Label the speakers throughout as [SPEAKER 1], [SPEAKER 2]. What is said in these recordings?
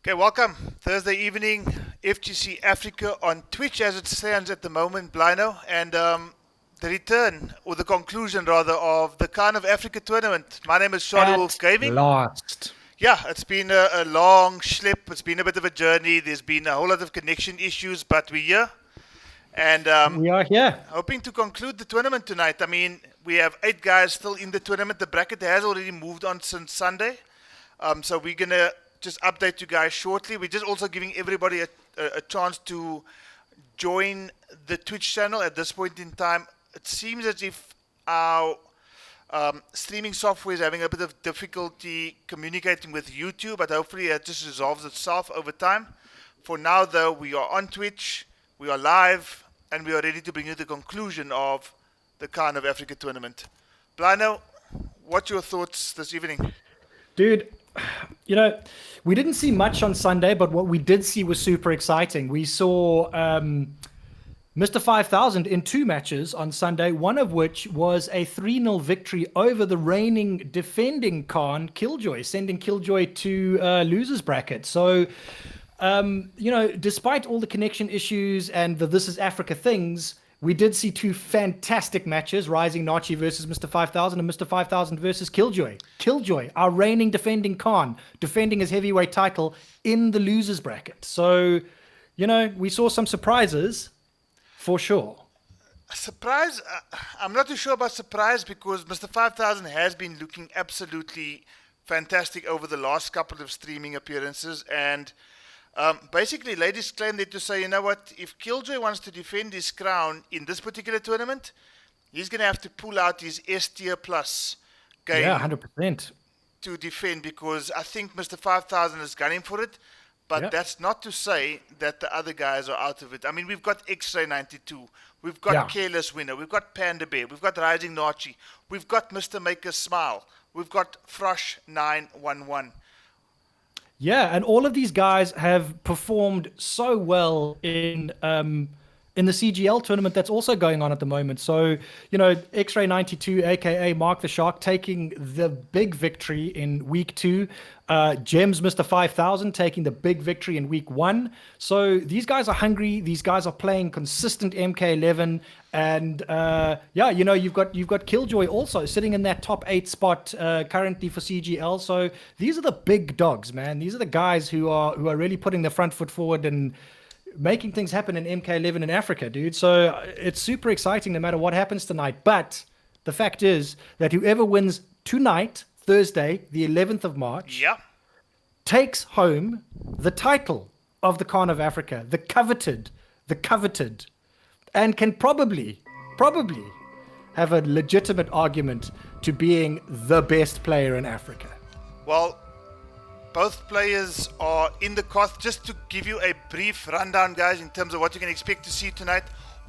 [SPEAKER 1] Okay, welcome. Thursday evening, FGC Africa on Twitch as it stands at the moment, Blino, and the return, or the conclusion rather, of the Kahn of Africa tournament. My name is Charlie Wolf Gaming.
[SPEAKER 2] Last.
[SPEAKER 1] Yeah, it's been a long schlep. It's been a bit of a journey. There's been a whole lot of connection issues, but we're here. And
[SPEAKER 2] we are here.
[SPEAKER 1] Hoping to conclude the tournament tonight. I mean, we have 8 guys still in the tournament. The bracket has already moved on since Sunday. So we're going to just update you guys shortly. We're just also giving everybody a chance to join the Twitch channel at this point in time. It seems as if our streaming software is having a bit of difficulty communicating with YouTube, but hopefully it just resolves itself over time. For now, though, we are on Twitch, we are live, and we are ready to bring you the conclusion of the Kahn of Africa tournament. Blino, what's your thoughts this evening?
[SPEAKER 2] Dude, you know, we didn't see much on Sunday, but what we did see was super exciting. We saw Mr. 5000 in 2 matches on Sunday, one of which was a 3-0 victory over the reigning defending Kahn, Killjoy, sending Killjoy to losers bracket. So, you know, despite all the connection issues and the This Is Africa things, we did see 2 fantastic matches, Rising Nachi versus Mr. 5000 and Mr. 5000 versus Killjoy. Killjoy, our reigning defending Kahn, defending his heavyweight title in the losers bracket. So, you know, we saw some surprises. For sure.
[SPEAKER 1] Surprise? I'm not too sure about surprise because Mr. 5000 has been looking absolutely fantastic over the last couple of streaming appearances. And basically, ladies claim there to say, you know what, if Killjoy wants to defend his crown in this particular tournament, he's going to have to pull out his S tier plus game.
[SPEAKER 2] Yeah, 100%.
[SPEAKER 1] To defend, because I think Mr. 5000 is gunning for it. But that's not to say that the other guys are out of it. I mean, we've got X-Ray 92. We've got Careless Winner. We've got Panda Bear. We've got Rising Nachi. We've got Mr. Make Us Smile. We've got Frosh 911.
[SPEAKER 2] Yeah, and all of these guys have performed so well in the CGL tournament that's also going on at the moment. So, you know, X-Ray 92, aka Mark the Shark, taking the big victory in week 2. Gems Mr. 5000 taking the big victory in week 1. So these guys are hungry. These guys are playing consistent MK11, and yeah, you know, you've got Killjoy also sitting in that top 8 spot currently for CGL. So these are the big dogs, man. These are the guys who are really putting their front foot forward and making things happen in MK11 in Africa, dude. So it's super exciting no matter what happens tonight. But the fact is that whoever wins tonight, Thursday, the 11th of March, takes home the title of the Kahn of Africa, the coveted, and can probably have a legitimate argument to being the best player in Africa.
[SPEAKER 1] Well, both players are in the cost. Just to give you a brief rundown, guys, in terms of what you can expect to see tonight.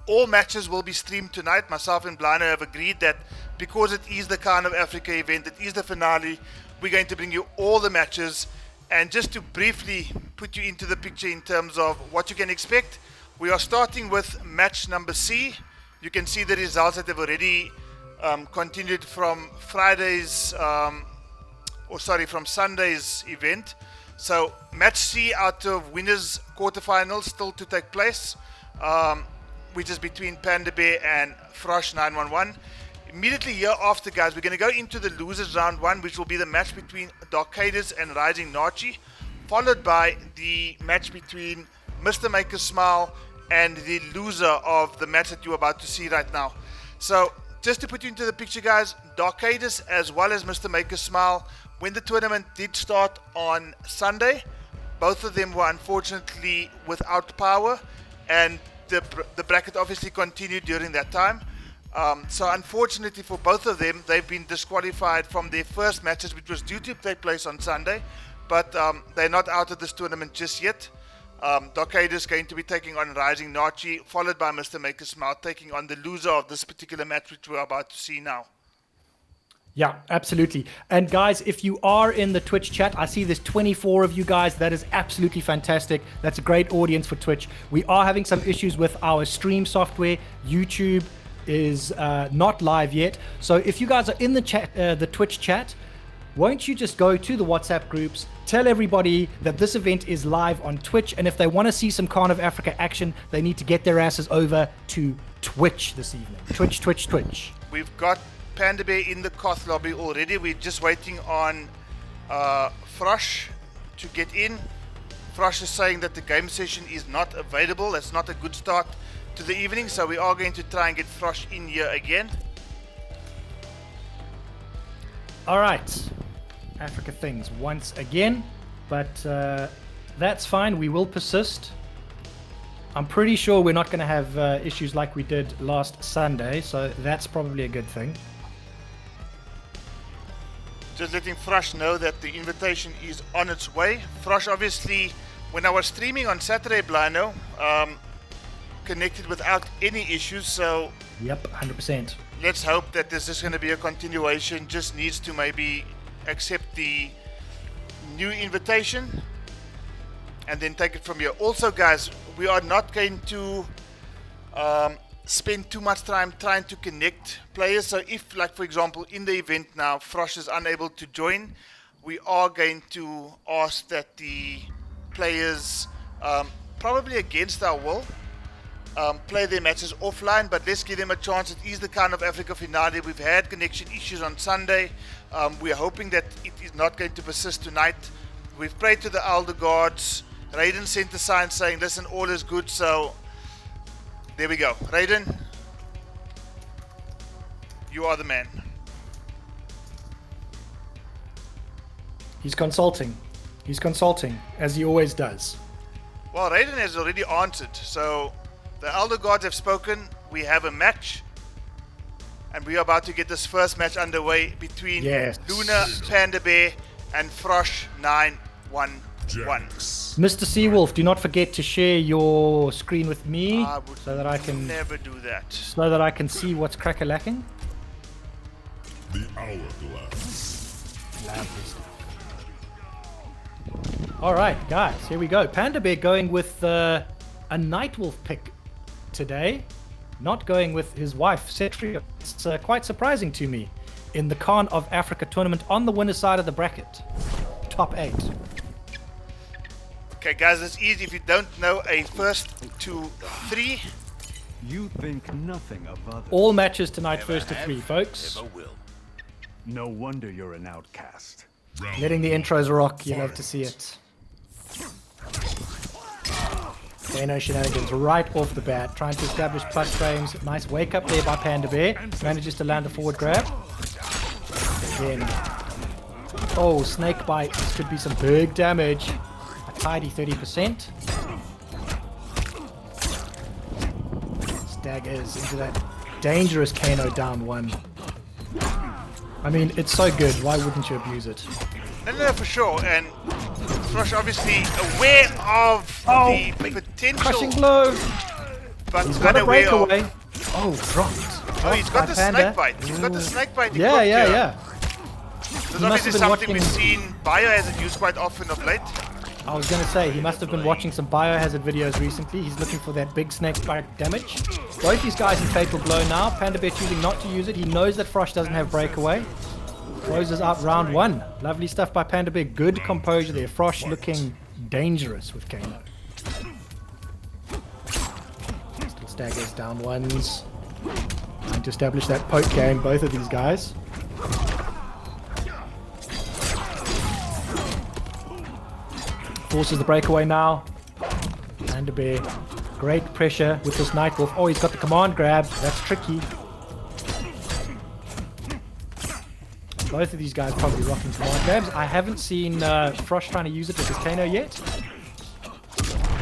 [SPEAKER 1] All matches will be streamed tonight. Myself and Blino have agreed that because it is the Kahn of Africa event, it is the finale, we're going to bring you all the matches. And just to briefly put you into the picture in terms of what you can expect, we are starting with match number C. You can see the results that have already continued from from Sunday's event. So match C out of winners quarterfinals still to take place, which is between Panda Bear and Frosh 911. Immediately here after, guys, we're going to go into the losers round 1, which will be the match between Darkadus and Rising Nachi, followed by the match between Mr. Make Us Smile and the loser of the match that you're about to see right now. So just to put you into the picture, guys, Darkadus as well as Mr. Make Us Smile, when the tournament did start on Sunday, both of them were unfortunately without power, and the bracket obviously continued during that time. So unfortunately for both of them, they've been disqualified from their first matches, which was due to take place on Sunday, but they're not out of this tournament just yet. Darkadus is going to be taking on Rising Nachi, followed by Mr. Make Us Smile taking on the loser of this particular match, which we're about to see now.
[SPEAKER 2] Yeah, absolutely. And guys, if you are in the Twitch chat, I see there's 24 of you guys. That is absolutely fantastic. That's a great audience for Twitch. We are having some issues with our stream software. YouTube is not live yet. So if you guys are in the chat, the Twitch chat, won't you just go to the WhatsApp groups, tell everybody that this event is live on Twitch, and if they want to see some Kahn of Africa action, they need to get their asses over to Twitch this evening. Twitch.
[SPEAKER 1] We've got Panda Bear in the Koth lobby already. We're just waiting on Frosh to get in. Frosh is saying that the game session is not available. That's not a good start to the evening, so we are going to try and get Frosh in here again.
[SPEAKER 2] All right, Africa things once again, but that's fine. We will persist. I'm pretty sure we're not going to have issues like we did last Sunday, so that's probably a good thing.
[SPEAKER 1] Just letting Frosh know that the invitation is on its way. Frosh, obviously, when I was streaming on Saturday, Blino, connected without any issues, so...
[SPEAKER 2] Yep, 100%.
[SPEAKER 1] Let's hope that this is going to be a continuation. Just needs to maybe accept the new invitation and then take it from here. Also, guys, we are not going to spend too much time trying to connect players. So if, like, for example, in the event now, Frosh is unable to join, we are going to ask that the players, probably against our will, play their matches offline, but let's give them a chance. It is the Kahn of Africa finale. We've had connection issues on Sunday. We're hoping that it is not going to persist tonight. We've prayed to the Elder Gods. Raiden sent a sign saying, listen, all is good, so there we go. Raiden, you are the man.
[SPEAKER 2] He's consulting, as he always does.
[SPEAKER 1] Well, Raiden has already answered, so the Elder Gods have spoken. We have a match, and we are about to get this first match underway between Luna, Panda Bear, and Frosh 911.
[SPEAKER 2] Mr. Seawolf, do not forget to share your screen with me so that I can
[SPEAKER 1] never do that.
[SPEAKER 2] So that I can see what's crack-a-lacking.
[SPEAKER 3] The hourglass.
[SPEAKER 2] Lovely stuff. All right, guys, here we go. Panda Bear going with a Nightwolf pick today, not going with his wife, Cetria. It's quite surprising to me. In the Kahn of Africa tournament on the winner's side of the bracket. Top 8.
[SPEAKER 1] Okay, guys, it's easy. If you don't know a first to 3,
[SPEAKER 4] you think nothing of others.
[SPEAKER 2] All matches tonight, first to 3, folks.
[SPEAKER 4] Never will. No wonder you're an outcast.
[SPEAKER 2] Letting the intros rock, you love to see it. Kano shenanigans right off the bat, trying to establish plus frames. Nice wake up there by Panda Bear. Manages to land a forward grab. Again. Oh, snake bite. This could be some big damage. A tidy 30%. Staggers into that dangerous Kano down 1. I mean, it's so good. Why wouldn't you abuse it?
[SPEAKER 1] No, for sure. And Frosh obviously aware of the potential.
[SPEAKER 2] Crushing blow.
[SPEAKER 1] But
[SPEAKER 2] he's got a breakaway. Oh, dropped.
[SPEAKER 1] Oh, he's got the snake bite. He's got the snake bite.
[SPEAKER 2] Yeah.
[SPEAKER 1] There's obviously something we've seen Biohazard use quite often of late.
[SPEAKER 2] I was going to say, he must have been watching some Biohazard videos recently. He's looking for that big snake bite damage. Both these guys in Fatal Blow now. Panda Bear choosing not to use it. He knows that Frosh doesn't have breakaway. Closes out round 1. Lovely stuff by Panda Bear. Good composure there. Frosh looking dangerous with Kano. Still staggers down 1s. Trying to establish that poke game, both of these guys. Forces the breakaway now. Panda Bear. Great pressure with this Nightwolf. Oh, he's got the command grab. That's tricky. Both of these guys probably rocking command grabs. I haven't seen Frosh trying to use it with his Kano yet.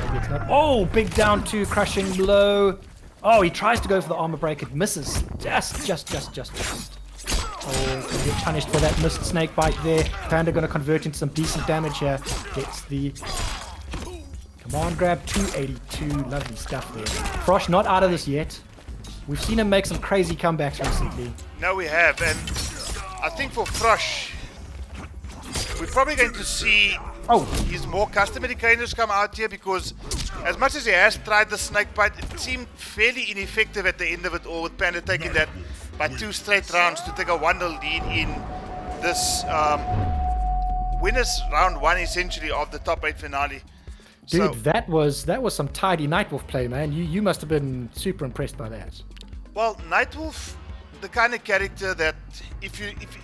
[SPEAKER 2] Maybe it's not. Oh, big down 2, crushing blow. Oh, he tries to go for the armor break. It misses. Just. Oh, gonna get punished for that missed snake bite there. Panda gonna convert into some decent damage here. Gets the command grab, 282. Lovely stuff there. Frosh not out of this yet. We've seen him make some crazy comebacks recently.
[SPEAKER 1] No, we have, and I think for Frosh, we're probably going to see his more custom indicators come out here, because as much as he has tried the snake bite, it seemed fairly ineffective at the end of it all, with Panda taking that by 2 straight rounds to take a 1-0 lead in this winners round 1 essentially of the top 8 finale.
[SPEAKER 2] Dude,
[SPEAKER 1] So,
[SPEAKER 2] that was some tidy Nightwolf play, man. You must have been super impressed by that.
[SPEAKER 1] well, Nightwolf, the kind of character that if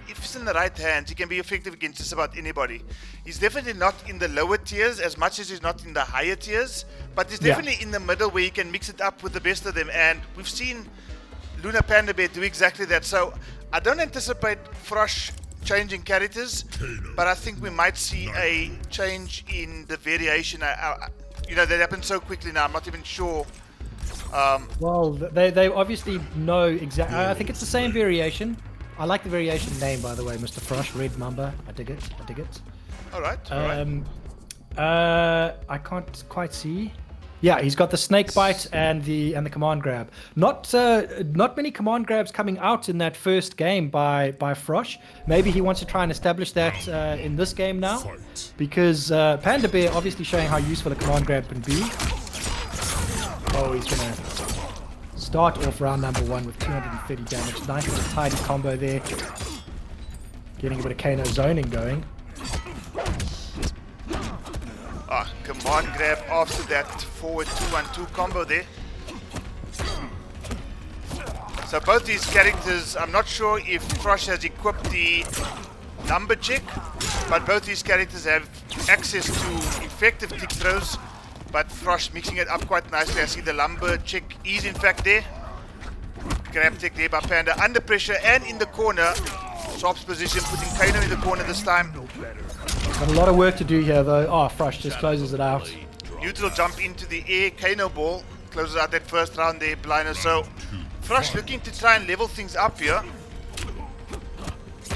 [SPEAKER 1] it's in the right hands, he can be effective against just about anybody. He's definitely not in the lower tiers as much as he's not in the higher tiers, but he's definitely in the middle where he can mix it up with the best of them. And we've seen Luna Panda Bear do exactly that. So I don't anticipate Frosh changing characters, but I think we might see a change in the variation. That happens so quickly now. I'm not even sure.
[SPEAKER 2] Well, they obviously know exactly. I think it's the same variation. I like the variation name, by the way, Mr. Frosh, Red Mamba. I dig it.
[SPEAKER 1] All right.
[SPEAKER 2] I can't quite see. Yeah, he's got the snake bite and the command grab. Not many command grabs coming out in that first game by Frosh. Maybe he wants to try and establish that in this game now, because Panda Bear obviously showing how useful a command grab can be. Oh, he's gonna start off round number 1 with 230 damage. Nice little tidy combo there. Getting a bit of Kano zoning going.
[SPEAKER 1] Command grab after that forward 2-1-2 combo there. So both these characters, I'm not sure if Frosh has equipped the number check, but both these characters have access to effective tick throws, but Frosh mixing it up quite nicely. I see the lumber check is in fact there. Grab tech there by Panda, under pressure and in the corner. Swaps position, putting Kano in the corner this time.
[SPEAKER 2] Got a lot of work to do here though. Oh, Frosh just closes it out.
[SPEAKER 1] Neutral jump into the air, Kano ball closes out that first round there, Blino. So Frosh looking to try and level things up here.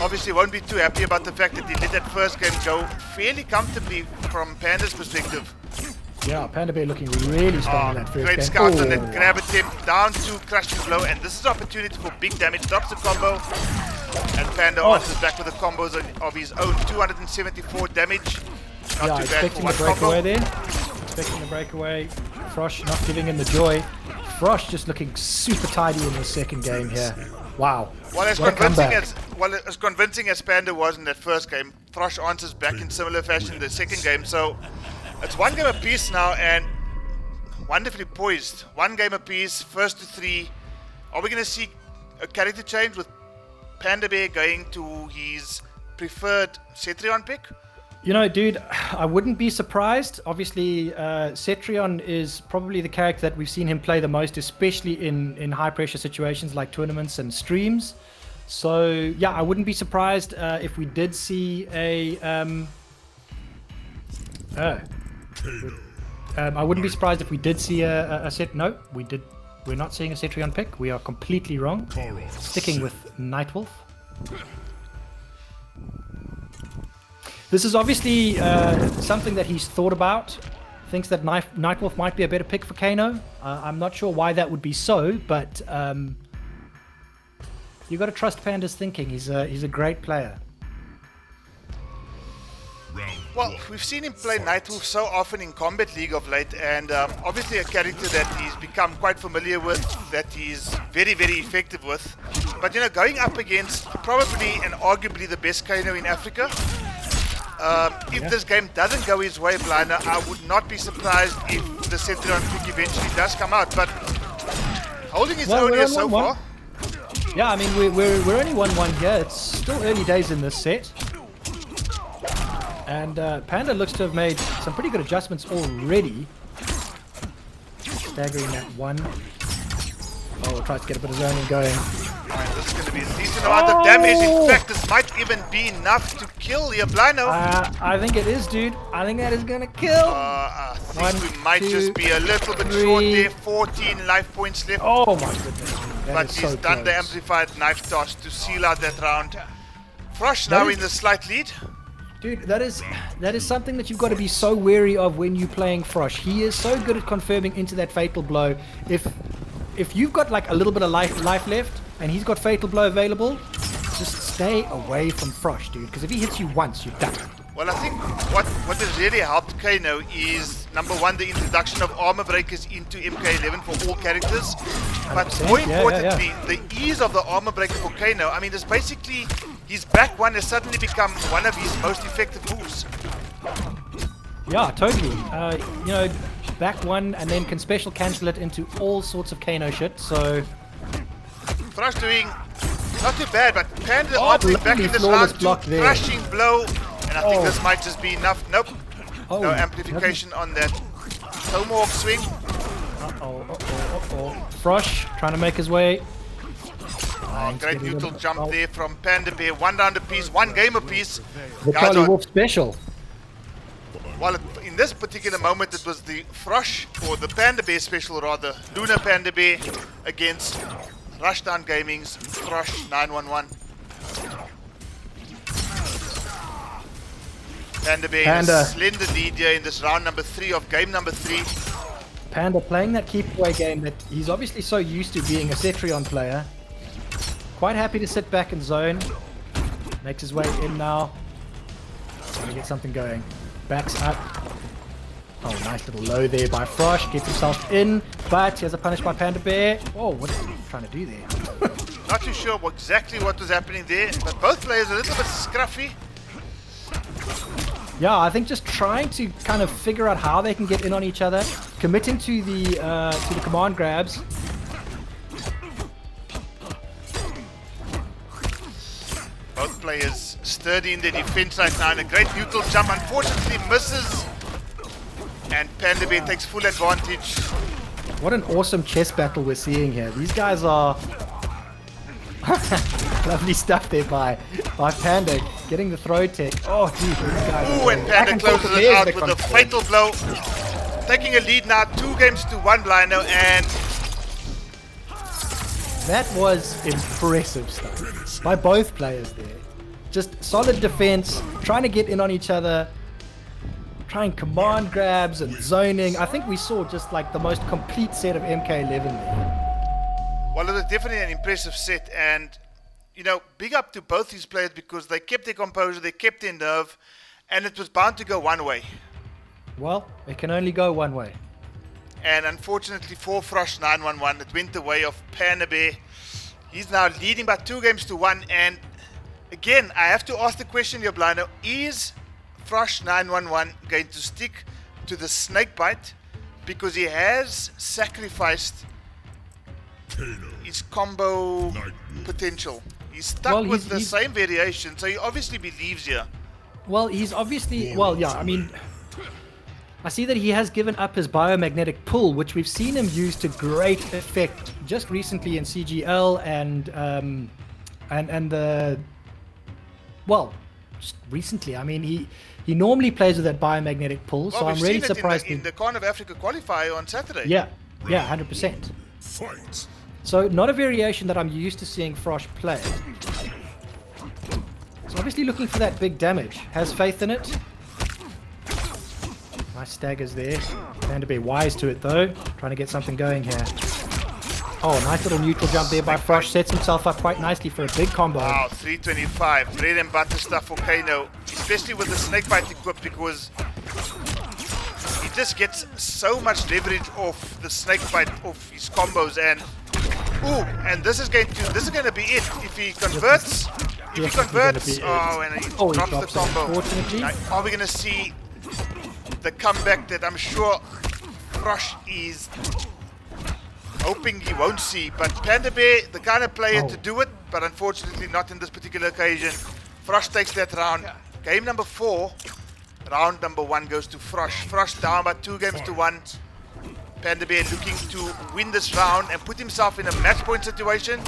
[SPEAKER 1] Obviously won't be too happy about the fact that he let that first game go fairly comfortably from Panda's perspective.
[SPEAKER 2] Yeah, Panda Bear looking really strong in that first
[SPEAKER 1] Great
[SPEAKER 2] game.
[SPEAKER 1] scout on that grab attempt, down to crushing blow, and this is opportunity for big damage. Drops the combo, and Panda answers back with the combos of his own. 274 damage. Not too bad for one
[SPEAKER 2] breakaway
[SPEAKER 1] combo.
[SPEAKER 2] there. Expecting the breakaway. Frosh not giving him the joy. Frosh just looking super tidy in the second game here. Wow.
[SPEAKER 1] Well, as convincing as Panda was in that first game, Frosh answers back in similar fashion in the second game. So it's one game apiece now, and wonderfully poised. One game apiece, first to 3. Are we going to see a character change with Panda Bear going to his preferred Cetrion pick?
[SPEAKER 2] You know, dude, I wouldn't be surprised. Obviously, Cetrion is probably the character that we've seen him play the most, especially in high-pressure situations like tournaments and streams. So, yeah, I wouldn't be surprised if we did see a... I wouldn't be surprised if we did see a set. No, we did. We're not seeing a Cetrion pick. We are completely wrong. Sticking with Nightwolf. This is obviously something that he's thought about. Thinks that Nightwolf might be a better pick for Kano. I'm not sure why that would be so, but you got to trust Panda's thinking. He's a great player.
[SPEAKER 1] Well, we've seen him play Nightwolf so often in Combat League of late, and obviously a character that he's become quite familiar with, that he's very, very effective with. But, you know, going up against probably and arguably the best Kano in Africa, if this game doesn't go his way, Bliner, I would not be surprised if the Cetrion pick eventually does come out. But holding his own here so far.
[SPEAKER 2] Yeah, I mean, we're only 1-1 here. It's still early days in this set. And Panda looks to have made some pretty good adjustments already. Staggering that one. Oh, we'll try to get a bit of zoning going.
[SPEAKER 1] Alright, this is going to be a decent amount of damage. In fact, this might even be enough to kill the Blino.
[SPEAKER 2] I think it is, dude. I think that is going to kill.
[SPEAKER 1] I think we might just be a little bit short there. 14 life points left.
[SPEAKER 2] Oh my goodness.
[SPEAKER 1] But he's
[SPEAKER 2] so
[SPEAKER 1] done
[SPEAKER 2] close.
[SPEAKER 1] the amplified knife toss to seal out that round. Frosh now in the slight lead.
[SPEAKER 2] Dude, that is something that you've got to be so wary of when you're playing Frosh. He is so good at confirming into that fatal blow. If you've got like a little bit of life left and he's got fatal blow available, just stay away from Frosh, dude. Because if he hits you once, you're done.
[SPEAKER 1] Well, I think what has really helped Kano is, number one, the introduction of armor breakers into MK11 for all characters. But more importantly, the ease of the armor breaker for Kano. I mean, it's basically his back one has suddenly become one of his most effective moves.
[SPEAKER 2] Yeah, totally. You know, back one and then can special cancel it into all sorts of Kano shit. So
[SPEAKER 1] Thrush doing not too bad, but Panda
[SPEAKER 2] Oh,
[SPEAKER 1] answering back
[SPEAKER 2] lovely
[SPEAKER 1] in this
[SPEAKER 2] flawless
[SPEAKER 1] round
[SPEAKER 2] block
[SPEAKER 1] to
[SPEAKER 2] there.
[SPEAKER 1] crashing blow, and I think
[SPEAKER 2] Oh.
[SPEAKER 1] this might just be enough. Nope,
[SPEAKER 2] oh,
[SPEAKER 1] no amplification on that tomahawk swing.
[SPEAKER 2] Frosh trying to make his way.
[SPEAKER 1] Oh, great
[SPEAKER 2] getting
[SPEAKER 1] neutral
[SPEAKER 2] them-
[SPEAKER 1] jump
[SPEAKER 2] oh.
[SPEAKER 1] there from Panda Bear. 1 round apiece, 1 game apiece.
[SPEAKER 2] The
[SPEAKER 1] Guys
[SPEAKER 2] Charlie
[SPEAKER 1] are-
[SPEAKER 2] Wolf special.
[SPEAKER 1] While in this particular moment it was the Frosh, or the Panda Bear special rather, Luna Panda Bear against Rushdown Gaming's Frosh 911. Panda Bear
[SPEAKER 2] Panda.
[SPEAKER 1] has slender lead here in this round number 3 of game number 3.
[SPEAKER 2] Panda playing that keep away game that he's obviously so used to being a Cetrion player. Quite happy to sit back and zone. Makes his way in now. Trying to get something going. Backs up. Oh, nice little low there by Frosh. Gets himself in, but he has a punish by Panda Bear. Oh, what is he trying to do there?
[SPEAKER 1] Not too sure exactly what was happening there, but both players a little bit scruffy.
[SPEAKER 2] Yeah, I think just trying to kind of figure out how they can get in on each other, committing to the command grabs.
[SPEAKER 1] Both players sturdy in their defense right now, and a great neutral jump unfortunately misses. And Panda Bear takes full advantage.
[SPEAKER 2] What an awesome chess battle we're seeing here. These guys are lovely stuff there by Panda, getting the throw tech. Oh, geez, these guys
[SPEAKER 1] Ooh,
[SPEAKER 2] are
[SPEAKER 1] and
[SPEAKER 2] back
[SPEAKER 1] Panda
[SPEAKER 2] forth.
[SPEAKER 1] closes it
[SPEAKER 2] There's
[SPEAKER 1] out
[SPEAKER 2] the
[SPEAKER 1] with a
[SPEAKER 2] control.
[SPEAKER 1] fatal blow. Taking a lead now, 2 games to 1 Blino, and
[SPEAKER 2] That was impressive stuff by both players there. Just solid defense, trying to get in on each other, trying command grabs and zoning. I think we saw just like the most complete set of MK11 there.
[SPEAKER 1] well, it was definitely an impressive set, and you know, big up to both these players because they kept their composure, they kept their nerve, and it was bound to go one way.
[SPEAKER 2] Well, it can only go one way.
[SPEAKER 1] And unfortunately for Frosh 911, it went the way of Panda Bear. He's now leading by 2 games to 1, and again, I have to ask the question here, Blino, is Frosh 911 going to stick to the snake bite because he has sacrificed his combo potential? He's stuck
[SPEAKER 2] Well,
[SPEAKER 1] with the
[SPEAKER 2] he's-
[SPEAKER 1] same variation, so he obviously believes here.
[SPEAKER 2] Well, he's obviously, well, yeah, I mean, I see that he has given up his biomagnetic pull, which we've seen him use to great effect just recently in CGL and the, well, just recently. I mean, he normally plays with that biomagnetic pull, so
[SPEAKER 1] Well,
[SPEAKER 2] I'm
[SPEAKER 1] we've
[SPEAKER 2] really
[SPEAKER 1] seen it
[SPEAKER 2] surprised.
[SPEAKER 1] in the Kahn of Africa qualifier on Saturday.
[SPEAKER 2] Yeah, 100%.
[SPEAKER 3] Fight.
[SPEAKER 2] So not a variation that I'm used to seeing Frosh play. So obviously looking for that big damage. Has faith in it. Nice staggers there. Panda Bear wise to it though. Trying to get something going here. Oh, nice little neutral jump there by Frosh. Sets himself up quite nicely for a big combo.
[SPEAKER 1] Wow, 325. Bread and butter stuff for Kano. Especially with the snakebite equipped because he just gets so much leverage off the snakebite, off his combos, and this is going to be it. If he converts,
[SPEAKER 2] Definitely gonna be it.
[SPEAKER 1] and he
[SPEAKER 2] Oh, he
[SPEAKER 1] drops the
[SPEAKER 2] drops it,
[SPEAKER 1] combo.
[SPEAKER 2] unfortunately.
[SPEAKER 1] Now, are we gonna see the comeback that I'm sure Frosh is hoping he won't see? But Panda Bear, the kind of player to do it, but unfortunately not in this particular occasion. Frosh takes that round. Game number 4, round number 1 goes to Frosh. Frosh down by 2 games to 1. Panda Bear looking to win this round and put himself in a match point situation.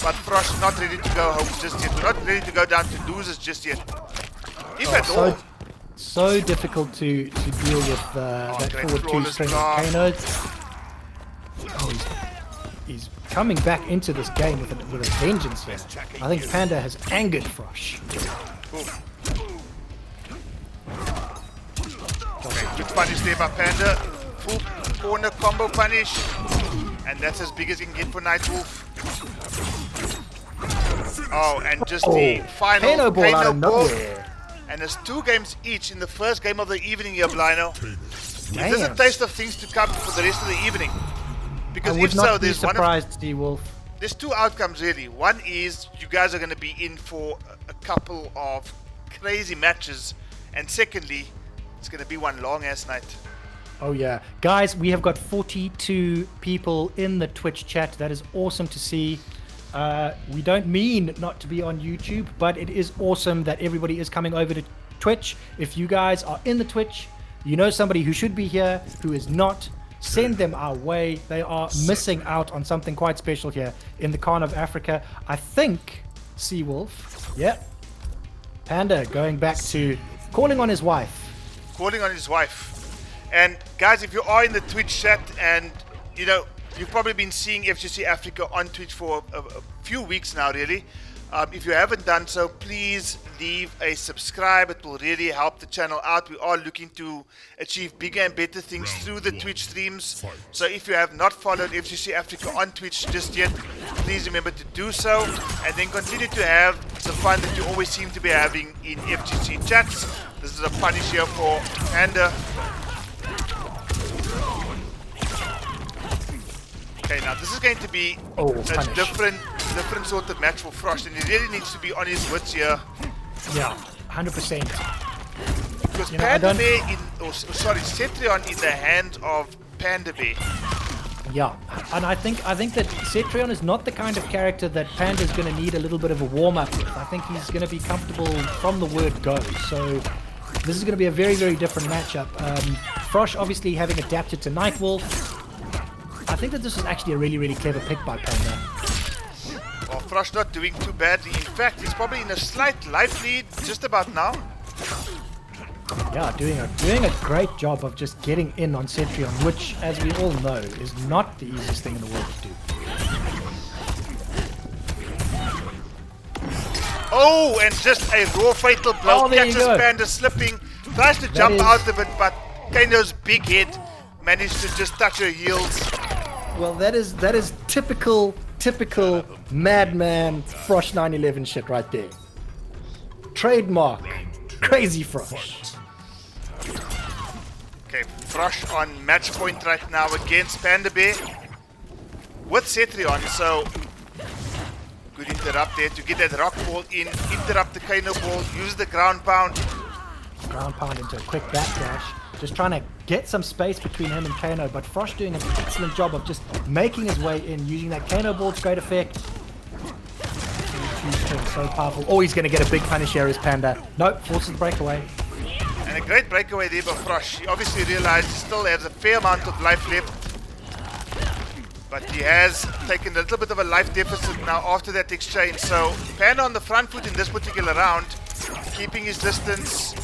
[SPEAKER 1] But Frosh not ready to go home just yet. Not ready to go down to losers just yet. If at all.
[SPEAKER 2] So difficult to deal with that
[SPEAKER 1] great
[SPEAKER 2] forward 2
[SPEAKER 1] flawless
[SPEAKER 2] string
[SPEAKER 1] block.
[SPEAKER 2] of Kano. Oh, he's coming back into this game with a vengeance here. I think Panda has angered Frosh.
[SPEAKER 1] Okay, good punish there by Panda. Full corner combo punish. And that's as big as you can get for Nightwolf. Oh, and just the final
[SPEAKER 2] Kano ball out of
[SPEAKER 1] ball.
[SPEAKER 2] nowhere.
[SPEAKER 1] And there's 2 games each in the first game of the evening here, Blino. Is this a
[SPEAKER 2] Damn.
[SPEAKER 1] taste of things to come for the rest of the evening?
[SPEAKER 2] I
[SPEAKER 1] Because
[SPEAKER 2] would
[SPEAKER 1] if
[SPEAKER 2] not
[SPEAKER 1] so,
[SPEAKER 2] be
[SPEAKER 1] there's one of...
[SPEAKER 2] surprised, D-Wolf.
[SPEAKER 1] there's two outcomes really. One is you guys are going to be in for a couple of crazy matches, and secondly, it's going to be one long ass night.
[SPEAKER 2] Oh yeah, guys, we have got 42 people in the Twitch chat. That is awesome to see. We don't mean not to be on YouTube, but it is awesome that everybody is coming over to Twitch. If you guys are in the Twitch, you know somebody who should be here who is not, send them our way. They are missing out on something quite special here in the Kahn of Africa. I think Seawolf, yeah, Panda going back to calling on his wife.
[SPEAKER 1] Calling on his wife. And guys, if you are in the Twitch chat, and you know, you've probably been seeing FGC Africa on Twitch for a few weeks now, really. If you haven't done so, please leave a subscribe. It will really help the channel out. We are looking to achieve bigger and better things through the Twitch streams. So if you have not followed FGC Africa on Twitch just yet, please remember to do so. And then continue to have the fun that you always seem to be having in FGC chats. This is a punish here for Panda. Okay, now this is going to be a different sort of match for Frost, and he really needs to be on his wits here.
[SPEAKER 2] Yeah, 100%.
[SPEAKER 1] Because Panda Bear, Cetrion in the hands of Panda Bear.
[SPEAKER 2] Yeah, and I think that Cetrion is not the kind of character that Panda's going to need a little bit of a warm-up with. I think he's going to be comfortable from the word go. So this is going to be a very, very different matchup. Frosh obviously having adapted to Nightwolf. I think that this is actually a really, really clever pick by Panda.
[SPEAKER 1] Well, Frosh not doing too badly. In fact, he's probably in a slight life lead just about now.
[SPEAKER 2] Yeah, doing a great job of just getting in on Cetrion, which, as we all know, is not the easiest thing in the world to do.
[SPEAKER 1] Oh, and just a raw fatal blow. Catches Panda slipping. Tries to jump out of it, but Kano's big head managed to just touch her heels.
[SPEAKER 2] Well, that is typical madman Frosh 911 shit right there. Trademark. Crazy Frosh.
[SPEAKER 1] Okay, Frosh on match point right now against Panda Bear with Cetrion, so good interrupt there to get that rock ball in, interrupt the Kano ball, use the ground pound.
[SPEAKER 2] Ground pound into a quick backdash. Just trying to get some space between him and Kano, but Frosh doing an excellent job of just making his way in, using that Kano ball to great effect. So powerful. Oh, he's going to get a big punish here as Panda. Nope, forces the breakaway.
[SPEAKER 1] And a great breakaway there by Frosh. He obviously realized he still has a fair amount of life left, but he has taken a little bit of a life deficit now after that exchange. So Panda on the front foot in this particular round, keeping his distance.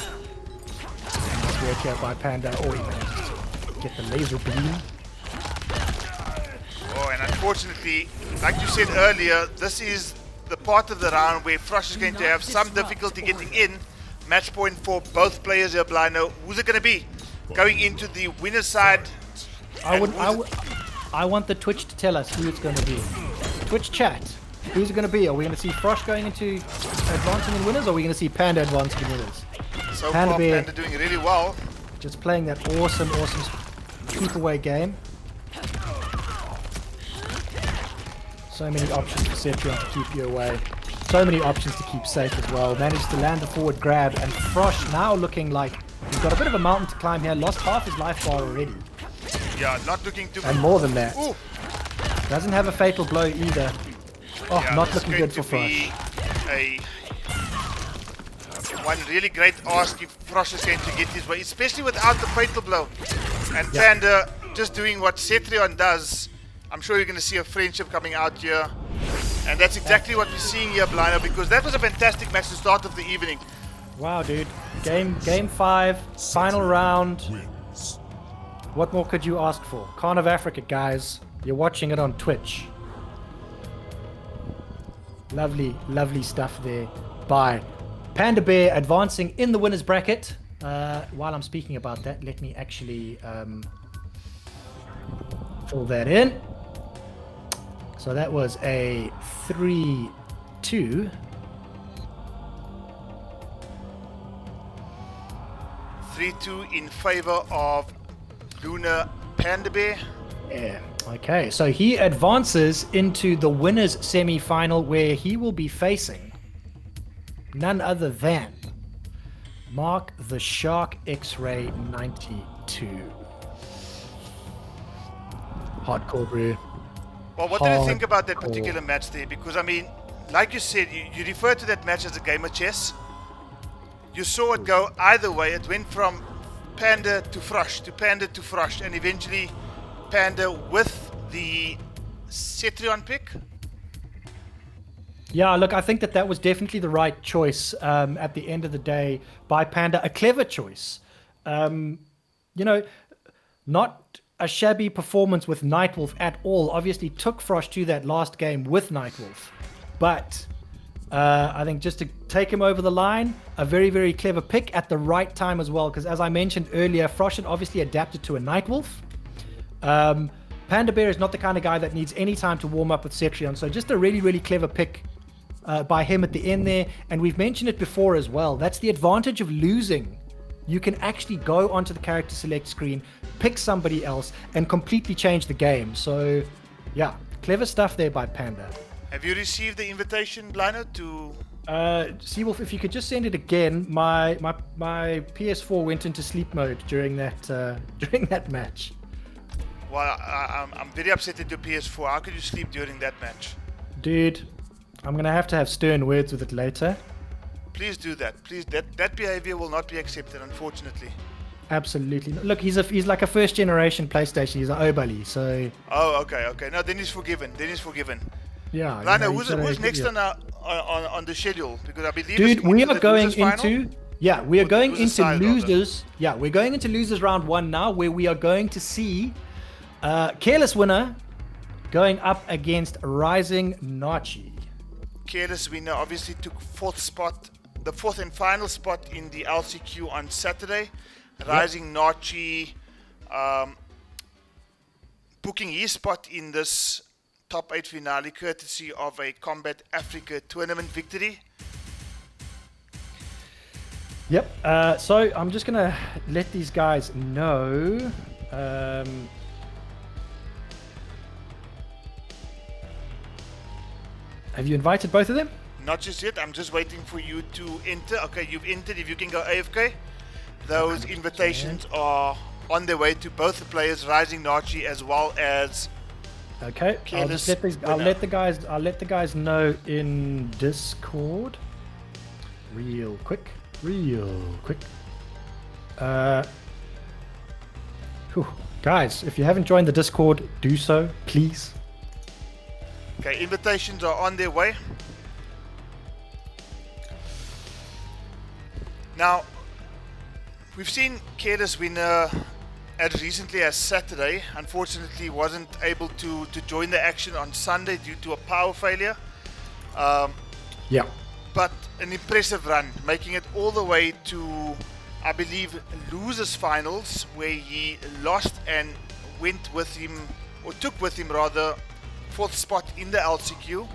[SPEAKER 2] Work here by Panda. Oh, he manages to get the laser beam.
[SPEAKER 1] Oh, and unfortunately, like you said earlier, this is the part of the round where Frosh is going to have some difficulty getting in. Match point for both players here, Blino. Who's it going to be? Going into the winner's side.
[SPEAKER 2] I want the Twitch to tell us who it's going to be. Twitch chat. Who's it going to be? Are we going to see Frosh going into advancing in winners, or are we going to see Panda advancing in winners?
[SPEAKER 1] So far, Panda doing really well.
[SPEAKER 2] Just playing that awesome keep away game. So many options for Cetrion to keep you away. So many options to keep safe as well. Managed to land the forward grab, and Frosh now looking like he's got a bit of a mountain to climb here. Lost half his life bar already.
[SPEAKER 1] Yeah, not looking too.
[SPEAKER 2] And more than that.
[SPEAKER 1] Ooh.
[SPEAKER 2] Doesn't have a fatal blow either. Oh, yeah, not looking good for Frosh.
[SPEAKER 1] One really great ask if Frosh is going to get his way, especially without the fatal blow. And Panda just doing what Cetrion does. I'm sure you're going to see a friendship coming out here. And that's exactly what we're seeing here, Blino, because that was a fantastic match to start of the evening.
[SPEAKER 2] Wow, dude. Game 5, final round. What more could you ask for? Kahn of Africa, guys. You're watching it on Twitch. Lovely, lovely stuff there by Panda Bear advancing in the winner's bracket. While I'm speaking about that, let me actually fill that in. So that was a 3-2.
[SPEAKER 1] 3-2 in favor of Luna Panda Bear.
[SPEAKER 2] Yeah. Okay, so he advances into the winners semi-final where he will be facing none other than Mark the Shark X-Ray 92. Hardcore, bro.
[SPEAKER 1] Well, what do you think about that particular match there? Because, I mean, like you said, you refer to that match as a game of chess. You saw it go either way. It went from Panda to Frosh, to Panda to Frosh, and eventually Panda with the Cetrion pick.
[SPEAKER 2] Yeah, look, I think that was definitely the right choice at the end of the day by Panda. A clever choice. Not a shabby performance with Nightwolf at all. Obviously took Frosh to that last game with Nightwolf. But I think just to take him over the line, a very, very clever pick at the right time as well. Because as I mentioned earlier, Frosh had obviously adapted to a Nightwolf. Panda Bear is not the kind of guy that needs any time to warm up with Cetrion. So just a really, really clever pick by him at the end there. And we've mentioned it before as well. That's the advantage of losing. You can actually go onto the character select screen, pick somebody else, and completely change the game. So, yeah, clever stuff there by Panda.
[SPEAKER 1] Have you received the invitation, Blino, to...
[SPEAKER 2] Seawolf, if you could just send it again. My PS4 went into sleep mode during that match.
[SPEAKER 1] Well, I'm very upset at your PS4. How could you sleep during that match?
[SPEAKER 2] Dude, I'm going to have stern words with it later.
[SPEAKER 1] Please do that. Please, that behavior will not be accepted, unfortunately.
[SPEAKER 2] Absolutely. Look, he's like a first generation PlayStation. He's an Obali, so...
[SPEAKER 1] Oh, okay. No, then he's forgiven.
[SPEAKER 2] Yeah.
[SPEAKER 1] Lana, who's next on the schedule? Because I believe...
[SPEAKER 2] Dude, we are going into...
[SPEAKER 1] Final?
[SPEAKER 2] Yeah, we are going into
[SPEAKER 1] side,
[SPEAKER 2] losers. Yeah, we're going into losers round 1 now, where we are going to see Careless Winner going up against Rising Nachi.
[SPEAKER 1] Careless Winner obviously took the fourth and final spot in the LCQ on Saturday. Rising Nachi booking his spot in this top 8 finale courtesy of a Combat Africa tournament victory.
[SPEAKER 2] Yep, so I'm just going to let these guys know. Have you invited both of them?
[SPEAKER 1] Not just yet. I'm just waiting for you to enter. Okay, you've entered. If you can go AFK. Those invitations are on their way to both the players, Rising Nachi as well as...
[SPEAKER 2] Okay, I'll let the guys know in Discord. Real quick. Guys, if you haven't joined the Discord, do so, please.
[SPEAKER 1] Okay, invitations are on their way. Now, we've seen Careless Winner as recently as Saturday. Unfortunately, wasn't able to join the action on Sunday due to a power failure.
[SPEAKER 2] Yeah.
[SPEAKER 1] But an impressive run, making it all the way to, I believe, losers finals, where he lost and went with him, or took with him rather, 4th spot in the LCQ.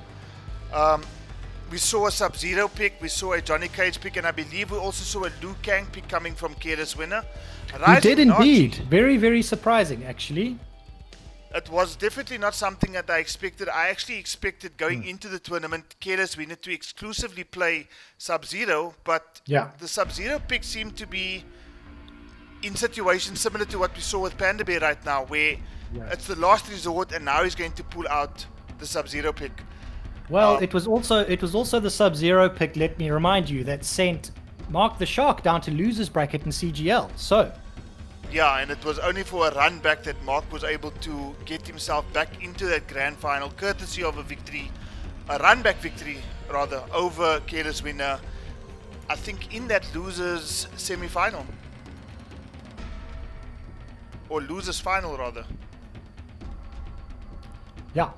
[SPEAKER 1] We saw a Sub-Zero pick, we saw a Johnny Cage pick, and I believe we also saw a Liu Kang pick coming from Careless Winner.
[SPEAKER 2] We did indeed. Very, very surprising, actually.
[SPEAKER 1] It was definitely not something that I expected. I actually expected going into the tournament, Careless Winner to exclusively play Sub-Zero, but the Sub-Zero pick seemed to be in situations similar to what we saw with Panda Bear right now, where it's the last resort, and now he's going to pull out the Sub-Zero pick.
[SPEAKER 2] Well, it was also the Sub-Zero pick, let me remind you, that sent Mark the Shark down to losers bracket in CGL. So,
[SPEAKER 1] yeah, and it was only for a run back that Mark was able to get himself back into that grand final, courtesy of a run back victory rather, over Careless Winner, I think in that losers semi-final. Or losers final rather.
[SPEAKER 2] Yeah.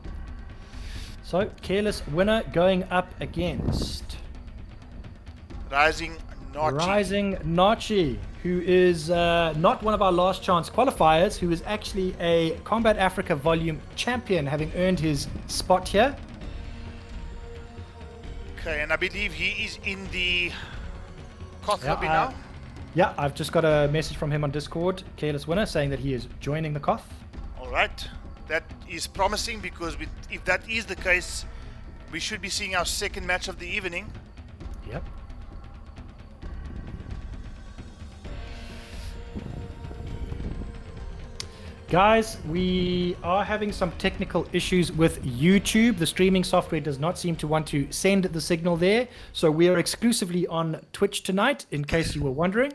[SPEAKER 2] So, Careless Winner going up against
[SPEAKER 1] Rising
[SPEAKER 2] Nachi, who is not one of our last chance qualifiers, who is actually a Combat Africa Volume champion, having earned his spot here.
[SPEAKER 1] Okay, and I believe he is in the Koth lobby now.
[SPEAKER 2] Yeah, I've just got a message from him on Discord, Careless Winner, saying that he is joining the Koth.
[SPEAKER 1] Alright. that is promising because if that is the case, we should be seeing our second match of the evening.
[SPEAKER 2] Yep. Guys, we are having some technical issues with YouTube. The streaming software does not seem to want to send the signal there. So we are exclusively on Twitch tonight, in case you were wondering.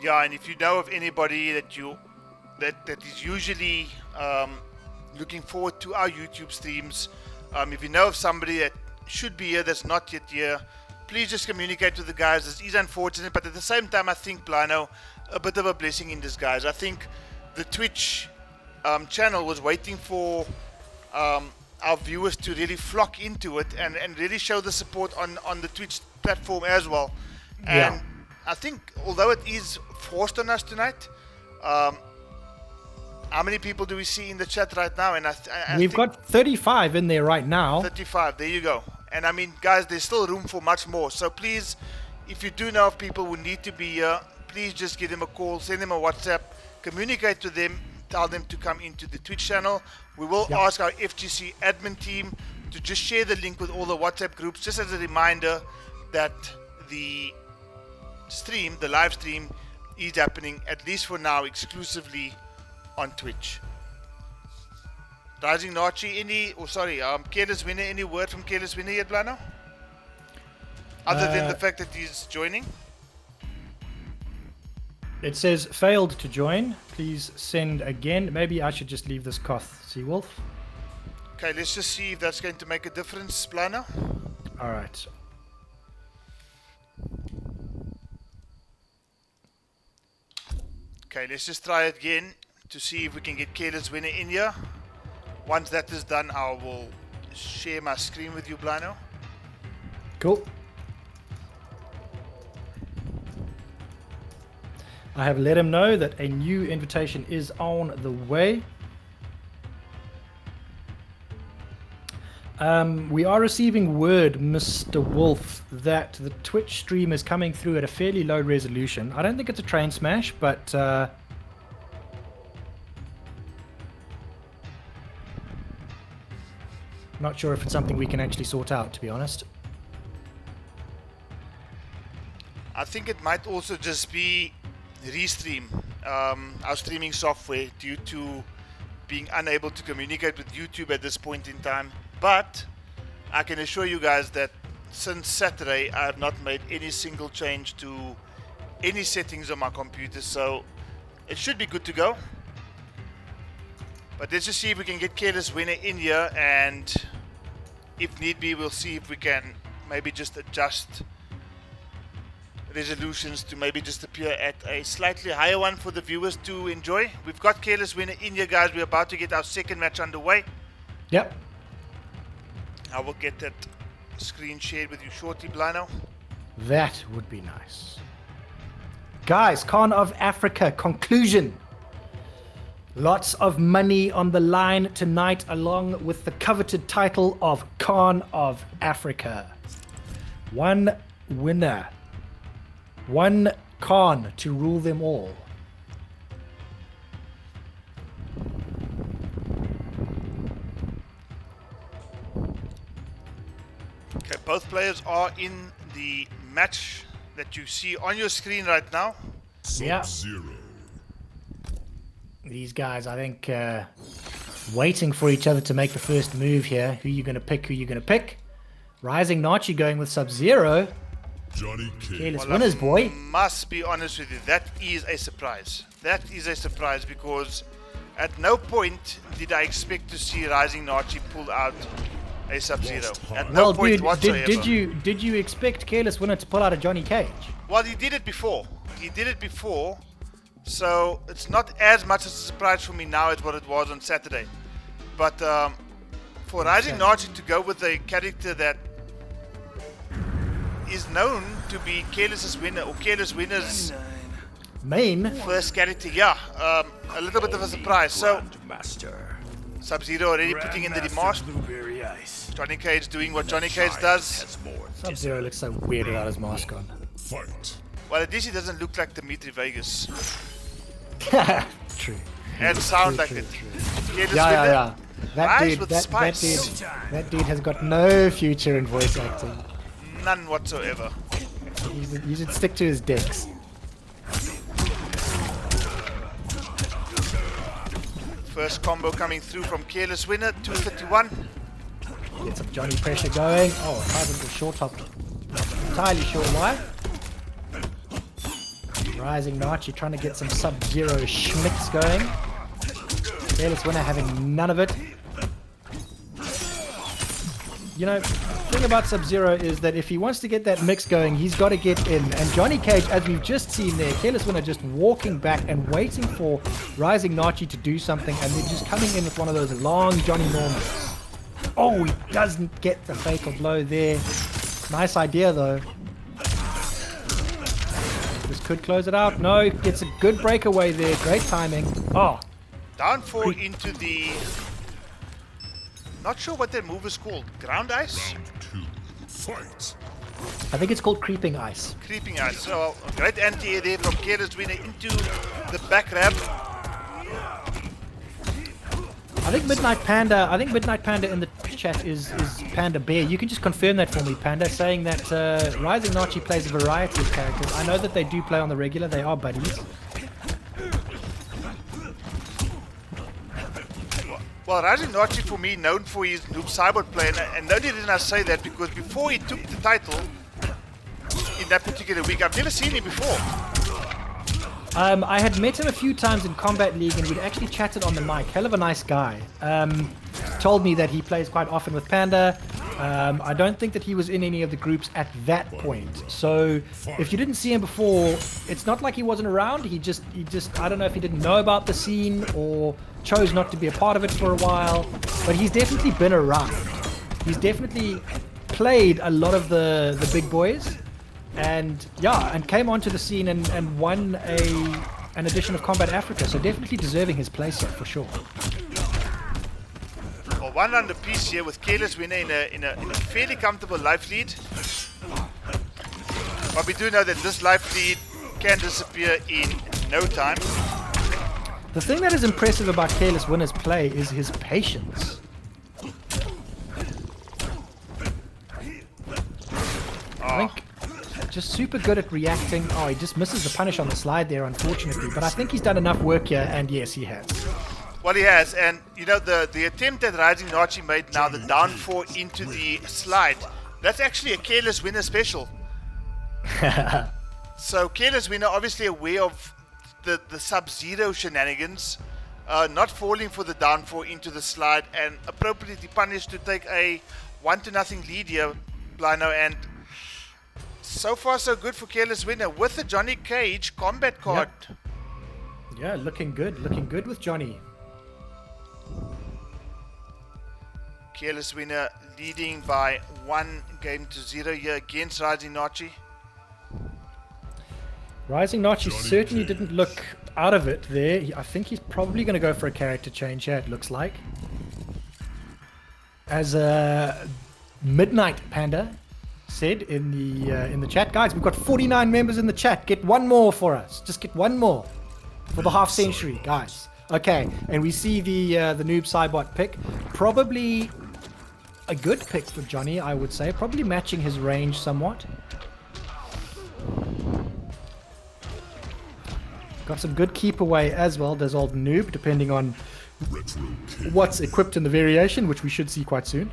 [SPEAKER 1] Yeah, and if you know of anybody that is usually looking forward to our YouTube streams, if you know of somebody that should be here that's not yet here, please just communicate with the guys. This is unfortunate, but at the same time, I think, Blano, a bit of a blessing in disguise. I think the Twitch channel was waiting for our viewers to really flock into it and really show the support on the Twitch platform as well. And
[SPEAKER 2] Yeah.
[SPEAKER 1] I think, although it is forced on us tonight, how many people do we see in the chat right now? And
[SPEAKER 2] We've got 35 in there right now.
[SPEAKER 1] 35, there you go. And I mean, guys, there's still room for much more. So please, if you do know of people who need to be here, please just give them a call, send them a WhatsApp, communicate to them, tell them to come into the Twitch channel. We will ask our FGC admin team to just share the link with all the WhatsApp groups, just as a reminder that the stream, the live stream, is happening, at least for now, exclusively on Twitch. Rising Nachi, Careless Winner, any word from Careless Winner yet, Blano? Other than the fact that he's joining?
[SPEAKER 2] It says failed to join. Please send again. Maybe I should just leave this Koth Seawolf.
[SPEAKER 1] Okay, let's just see if that's going to make a difference, Blano.
[SPEAKER 2] All right.
[SPEAKER 1] Okay, let's just try it again to see if we can get Careless Winner in here. Once that is done, I will share my screen with you, Blano.
[SPEAKER 2] Cool. I have let him know that a new invitation is on the way. We are receiving word, Mr. Wolf, that the Twitch stream is coming through at a fairly low resolution. I don't think it's a train smash, but not sure if it's something we can actually sort out, to be honest.
[SPEAKER 1] I think it might also just be Restream, our streaming software, due to being unable to communicate with YouTube at this point in time. But I can assure you guys that since Saturday, I have not made any single change to any settings on my computer, so it should be good to go. But let's just see if we can get Careless Winner in here, and if need be, we'll see if we can maybe just adjust resolutions to maybe just appear at a slightly higher one for the viewers to enjoy. We've got Careless Winner in here, guys. We're about to get our second match underway.
[SPEAKER 2] Yep.
[SPEAKER 1] I will get that screen shared with you shortly, Blano.
[SPEAKER 2] That would be nice. Guys, Kahn of Africa, conclusion. Lots of money on the line tonight, along with the coveted title of Kahn of Africa. One winner. One Kahn to rule them all.
[SPEAKER 1] Okay, both players are in the match that you see on your screen right now.
[SPEAKER 2] Yeah.
[SPEAKER 3] Sub-Zero.
[SPEAKER 2] These guys, I think, waiting for each other to make the first move here. Who you going to pick? Who you going to pick? Rising Nachi going with Sub-Zero.
[SPEAKER 3] Johnny Cage.
[SPEAKER 2] Careless
[SPEAKER 1] Well,
[SPEAKER 2] winners, boy.
[SPEAKER 1] Must be honest with you, that is a surprise. That is a surprise because at no point did I expect to see Rising Nachi pull out a Sub-Zero. At no
[SPEAKER 2] Well,
[SPEAKER 1] point
[SPEAKER 2] dude,
[SPEAKER 1] whatsoever.
[SPEAKER 2] did you expect Careless Winner to pull out a Johnny Cage?
[SPEAKER 1] Well, he did it before. So it's not as much as a surprise for me now as what it was on Saturday. But for Rising Nachi to go with a character that is known to be Careless's winner, or Careless Winner's
[SPEAKER 2] Main.
[SPEAKER 1] first character, a little bit of a surprise. So
[SPEAKER 4] Master.
[SPEAKER 1] Sub-Zero already putting in the demask.
[SPEAKER 4] Blueberry ice.
[SPEAKER 1] Johnny Cage doing what Johnny Cage does.
[SPEAKER 4] Has more
[SPEAKER 2] Sub-Zero looks so weird without his mask on.
[SPEAKER 3] Fight.
[SPEAKER 1] Well, at least he doesn't look like Dimitri Vegas.
[SPEAKER 2] True.
[SPEAKER 1] And sound like
[SPEAKER 2] true,
[SPEAKER 1] it.
[SPEAKER 2] true.
[SPEAKER 1] Careless
[SPEAKER 2] Yeah,
[SPEAKER 1] Winner.
[SPEAKER 2] yeah. That
[SPEAKER 1] Rise
[SPEAKER 2] dude,
[SPEAKER 1] with
[SPEAKER 2] that
[SPEAKER 1] spice.
[SPEAKER 2] dude has got no future in voice acting.
[SPEAKER 1] None whatsoever.
[SPEAKER 2] He should stick to his decks.
[SPEAKER 1] First combo coming through from Careless Winner, 231.
[SPEAKER 2] Get some Johnny pressure going. Oh, tried into short top. Not entirely sure why. Rising Nachi trying to get some Sub-Zero schmicks going. Careless Winner having none of it. You know, the thing about Sub-Zero is that if he wants to get that mix going, he's got to get in. And Johnny Cage, as we've just seen there, Careless Winner just walking back and waiting for Rising Nachi to do something, and then just coming in with one of those long Johnny Normals. Oh, he doesn't get the fatal blow there. Nice idea, though. This could close it out. No, gets a good breakaway there. Great timing. Oh.
[SPEAKER 1] Down 4 into the... Not sure what that move is called. Ground ice?
[SPEAKER 3] Round 2. Fight.
[SPEAKER 2] I think it's called Creeping Ice.
[SPEAKER 1] Creeping ice. So, great anti-air there from Careless Winner into the back grab.
[SPEAKER 2] I think Midnight Panda in the chat is Panda Bear. You can just confirm that for me, Panda, saying that Rising Nachi plays a variety of characters. I know that they do play on the regular. They are buddies.
[SPEAKER 1] Well, Rising Nachi for me known for his noob cyborg play, and the only reason I say that because before he took the title in that particular week, I've never seen him before.
[SPEAKER 2] I had met him a few times in Combat League, and we'd actually chatted on the mic. Hell of a nice guy. Told me that he plays quite often with Panda. I don't think that he was in any of the groups at that point. So if you didn't see him before, it's not like he wasn't around. He just I don't know if he didn't know about the scene or chose not to be a part of it for a while. But he's definitely been around. He's definitely played a lot of the big boys. And yeah, and came onto the scene and won an edition of Combat Africa. So definitely deserving his place here for sure.
[SPEAKER 1] Well, one round apiece here with Careless Winner in a fairly comfortable life lead. But we do know that this life lead can disappear in no time.
[SPEAKER 2] The thing that is impressive about Careless Winner's play is his patience. I think just super good at reacting. Oh, he just misses the punish on the slide there, unfortunately. But I think he's done enough work here, and yes, he has.
[SPEAKER 1] Well, he has, and you know the attempt that Rising Nachi made now, the down 4 into the slide, that's actually a Careless Winner special. So Careless Winner obviously aware of the Sub-Zero shenanigans, not falling for the down 4 into the slide, and appropriately punished to take a 1-0 lead here, Blino, and so far so good for Careless Winner with the Johnny Cage combat card.
[SPEAKER 2] Yep. Yeah, looking good with Johnny.
[SPEAKER 1] Careless Winner leading by 1-0 here against Rising Nachi.
[SPEAKER 2] Rising Nachi certainly didn't look out of it there. I think he's probably going to go for a character change here, it looks like. As Midnight Panda said in the chat, guys, we've got 49 members in the chat. Get one more for us. Just get one more for the half century, guys. Okay, and we see the noob Cybot pick. Probably a good pick for Johnny, I would say. Probably matching his range somewhat. Got some good keep away as well, does old noob, depending on what's equipped in the variation, which we should see quite soon.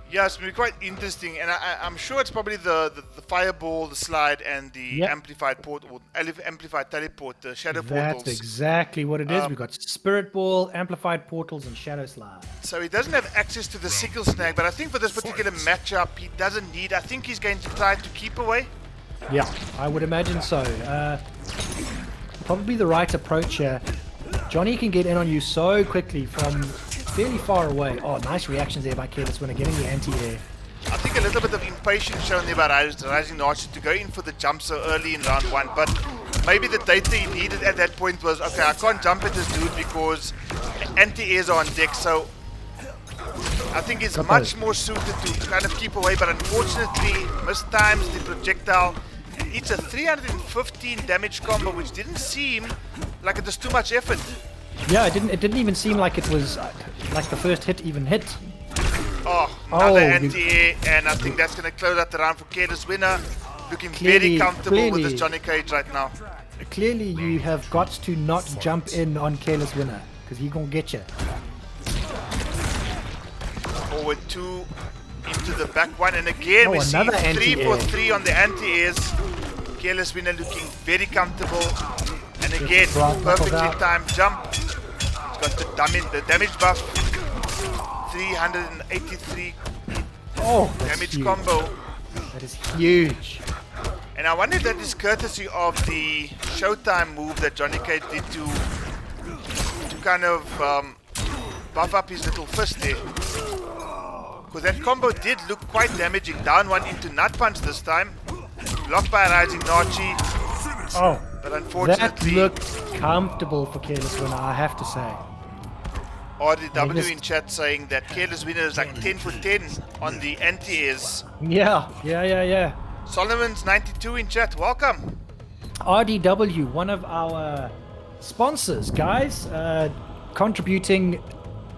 [SPEAKER 1] Yeah, it's been quite interesting, and I'm sure it's probably the fireball, the slide, and the amplified port or amplified teleport, the shadow portals.
[SPEAKER 2] That's exactly what it is. We've got spirit ball, amplified portals, and shadow slide.
[SPEAKER 1] So he doesn't have access to the sickle snag, but I think for this particular matchup, he doesn't need. I think he's going to try to keep away.
[SPEAKER 2] Yeah, I would imagine so. Probably the right approach here. Johnny can get in on you so quickly from fairly far away. Oh, nice reactions there by Careless Winner, getting the anti-air.
[SPEAKER 1] I think a little bit of impatience shown there by Rising Nachi to go in for the jump so early in round 1, but maybe the data he needed at that point was, okay, I can't jump at this dude because anti-airs are on deck, so I think he's much more suited to kind of keep away, but unfortunately mistimes the projectile It's a 315 damage combo, which didn't seem like it was too much effort.
[SPEAKER 2] Yeah, it didn't even seem like it was like the first hit even hit.
[SPEAKER 1] Oh, another anti-air, and I think that's going to close out the round for Careless Winner. Looking very comfortable with this Johnny Cage right now.
[SPEAKER 2] Clearly, you have got to not jump in on Careless Winner, because he's going to get you.
[SPEAKER 1] Forward 2 into the back 1, and again we see 3 for 3 on the anti-airs. Careless Winner looking very comfortable, and again perfectly timed jump. He's got the damage buff, 383 damage combo.
[SPEAKER 2] That is huge.
[SPEAKER 1] And I wonder if that is courtesy of the Showtime move that Johnny Cage did to kind of buff up his little fist there. Because that combo did look quite damaging. Down 1 into Nut Punch this time. Blocked by a Rising Nachi.
[SPEAKER 2] Oh,
[SPEAKER 1] but unfortunately,
[SPEAKER 2] that looked comfortable for Careless Winner, I have to say.
[SPEAKER 1] RDW in chat saying that Careless Winner is like 10 for 10 on the anti-airs.
[SPEAKER 2] Yeah.
[SPEAKER 1] Solomon's 92 in chat, welcome.
[SPEAKER 2] RDW, one of our sponsors, guys, contributing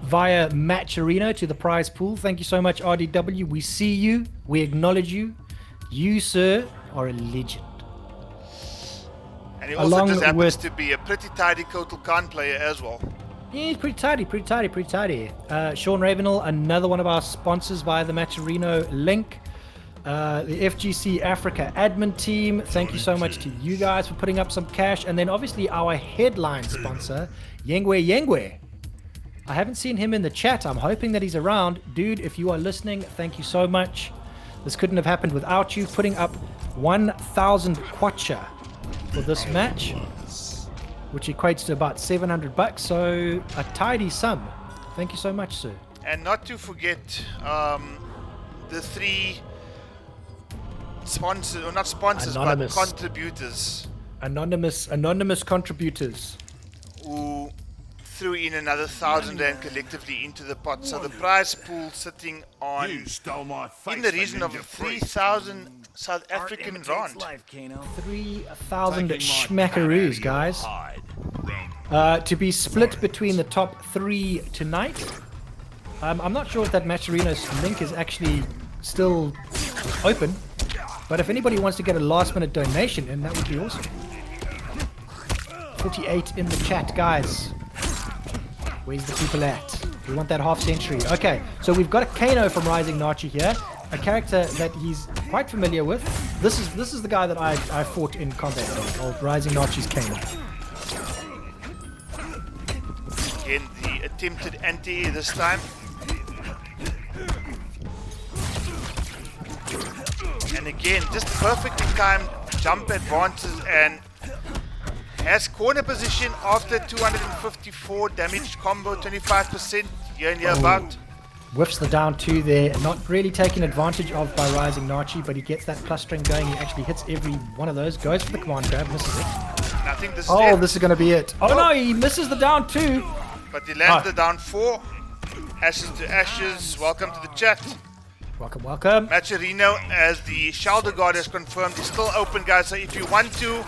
[SPEAKER 2] via Matcherino to the prize pool. Thank you so much, RDW. We see you, we acknowledge you. You, sir, are a legend.
[SPEAKER 1] And he also just happens to be a pretty tidy Kotal Kahn player as well.
[SPEAKER 2] Yeah, he's pretty tidy. Sean Ravenel, another one of our sponsors via the Matcherino link. The FGC Africa admin team, thank you so much to you guys for putting up some cash. And then obviously our headline sponsor, Yengwe. I haven't seen him in the chat. I'm hoping that he's around. Dude, if you are listening, thank you so much. This couldn't have happened without you. Putting up 1,000 kwacha for this match, which equates to about $700, so a tidy sum. Thank you so much, sir.
[SPEAKER 1] And not to forget the 3 sponsors, or not sponsors,
[SPEAKER 2] anonymous.
[SPEAKER 1] but contributors.
[SPEAKER 2] Anonymous contributors.
[SPEAKER 1] Who threw in another 1,000 rand collectively into the pot. So the prize pool sitting on in the region of 3,000 South African rand.
[SPEAKER 2] 3,000 schmackaroos, guys. To be split between the top 3 tonight. I'm not sure if that Matcherino's link is actually still open, but if anybody wants to get a last-minute donation in, that would be awesome. 48 in the chat, guys. Where's the people at? We want that half century. Okay, so we've got a Kano from Rising Nachi here, a character that he's quite familiar with. This is the guy that I fought in combat, old Rising Nachi's Kano.
[SPEAKER 1] Again, the attempted anti-air this time. And again, just perfectly timed jump advances and has corner position after 254 damage combo, 25% here and here about.
[SPEAKER 2] Whiffs the down 2 there, not really taken advantage of by Rising Nachi, but he gets that plus string going. He actually hits every one of those, goes for the command grab, misses it.
[SPEAKER 1] And I think this is
[SPEAKER 2] it. This is going to be it. Oh no, he misses the down 2.
[SPEAKER 1] But he lands the down 4. Ashes to ashes, welcome to the chat.
[SPEAKER 2] Welcome.
[SPEAKER 1] Matcherino, as the shoulder guard has confirmed, is still open, guys. So if you want to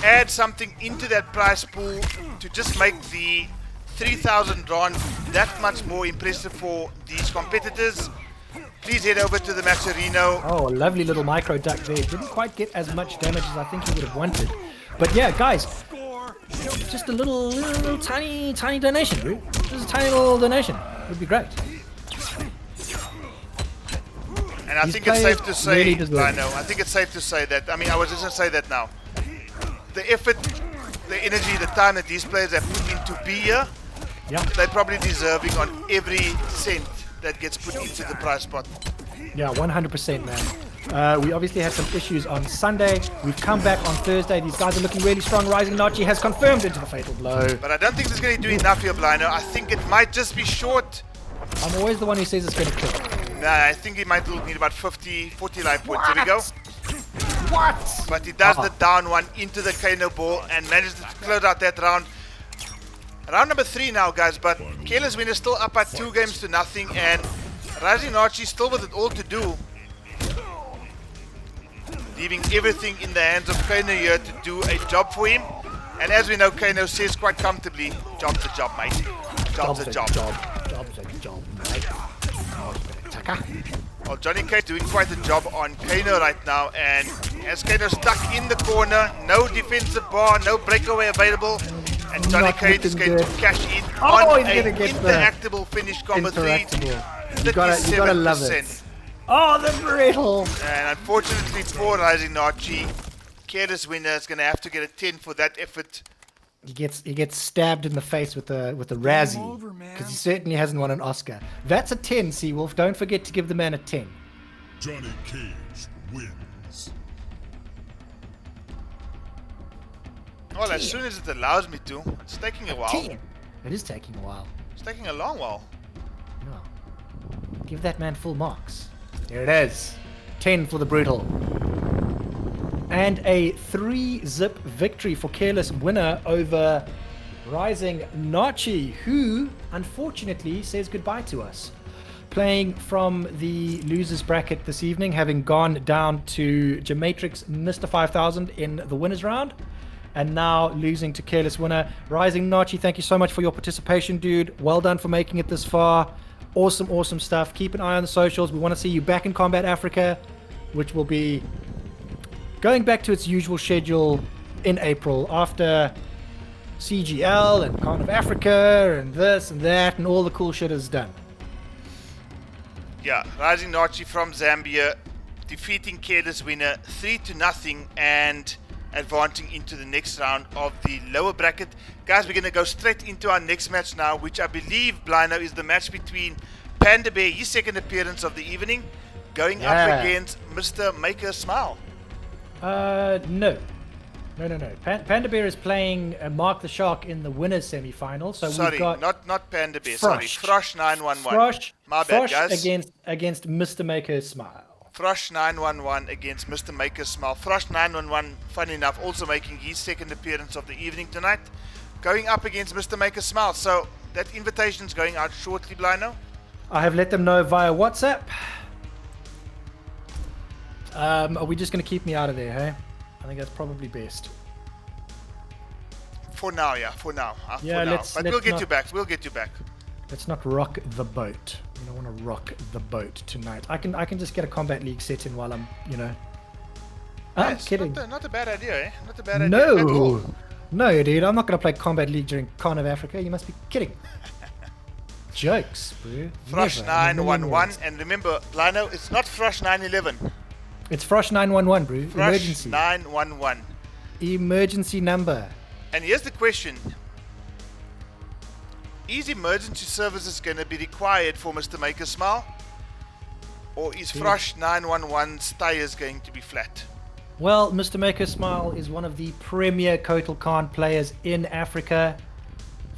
[SPEAKER 1] add something into that prize pool to just make the 3,000 rand that much more impressive for these competitors, please head over to the Matcherino.
[SPEAKER 2] Oh, a lovely little micro duck there. Didn't quite get as much damage as I think he would have wanted. But yeah, guys, just a little tiny donation, dude. Just a tiny little donation would be great.
[SPEAKER 1] And I think it's safe to say, I think it's safe to say that, I mean, I was just going to say that now. The effort, the energy, the time that these players have put into be here, they're probably deserving on every cent that gets put into the prize pot.
[SPEAKER 2] Yeah, 100%, man. We obviously had some issues on Sunday. We've come back on Thursday. These guys are looking really strong. Rising Nachi has confirmed into the fatal blow.
[SPEAKER 1] But I don't think it's going to do enough here, Blino. I think it might just be short.
[SPEAKER 2] I'm always the one who says it's going to kill.
[SPEAKER 1] Nah, I think he might need about 40 life points. There we go.
[SPEAKER 2] What?
[SPEAKER 1] But he does the down 1 into the Kano ball and manages to close out that round. Round number 3 now, guys, but Careless Winner still up at 2 games to nothing, and Rising Nachi still with it all to do. leaving everything in the hands of Kano here to do a job for him. And as we know, Kano says quite comfortably, job's a job, mate. Job's a job.
[SPEAKER 2] Job's a job, mate.
[SPEAKER 1] Well, Johnny Cage doing quite a job on Kano right now, and as Kano stuck in the corner, no defensive bar, no breakaway available, and Johnny
[SPEAKER 2] Not
[SPEAKER 1] Cage is
[SPEAKER 2] looking
[SPEAKER 1] going
[SPEAKER 2] good.
[SPEAKER 1] to cash in
[SPEAKER 2] Oh,
[SPEAKER 1] on
[SPEAKER 2] he's
[SPEAKER 1] a
[SPEAKER 2] gonna get the
[SPEAKER 1] interactable finish combo 3.
[SPEAKER 2] Interactable. You gotta love it.
[SPEAKER 1] 37%.
[SPEAKER 2] Oh, the brittle.
[SPEAKER 1] And unfortunately for Rising Archie, Careless Winner is going to have to get a 10 for that effort.
[SPEAKER 2] He gets stabbed in the face with a Razzie because he certainly hasn't won an Oscar. That's a 10, Seawolf. Don't forget to give the man a 10.
[SPEAKER 3] Johnny Cage wins.
[SPEAKER 1] Well, as soon as it allows me to. It's taking a while.
[SPEAKER 2] 10. It is taking a while.
[SPEAKER 1] It's taking a long while.
[SPEAKER 2] No. Give that man full marks. There it is. 10 for the brutal. And a 3-zip victory for Careless Winner over Rising Nachi, who unfortunately says goodbye to us. Playing from the losers bracket this evening, having gone down to Gematrix Mr. 5000 in the winners round, and now losing to Careless Winner. Rising Nachi, thank you so much for your participation, dude. Well done for making it this far. Awesome stuff. Keep an eye on the socials. We want to see you back in Combat Africa, which will be going back to its usual schedule in April after CGL and Kahn of Africa and this and that and all the cool shit is done.
[SPEAKER 1] Yeah, Rising Nachi from Zambia, defeating Careless Winner 3-0 and advancing into the next round of the lower bracket. Guys, we're going to go straight into our next match now, which I believe, Blino, is the match between Panda Bear, his second appearance of the evening, going up against Mr. Make a Smile.
[SPEAKER 2] No. Panda Bear is playing Mark the Shark in the winners semi-final. So
[SPEAKER 1] Sorry,
[SPEAKER 2] we've got
[SPEAKER 1] not Panda Bear. Sorry, Frosh 911.
[SPEAKER 2] Frosh,
[SPEAKER 1] My bad,
[SPEAKER 2] Frosh
[SPEAKER 1] guys.
[SPEAKER 2] against Mr. Maker Smile.
[SPEAKER 1] Frosh 911 against Mr. Make a Smile. Frosh 911, funny enough, also making his second appearance of the evening tonight, going up against Mr. Make a Smile. So that invitation is going out shortly, Blino.
[SPEAKER 2] I have let them know via WhatsApp. Are we just going to keep me out of there, hey? I think that's probably best.
[SPEAKER 1] For now, yeah, for now.
[SPEAKER 2] Yeah,
[SPEAKER 1] But we'll get you back. We'll get you back.
[SPEAKER 2] Let's not rock the boat. We don't want to rock the boat tonight. I can just get a Combat League set in while I'm, I'm
[SPEAKER 1] Yes,
[SPEAKER 2] kidding.
[SPEAKER 1] Not a bad idea, eh? Not a bad idea at all.
[SPEAKER 2] No, dude. I'm not going to play Combat League during Kahn of Africa. You must be kidding. Jokes, bro.
[SPEAKER 1] Frosh
[SPEAKER 2] Never in a million
[SPEAKER 1] 911.
[SPEAKER 2] years.
[SPEAKER 1] And remember, Blino, it's not Frosh 911.
[SPEAKER 2] It's Frosh 911, bro.
[SPEAKER 1] Frosh
[SPEAKER 2] Emergency.
[SPEAKER 1] 911.
[SPEAKER 2] Emergency number.
[SPEAKER 1] And here's the question. Is emergency services going to be required for Mr. Make a Smile? Or is Frosh 911's tires going to be flat?
[SPEAKER 2] Well, Mr. Maker Smile is one of the premier Kotal Kahn players in Africa.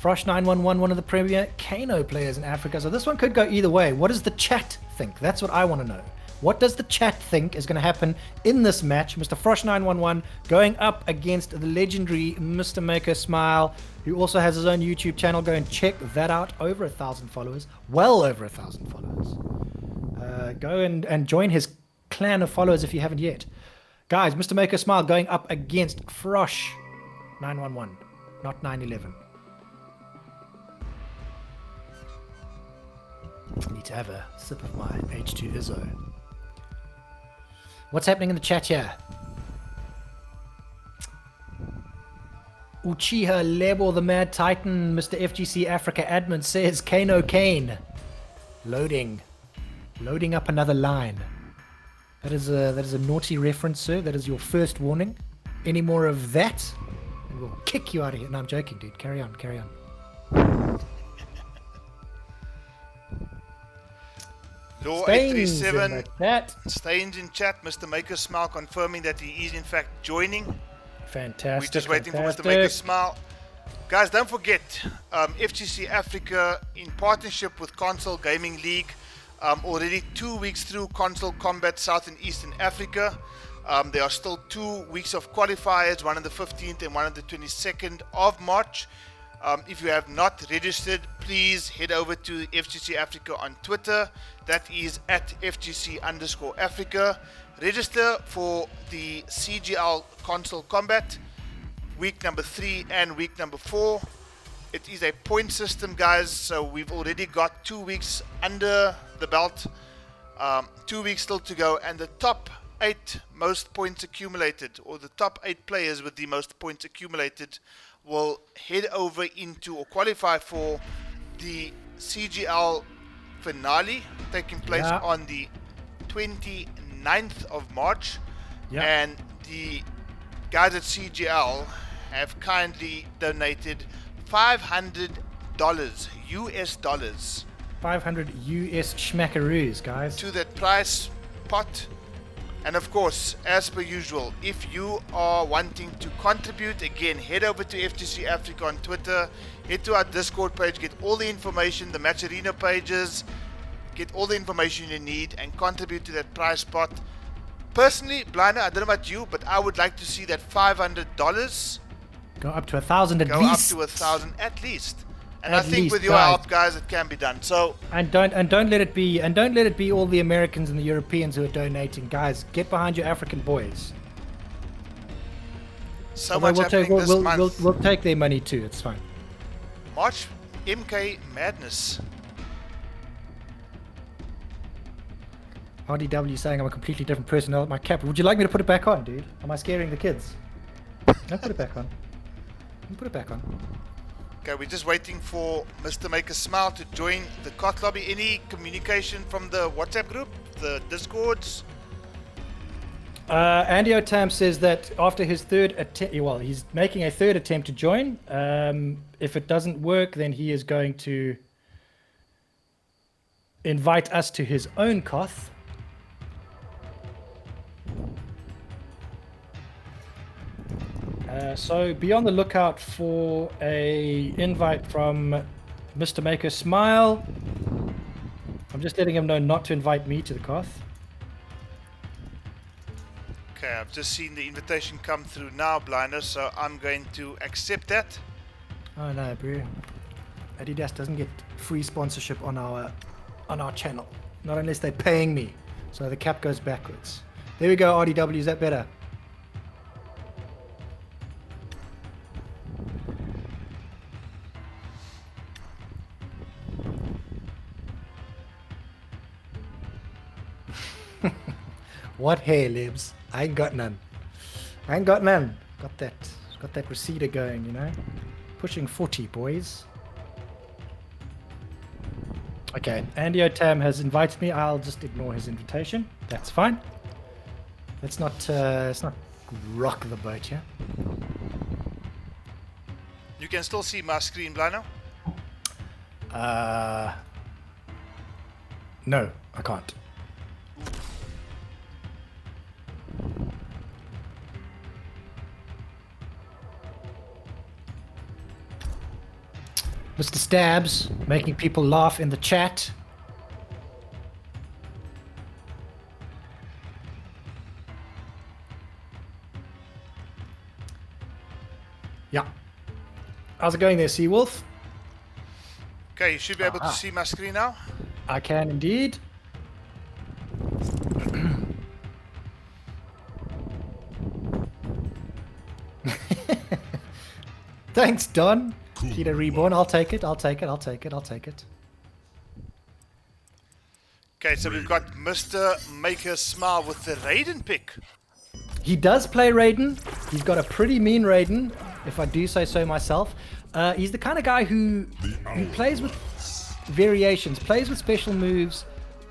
[SPEAKER 2] Frosh 911, one of the premier Kano players in Africa. So this one could go either way. What does the chat think? That's what I want to know. What does the chat think is going to happen in this match? Mr. Frosh 911 going up against the legendary Mr. Maker Smile, who also has his own YouTube channel. Go and check that out. Over 1,000 followers. Well over 1,000 followers. Go and join his clan of followers if you haven't yet. Guys, Mr. Maker Smile going up against Frosh 911, not 911. I need to have a sip of my H2 Izzo. What's happening in the chat here? Uchiha Lebo, the Mad Titan, Mr. FGC Africa admin says Kano Kane. Loading up another line. That is a naughty reference, sir. That is your first warning. Any more of that, and we'll kick you out of here. No, I'm joking, dude. Carry on.
[SPEAKER 1] Law
[SPEAKER 2] Stains
[SPEAKER 1] 837
[SPEAKER 2] in the chat.
[SPEAKER 1] Stains in chat. Mr. Maker Smile confirming that he is in fact joining.
[SPEAKER 2] Fantastic.
[SPEAKER 1] We're just waiting for Mr. Maker Smile. Guys, don't forget, FGC Africa in partnership with Console Gaming League, already 2 weeks through Console Combat South and Eastern Africa. There are still 2 weeks of qualifiers, one on the 15th and one on the 22nd of March. If you have not registered, please head over to FGC Africa on Twitter. That is at FGC_Africa. register for the CGL console combat, week number 3 and week number 4. It is a point system, guys, so we've already got 2 weeks under the belt, 2 weeks still to go, and the top 8 most points accumulated, or the top 8 players with the most points accumulated, will head over into or qualify for the CGL finale taking place on the 29th of March. And the guys at CGL have kindly donated $500 US dollars
[SPEAKER 2] 500 US schmackaroos, guys,
[SPEAKER 1] to that prize pot. And of course, as per usual, if you are wanting to contribute, again, head over to FGC Africa on Twitter, head to our Discord page, get all the information, the Match Arena pages, get all the information you need, and contribute to that prize pot. Personally, Blinder, I don't know about you, but I would like to see that $500
[SPEAKER 2] go up to 1,000 at
[SPEAKER 1] go
[SPEAKER 2] least.
[SPEAKER 1] up to 1,000 at least. And
[SPEAKER 2] At
[SPEAKER 1] I think
[SPEAKER 2] least,
[SPEAKER 1] with your
[SPEAKER 2] guys.
[SPEAKER 1] help, guys, it can be done. So
[SPEAKER 2] And don't let it be all the Americans and the Europeans who are donating, guys. Get behind your African boys.
[SPEAKER 1] so
[SPEAKER 2] Although
[SPEAKER 1] much happening this month.
[SPEAKER 2] we'll take their money too. It's fine.
[SPEAKER 1] March MK Madness.
[SPEAKER 2] RDW saying I'm a completely different person now with my cap. Would you like me to put it back on, dude? Am I scaring the kids? No, put it back on. Put it back on.
[SPEAKER 1] Okay, we're just waiting for Mr. Make a Smile to join the COT lobby. Any communication from the WhatsApp group, the Discords?
[SPEAKER 2] Andy Otam says that after his third attempt, well, he's making a third attempt to join. If it doesn't work, then he is going to invite us to his own COT. So be on the lookout for a invite from Mr. Maker Smile. I'm just letting him know not to invite me to the COT.
[SPEAKER 1] Okay, I've just seen the invitation come through now, Blinder, so I'm going to accept that.
[SPEAKER 2] Oh no, bro. Adidas doesn't get free sponsorship on our channel. Not unless they're paying me. So the cap goes backwards. There we go, RDW, is that better? What hair, libs? I ain't got none. I ain't got none. Got that receiver going, you know. Pushing 40, boys. Okay, Andy Otam has invited me. I'll just ignore his invitation. That's fine. Let's not rock the boat here.
[SPEAKER 1] You can still see my screen, Blinder?
[SPEAKER 2] No, I can't. Mr. Stabs making people laugh in the chat. Yeah. How's it going there, Seawolf?
[SPEAKER 1] Okay, you should be able to see my screen now.
[SPEAKER 2] I can indeed. Thanks, Don. Peter Reborn, I'll take it. Okay,
[SPEAKER 1] so we've got Mr. Maker Smile with the Raiden pick.
[SPEAKER 2] He does play Raiden. He's got a pretty mean Raiden, if I do say so myself. He's the kind of guy who plays with variations, plays with special moves,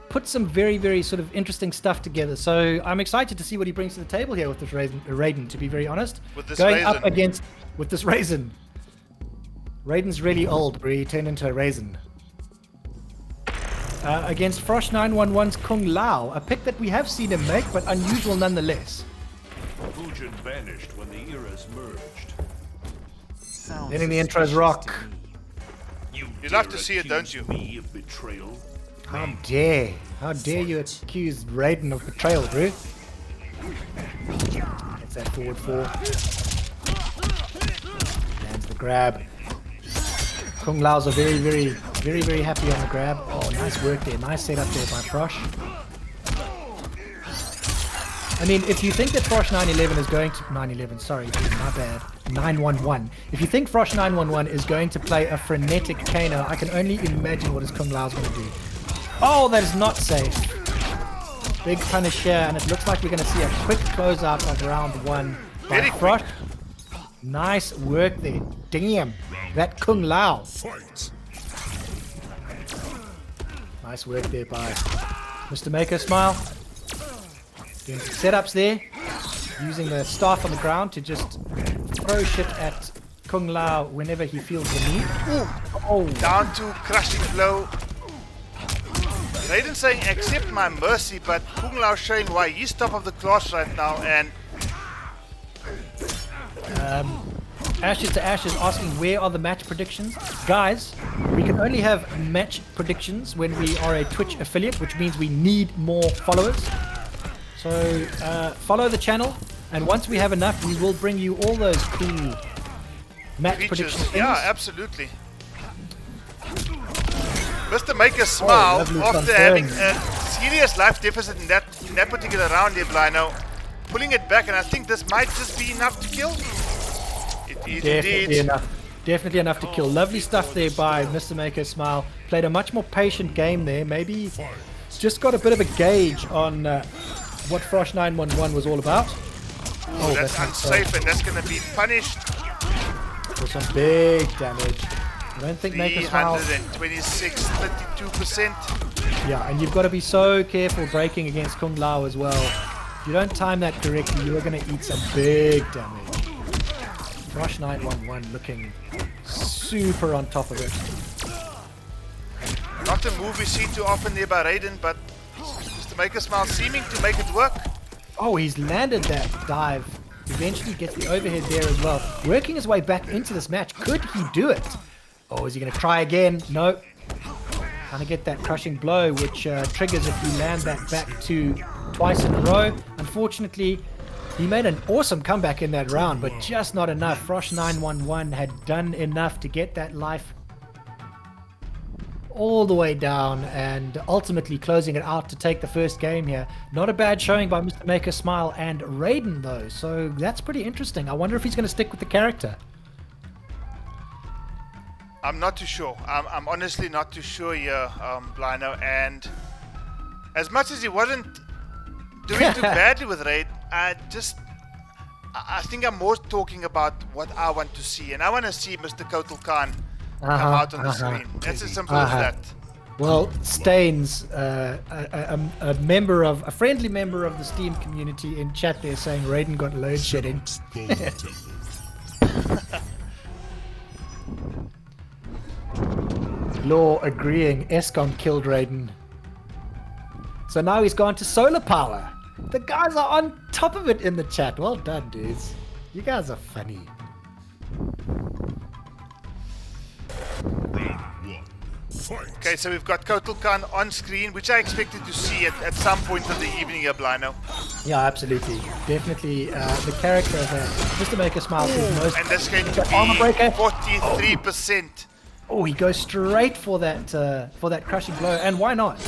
[SPEAKER 2] puts some very, very sort of interesting stuff together. So I'm excited to see what he brings to the table here with this Raiden, to be very honest.
[SPEAKER 1] With this
[SPEAKER 2] Going
[SPEAKER 1] raisin.
[SPEAKER 2] up against with this Raisin. Raiden's really old, bro. He turned into a raisin. Against Frosh 911's Kung Lao, a pick that we have seen him make, but unusual nonetheless.
[SPEAKER 4] Fujin vanished when the eras merged. Sounds
[SPEAKER 2] Letting the intros rock.
[SPEAKER 1] You'd love to see it, don't you?
[SPEAKER 4] Me of betrayal.
[SPEAKER 2] How dare you accuse Raiden of betrayal, bro? That's that forward four. Lands the grab. Kung Laos are very, very, very, very happy on the grab. Oh, nice work there. Nice setup there by Frosh. I mean, if you think that Frosh 911 is going to 911, sorry, my bad, 911. If you think Frosh 911 is going to play a frenetic Kano, I can only imagine what his Kung Lao's going to do. Oh, that is not safe. Big punish here, and it looks like we're going to see a quick closeout of round 1 by Frosh. Nice work there. Damn, that Kung Lao.
[SPEAKER 3] Fight.
[SPEAKER 2] Nice work there by Mr. Maker Smile. Doing some setups there. Using the staff on the ground to just throw shit at Kung Lao whenever he feels the need.
[SPEAKER 1] Oh, down to crushing blow. Raiden saying accept my mercy, but Kung Lao showing why he's top of the class right now, and
[SPEAKER 2] Ashes to Ashes asking where are the match predictions. Guys, we can only have match predictions when we are a Twitch affiliate, which means we need more followers. So follow the channel, and once we have enough, we will bring you all those cool match prediction things.
[SPEAKER 1] Yeah, absolutely. Mr. Maker Smile, after having a serious life deficit in that particular round there, Blino, pulling it back, and I think this might just be enough to kill. It is
[SPEAKER 2] Definitely enough. Definitely enough to kill. Lovely stuff there by Mr. Maker Smile. Played a much more patient game there. Maybe just got a bit of a gauge on what Frosh 911 was all about.
[SPEAKER 1] Oh, that's unsafe, and that's going to be punished.
[SPEAKER 2] For some big damage. I don't think Maker Smile...
[SPEAKER 1] 326, 32%.
[SPEAKER 2] Yeah, and you've got to be so careful breaking against Kung Lao as well. If you don't time that correctly, you're going to eat some big damage. Frosh 911 looking super on top of it.
[SPEAKER 1] Not a move we see too often there by Raiden, but Mr. Maker Smile seeming to make it work.
[SPEAKER 2] Oh, he's landed that dive. Eventually gets the overhead there as well. Working his way back into this match. Could he do it? Oh, is he going to try again? No. Trying to get that crushing blow, which triggers if you land that back to twice in a row. Unfortunately, he made an awesome comeback in that round, but just not enough. Frosh 911 had done enough to get that life all the way down and ultimately closing it out to take the first game here. Not a bad showing by Mr. Maker Smile and Raiden, though, so that's pretty interesting. I wonder if he's going to stick with the character.
[SPEAKER 1] I'm not too sure. I'm honestly not too sure here, Blino. And as much as he wasn't doing too badly with Raid, I think I'm more talking about what I want to see. And I want to see Mr. Kahn come out on the screen. That's as simple as that.
[SPEAKER 2] Well, Stains, a friendly member of the Steam community in chat there saying Raiden got load shedding. Law agreeing, Escom killed Raiden. So now he's gone to solar power. The guys are on top of it in the chat. Well done, dudes. You guys are funny.
[SPEAKER 1] Okay, so we've got Kahn on screen, which I expected to see at some point of the evening here, Blino.
[SPEAKER 2] Yeah, absolutely. Definitely the character of Mr. Maker Smile is most...
[SPEAKER 1] And that's going to be 43%.
[SPEAKER 2] Oh, he goes straight for that crushing blow, and why not?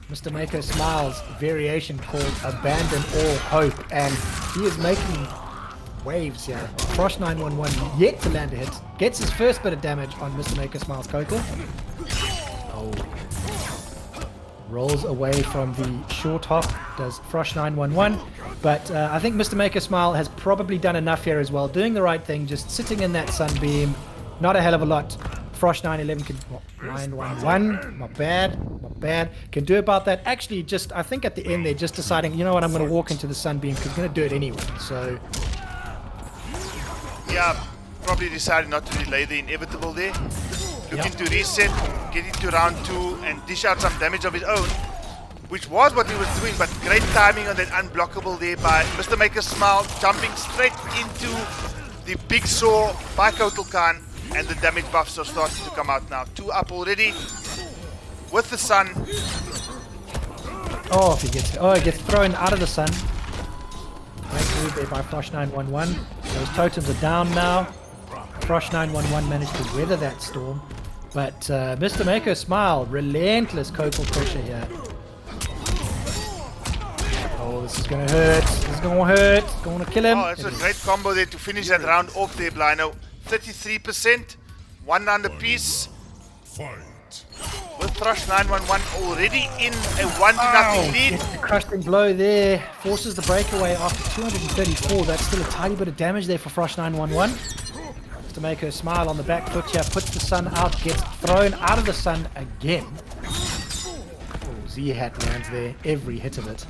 [SPEAKER 2] Mr. Maker Smile's variation called Abandon All Hope, and he is making waves here. Frosh 911 yet to land a hit, gets his first bit of damage on Mr. Maker Smile's Coco. Oh. Rolls away from the short hop, does Frosh 911. But I think Mr. Maker Smile has probably done enough here as well. Doing the right thing, just sitting in that sunbeam. Not a hell of a lot. Frosh 911 can... 911, not bad, not bad. Can do about that. Actually, just, I think at the end they're just deciding, you know what, I'm going to walk into the sunbeam because I'm going to do it anyway. So...
[SPEAKER 1] Yeah, probably decided not to delay the inevitable there. Looking to reset, get into round 2 and dish out some damage of his own, which was what he was doing, but great timing on that unblockable there by Mr. Maker Smile, jumping straight into the big saw by Kahn, and the damage buffs are starting to come out now. 2 up already with the sun.
[SPEAKER 2] Oh, he gets thrown out of the sun. Great move there by Frosh 911. Those totems are down now. Frosh 911 managed to weather that storm. But Mr. Maker Smile, relentless Coco pressure here. this is gonna hurt. This is gonna hurt. Gonna kill him.
[SPEAKER 1] Oh, that's a great combo there to finish that round off there, Blino. 33%, 1 round apiece.
[SPEAKER 3] Fight.
[SPEAKER 1] With Thrush 911 already in a 1-0 lead.
[SPEAKER 2] Gets the crushing blow there. Forces the breakaway after 234. That's still a tiny bit of damage there for Frosh 911. To make her smile on the back foot here. Puts the sun out. Gets thrown out of the sun again. Oh, Z-Hat lands there. Every hit of it.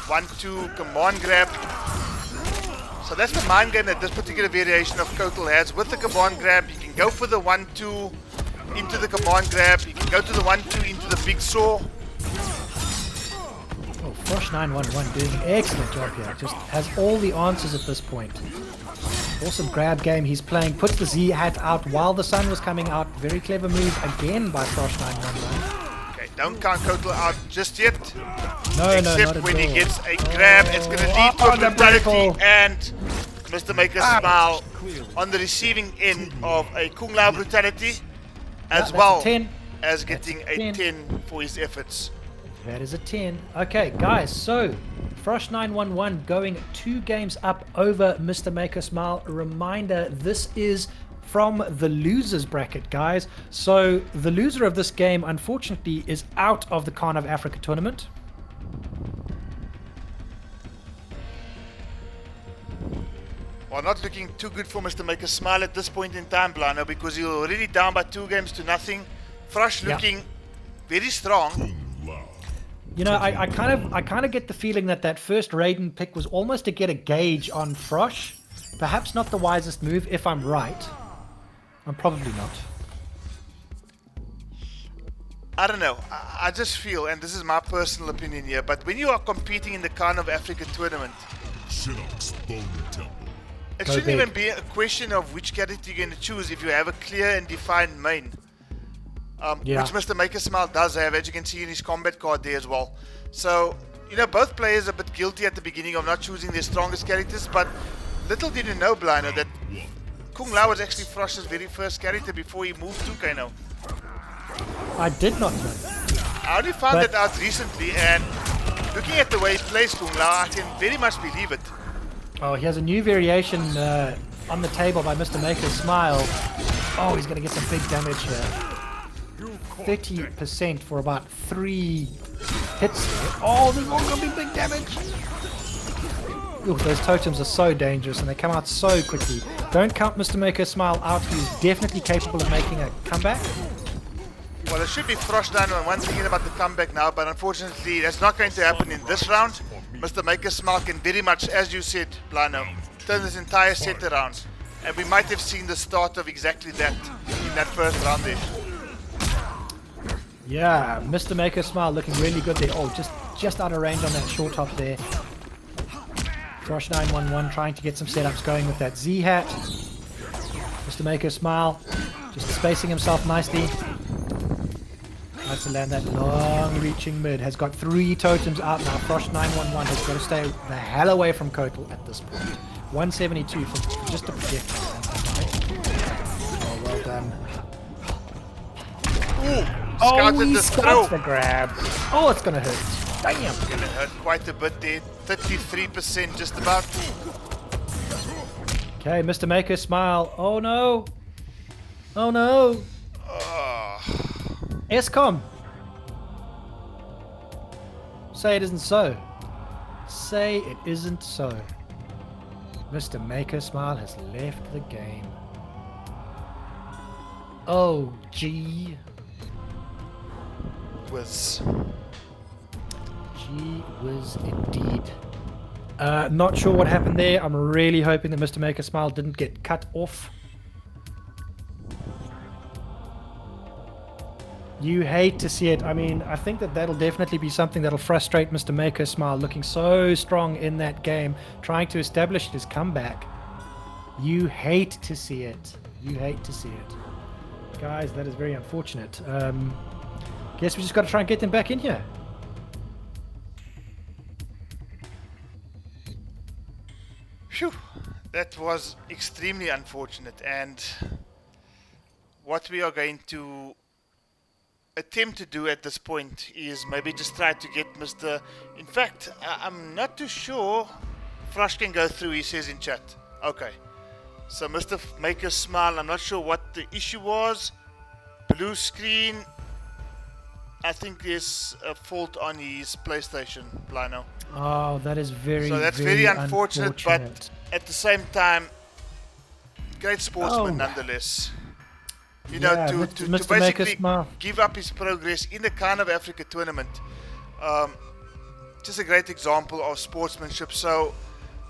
[SPEAKER 1] 1-2 command grab. So that's the mind game that this particular variation of Kotal has. With the command grab, you can go for the 1-2 into the command grab. You can go to the 1-2 into the big saw.
[SPEAKER 2] Oh, Frosh 911 doing an excellent job here. Just has all the answers at this point. Awesome grab game he's playing. Puts the Z-Hat out while the sun was coming out. Very clever move again by Frosh 911.
[SPEAKER 1] Okay, don't count Kotal out just yet.
[SPEAKER 2] No,
[SPEAKER 1] Except
[SPEAKER 2] not at
[SPEAKER 1] when
[SPEAKER 2] all.
[SPEAKER 1] he gets a grab, it's going to lead to
[SPEAKER 2] the
[SPEAKER 1] brutality,
[SPEAKER 2] breakable.
[SPEAKER 1] and Mr. Maker Smile on the receiving end of a Kung Lao brutality, as
[SPEAKER 2] that's
[SPEAKER 1] well
[SPEAKER 2] a 10.
[SPEAKER 1] as getting
[SPEAKER 2] That's
[SPEAKER 1] a
[SPEAKER 2] a
[SPEAKER 1] 10 for his efforts.
[SPEAKER 2] That is a 10. Okay, guys, so Frosh 911 going 2 games up over Mr. Maker Smile. A reminder, this is from the losers bracket, guys. So the loser of this game, unfortunately, is out of the Kahn of Africa tournament.
[SPEAKER 1] Well, not looking too good for Mr. Maker Smile at this point in time, Blano, because he's already down by 2 games to nothing. Thrush looking very strong.
[SPEAKER 3] Kung Lao.
[SPEAKER 2] You know, I kind of get the feeling that first Raiden pick was almost to get a gauge on Frosh. Perhaps not the wisest move, if I'm right. I'm probably not.
[SPEAKER 1] I don't know. I just feel, and this is my personal opinion here, but when you are competing in the Kahn of Africa tournament,
[SPEAKER 3] Shinnok's Bone Temple.
[SPEAKER 1] it
[SPEAKER 2] Go
[SPEAKER 1] shouldn't
[SPEAKER 2] big.
[SPEAKER 1] even be a question of which character you're going to choose if you have a clear and defined main.
[SPEAKER 2] Yeah.
[SPEAKER 1] Which Mr. Maker Smile does have, as you can see in his combat card there as well. So, you know, both players are a bit guilty at the beginning of not choosing their strongest characters, but little did you know, Blino, that Kung Lao was actually Frosh's very first character before he moved to Kano.
[SPEAKER 2] I did not know.
[SPEAKER 1] I only found
[SPEAKER 2] But-
[SPEAKER 1] that out recently, and looking at the way he plays Kung Lao, I can very much believe it.
[SPEAKER 2] Oh, he has a new variation on the table by Mr. Maker Smile. Oh, he's going to get some big damage here. 30% for about 3 hits there. Oh, this is all going to be big damage. Ooh, those totems are so dangerous and they come out so quickly. Don't count Mr. Maker Smile out. He's definitely capable of making a comeback.
[SPEAKER 1] Well, it should be Frosh down on one thinking about the comeback now, but unfortunately that's not going to happen in this round. Mr. Maker Smile can very much, as you said, Blano, turn this entire set around. And we might have seen the start of exactly that in that first round there.
[SPEAKER 2] Yeah, Mr. Maker Smile looking really good there. Oh, just out of range on that short hop there. Frosh 911 trying to get some setups going with that Z-Hat. Mr. Maker Smile just spacing himself nicely. Tries to land that long reaching mid. Has got 3 totems out now. Frosh 911 has got to stay the hell away from Kotal at this point. 172 for just a projectile. Oh, well done.
[SPEAKER 1] Scouted
[SPEAKER 2] he
[SPEAKER 1] the
[SPEAKER 2] scouts
[SPEAKER 1] throw.
[SPEAKER 2] the grab. Oh, it's gonna hurt. Damn.
[SPEAKER 1] Gonna hurt quite a bit there. 33% just about.
[SPEAKER 2] Okay, Mr. Maker Smile. Oh no. Oh no. Escom. Say it isn't so. Say it isn't so. Mr. Maker Smile has left the game. Oh, gee.
[SPEAKER 1] Was
[SPEAKER 2] Gee whiz indeed. Not sure what happened there. I'm really hoping that Mr. Maker Smile didn't get cut off. You hate to see it. I mean, I think that'll definitely be something that'll frustrate Mr. Maker Smile, looking so strong in that game, trying to establish his comeback. You hate to see it. You hate to see it. Guys, that is very unfortunate. Guess we just got to try and get them back in here.
[SPEAKER 1] Phew, that was extremely unfortunate, and what we are going to attempt to do at this point is maybe just try to get Mr. In fact, I'm not too sure. Frosh can go through, he says in chat. Okay. So Mr. Maker Smile, I'm not sure what the issue was. Blue screen. I think there's a fault on his PlayStation, Lino.
[SPEAKER 2] Oh, that is very,
[SPEAKER 1] So that's very unfortunate, but at the same time, great sportsman nonetheless. You know, to
[SPEAKER 2] Mr. Maker
[SPEAKER 1] basically
[SPEAKER 2] Smile.
[SPEAKER 1] give up his progress in the Kahn of Africa tournament. Just a great example of sportsmanship. So,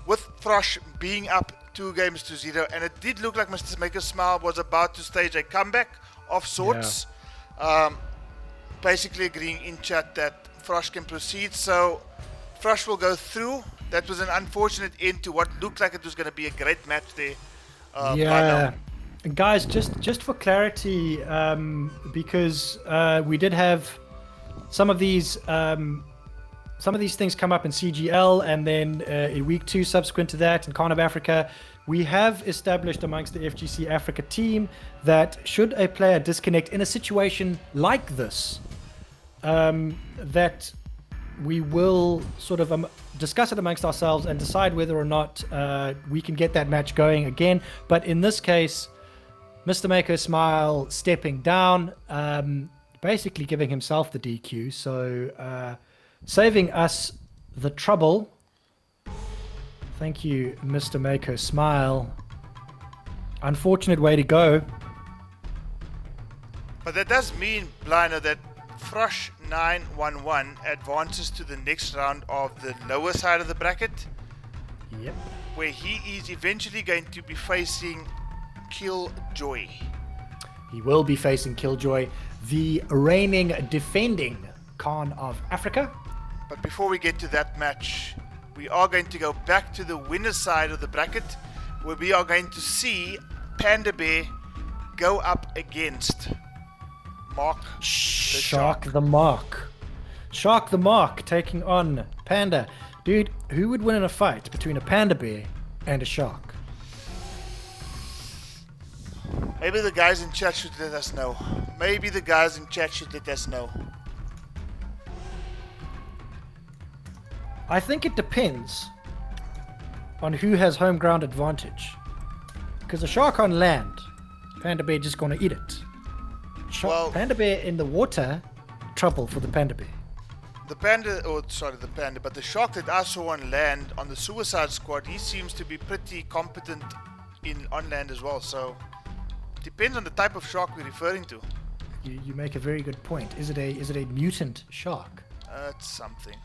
[SPEAKER 1] with Frosh being up 2-0, and it did look like Mr. Maker Smile was about to stage a comeback of sorts. Basically agreeing in chat that Frosh can proceed. So, Frosh will go through. That was an unfortunate end to what looked like it was going to be a great match there.
[SPEAKER 2] And guys, just for clarity, because we did have some of these things come up in CGL, and then in week 2 subsequent to that in Kahn of Africa, we have established amongst the FGC Africa team that should a player disconnect in a situation like this, that we will sort of discuss it amongst ourselves and decide whether or not we can get that match going again. But in this case, Mr. Maker Smile stepping down, basically giving himself the DQ, so saving us the trouble. Thank you, Mr. Maker Smile. Unfortunate way to go.
[SPEAKER 1] But that does mean, Bliner, that Frosh 911 advances to the next round of the lower side of the bracket.
[SPEAKER 2] Yep.
[SPEAKER 1] Where he is eventually going to be facing Killjoy.
[SPEAKER 2] He will be facing Killjoy, the reigning defending Kahn of Africa.
[SPEAKER 1] But before we get to that match, we are going to go back to the winner's side of the bracket, where we are going to see Panda Bear go up against Mark the Shark.
[SPEAKER 2] Shark the Mark taking on Panda. Dude, who would win in a fight between a Panda Bear and a shark?
[SPEAKER 1] Maybe the guys in chat should let us know.
[SPEAKER 2] I think it depends on who has home ground advantage. Because a shark on land, Panda Bear just gonna eat it. Panda Bear in the water, trouble for the Panda Bear.
[SPEAKER 1] The Panda, but the shark that I saw on land on the Suicide Squad, he seems to be pretty competent on land as well, so depends on the type of shark we're referring to.
[SPEAKER 2] You make a very good point. Is it a mutant shark?
[SPEAKER 1] It's something.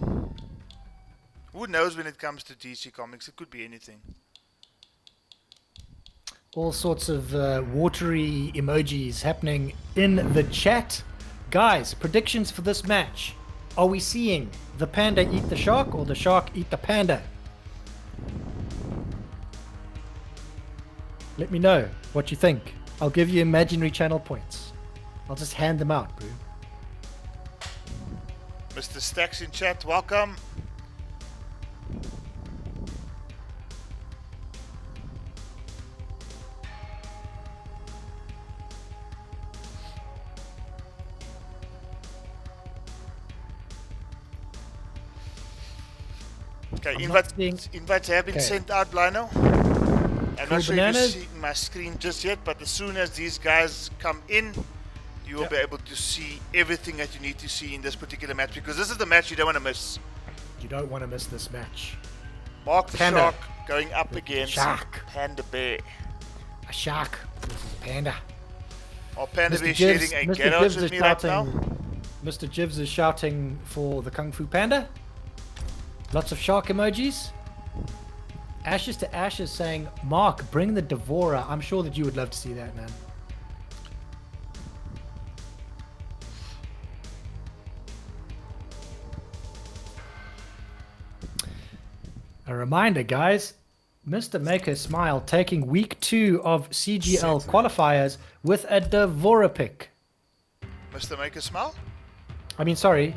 [SPEAKER 1] Who knows when it comes to DC Comics? It could be anything.
[SPEAKER 2] All sorts of watery emojis happening in the chat. Guys, predictions for this match. Are we seeing the panda eat the shark or the shark eat the panda? Let me know what you think. I'll give you imaginary channel points. I'll just hand them out, bro.
[SPEAKER 1] Mr. Stacks in chat, welcome. Okay, invites have been sent out, Lino. I'm not sure if you're seeing my screen just yet, but as soon as these guys come in, you will be able to see everything that you need to see in this particular match, because this is the match you don't want to miss.
[SPEAKER 2] You don't want to miss this match.
[SPEAKER 1] Mark the Shark going up against Panda Bear.
[SPEAKER 2] A shark versus a panda.
[SPEAKER 1] Oh, Panda Bear sharing a garage with me right now.
[SPEAKER 2] Mr. Jivs is shouting for the Kung Fu Panda. Lots of shark emojis. Ashes to Ashes saying, Mark, bring the Devourer. I'm sure that you would love to see that, man. A reminder, guys. Mr. Maker Smile taking week 2 of CGL qualifiers with a Devourer pick.
[SPEAKER 1] Mr. Maker Smile?
[SPEAKER 2] I mean, sorry.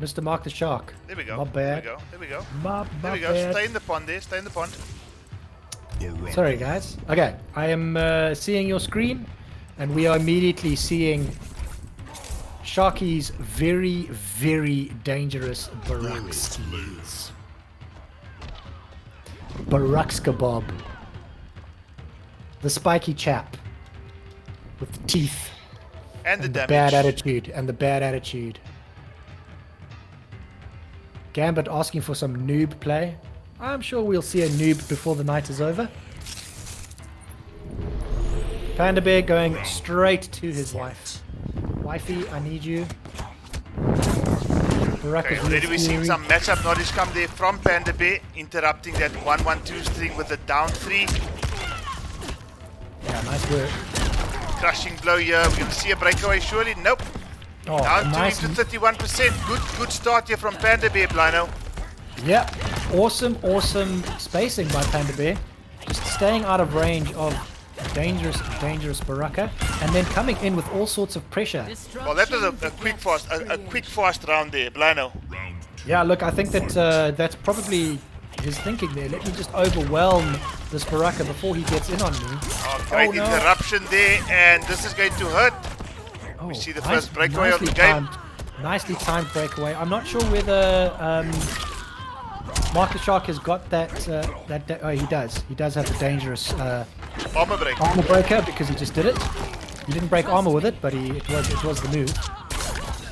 [SPEAKER 2] Mr. Mark the Shark.
[SPEAKER 1] There we go.
[SPEAKER 2] My bad.
[SPEAKER 1] There we go.
[SPEAKER 2] My
[SPEAKER 1] there we go.
[SPEAKER 2] bad.
[SPEAKER 1] Stay in the pond there. Stay in the pond.
[SPEAKER 2] Sorry, guys. Okay, I am seeing your screen, and we are immediately seeing Sharky's very, very dangerous Barak skis. Barak's kebab. The spiky chap with the teeth
[SPEAKER 1] And the
[SPEAKER 2] and the
[SPEAKER 1] damage.
[SPEAKER 2] bad attitude and the bad attitude. Gambit asking for some noob play. I'm sure we'll see a noob before the night is over. Panda Bear going straight to his wife. Wifey, I need you.
[SPEAKER 1] Okay, already we're seeing some matchup knowledge come there from Panda Bear, interrupting that 1-1-2 string with a down 3.
[SPEAKER 2] Yeah, nice work.
[SPEAKER 1] Crushing blow here. We're going to see a breakaway surely. Nope.
[SPEAKER 2] Oh,
[SPEAKER 1] Down
[SPEAKER 2] nice.
[SPEAKER 1] to 31%. Good start here from Panda Bear, Blino.
[SPEAKER 2] Yeah, awesome spacing by Panda Bear. Just staying out of range of dangerous Baraka, and then coming in with all sorts of pressure.
[SPEAKER 1] Well, that was a quick fast round there, Blino.
[SPEAKER 2] Yeah, look, I think that that's probably his thinking there. Let me just overwhelm this Baraka before he gets in on me.
[SPEAKER 1] Oh, great
[SPEAKER 2] no.
[SPEAKER 1] interruption there, and this is going to hurt.
[SPEAKER 2] Oh,
[SPEAKER 1] We see the first breakaway of the game.
[SPEAKER 2] Nicely timed breakaway. I'm not sure whether Mark the Shark has got that. Oh, he does. He does have the dangerous
[SPEAKER 1] Armor break.
[SPEAKER 2] armor breaker because he just did it. He didn't break armor with it, but it was the move.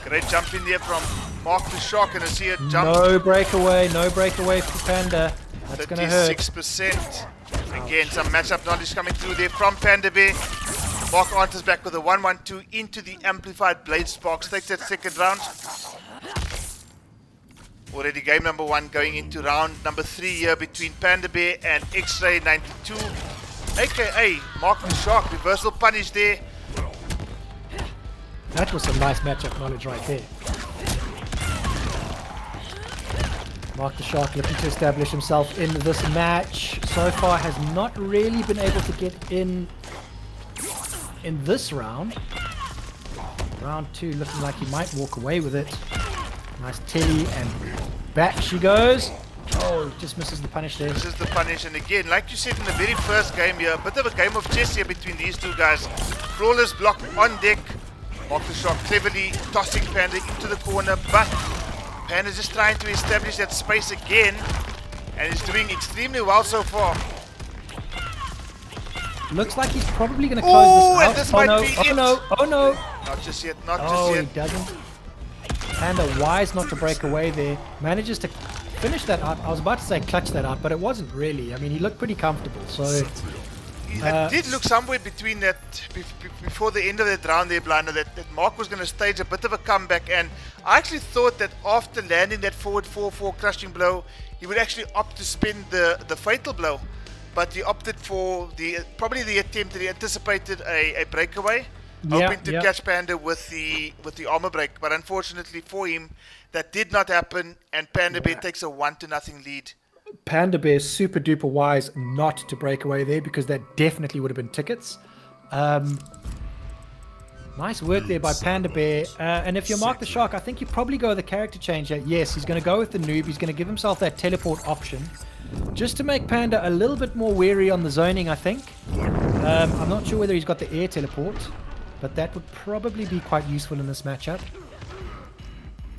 [SPEAKER 1] Great jump in there from Mark the Shark, and I see a jump.
[SPEAKER 2] No breakaway for Panda. That's gonna hurt.
[SPEAKER 1] 36%. Again, some matchup knowledge coming through there from Panda Bear. Mark answers back with a 1-1-2 into the amplified blade sparks. Takes that second round. Already game number 1 going into round number 3 here between Panda Bear and X-Ray 92, aka Mark the Shark. Reversal punish there.
[SPEAKER 2] That was some nice matchup knowledge right there. Mark the Shark looking to establish himself in this match. So far has not really been able to get in this round. Round 2 looking like he might walk away with it. Nice telly, and back she goes. Oh, just misses the punish there.
[SPEAKER 1] This is the punish, and again, like you said in the very first game here, a bit of a game of chess here between these two guys. Flawless block on deck. Mark the Shark cleverly tossing Panda into the corner, but Panda's just trying to establish that space again, and he's doing extremely well so far.
[SPEAKER 2] Looks like he's probably going to close this
[SPEAKER 1] and
[SPEAKER 2] out.
[SPEAKER 1] this
[SPEAKER 2] Oh
[SPEAKER 1] might
[SPEAKER 2] no,
[SPEAKER 1] be
[SPEAKER 2] oh
[SPEAKER 1] it.
[SPEAKER 2] no, oh no.
[SPEAKER 1] Not just yet, not
[SPEAKER 2] Oh,
[SPEAKER 1] just
[SPEAKER 2] he
[SPEAKER 1] yet.
[SPEAKER 2] doesn't. Panda wise not to break away there. Manages to finish that out. I was about to say clutch that out, but it wasn't really. I mean, he looked pretty comfortable. So
[SPEAKER 1] It did look somewhere between that, before the end of that round there, Blanda, that Mark was going to stage a bit of a comeback, and I actually thought that after landing that forward 4-4 crushing blow, he would actually opt to spin the fatal blow, but he opted for probably the attempt that he anticipated a breakaway, hoping to catch Panda with the armor break, but unfortunately for him, that did not happen, and Panda Bear takes a 1-0 lead.
[SPEAKER 2] Panda Bear super duper wise not to break away there, because that definitely would have been tickets. Nice work there by Panda Bear. And if you're Mark the Shark, I think you probably go with the character changer. Yes, he's going to go with the noob. He's going to give himself that teleport option, just to make Panda a little bit more wary on the zoning, I think. I'm not sure whether he's got the air teleport, but that would probably be quite useful in this matchup.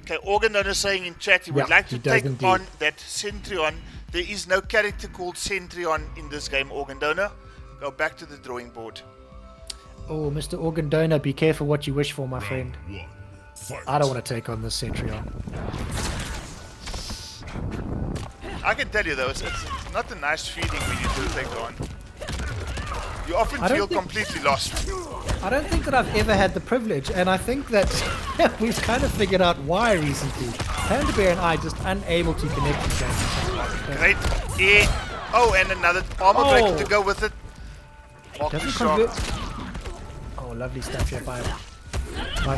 [SPEAKER 1] Okay, Organdon is saying in chat he would like to take
[SPEAKER 2] indeed
[SPEAKER 1] on that Centurion. There is no character called Centurion in this game, Organdona. Go back to the drawing board.
[SPEAKER 2] Oh, Mr. Organdona, be careful what you wish for, my friend.
[SPEAKER 3] One, fight.
[SPEAKER 2] I don't want to take on this Centurion.
[SPEAKER 1] I can tell you though, it's not a nice feeling when you do take on. You often feel completely lost.
[SPEAKER 2] I don't think that I've ever had the privilege, and I think that we've kind of figured out why recently. Panda Bear and I just unable to connect each other.
[SPEAKER 1] Great air. Oh, and another armor break to go with it. Mark the
[SPEAKER 2] Doesn't
[SPEAKER 1] Shark.
[SPEAKER 2] convert. Oh, lovely stuff here by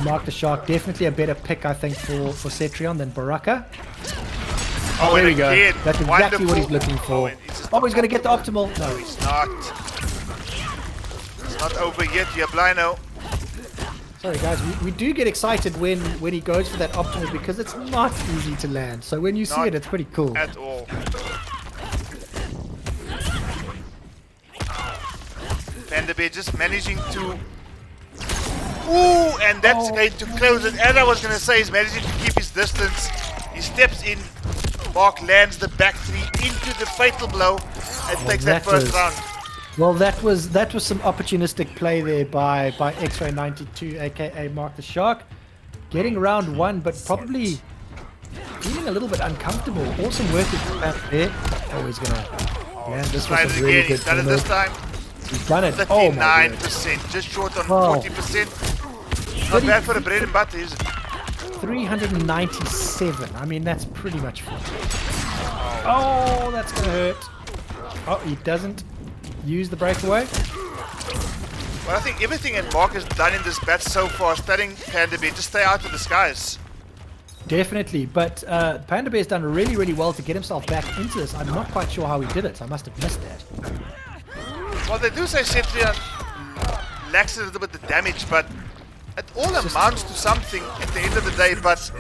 [SPEAKER 2] Mark the Shark. Definitely a better pick, I think, for Cetrion than Baraka.
[SPEAKER 1] Oh,
[SPEAKER 2] there
[SPEAKER 1] and
[SPEAKER 2] we go.
[SPEAKER 1] again,
[SPEAKER 2] That's exactly what he's
[SPEAKER 1] wonderful.
[SPEAKER 2] looking for.
[SPEAKER 1] and he's just-
[SPEAKER 2] Oh, he's going to get the optimal.
[SPEAKER 1] No,
[SPEAKER 2] No.
[SPEAKER 1] he's not. It's not over yet, here, Blino.
[SPEAKER 2] Sorry, guys. We do get excited when he goes for that optimal, because it's not easy to land. So when you see
[SPEAKER 1] Not
[SPEAKER 2] it, it's pretty cool.
[SPEAKER 1] At all. Panda Bear just managing to... Ooh, and that's going to close it. As I was going to say, he's managing to keep his distance. He steps in. Mark lands the back three into the fatal blow and takes that first round.
[SPEAKER 2] Well, that was some opportunistic play there by X-Ray 92, aka Mark the Shark, getting round one, but probably feeling a little bit uncomfortable. Awesome work there. Oh, he's gonna land this one. Really
[SPEAKER 1] he's done it this time.
[SPEAKER 2] He's done it.
[SPEAKER 1] 39%, just short on 40%. Not bad for the bread and butter, is it?
[SPEAKER 2] 397. I mean, that's pretty much fun. Oh, that's gonna hurt. Oh, he doesn't use the breakaway.
[SPEAKER 1] Well, I think everything that Mark has done in this batch so far is telling Panda Bear to stay out of the skies.
[SPEAKER 2] Definitely, but Panda Bear's done really, really well to get himself back into this. I'm not quite sure how he did it. I must have missed that.
[SPEAKER 1] Well, they do say Cetrion lacks a little bit of damage, but it all amounts to something at the end of the day. But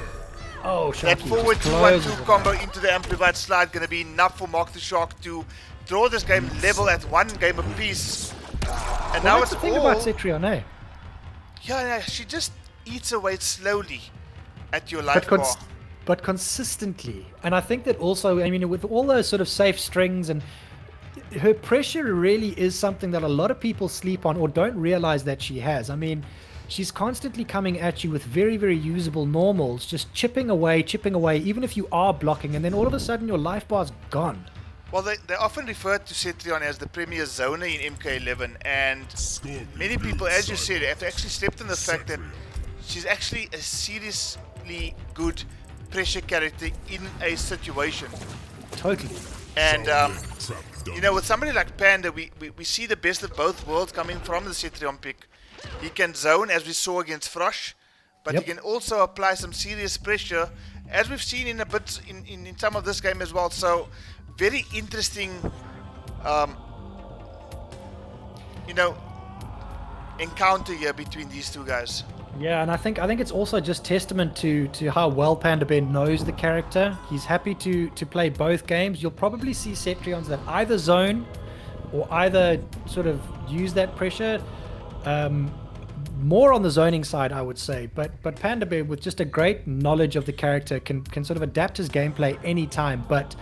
[SPEAKER 1] that forward 2-1-2 combo into the amplified slide going to be enough for Mark the Shark to draw this game level at one game apiece. And now it's
[SPEAKER 2] the thing about Cetrion, eh?
[SPEAKER 1] Yeah, she just eats away slowly at your life bar.
[SPEAKER 2] But consistently. And I think that also, I mean, with all those sort of safe strings, and her pressure really is something that a lot of people sleep on or don't realize that she has. I mean, she's constantly coming at you with very, very usable normals, just chipping away, even if you are blocking, and then all of a sudden your life bar's gone.
[SPEAKER 1] Well, they often refer to Cetrion as the premier zoner in MK11, and many people, as you said, have actually slept on the fact that she's actually a seriously good pressure character in a situation.
[SPEAKER 2] Totally.
[SPEAKER 1] And, you know, with somebody like Panda, we see the best of both worlds coming from the Cetrion pick. He can zone, as we saw against Frosh, but he can also apply some serious pressure, as we've seen in a bit in some of this game as well. So, very interesting, you know, encounter here between these two guys.
[SPEAKER 2] Yeah, and I think it's also just testament to how well Panda Bear knows the character. He's happy to play both games. You'll probably see Cetrions that either zone or either sort of use that pressure. More on the zoning side, I would say, but Panda Bear, with just a great knowledge of the character, can sort of adapt his gameplay anytime. But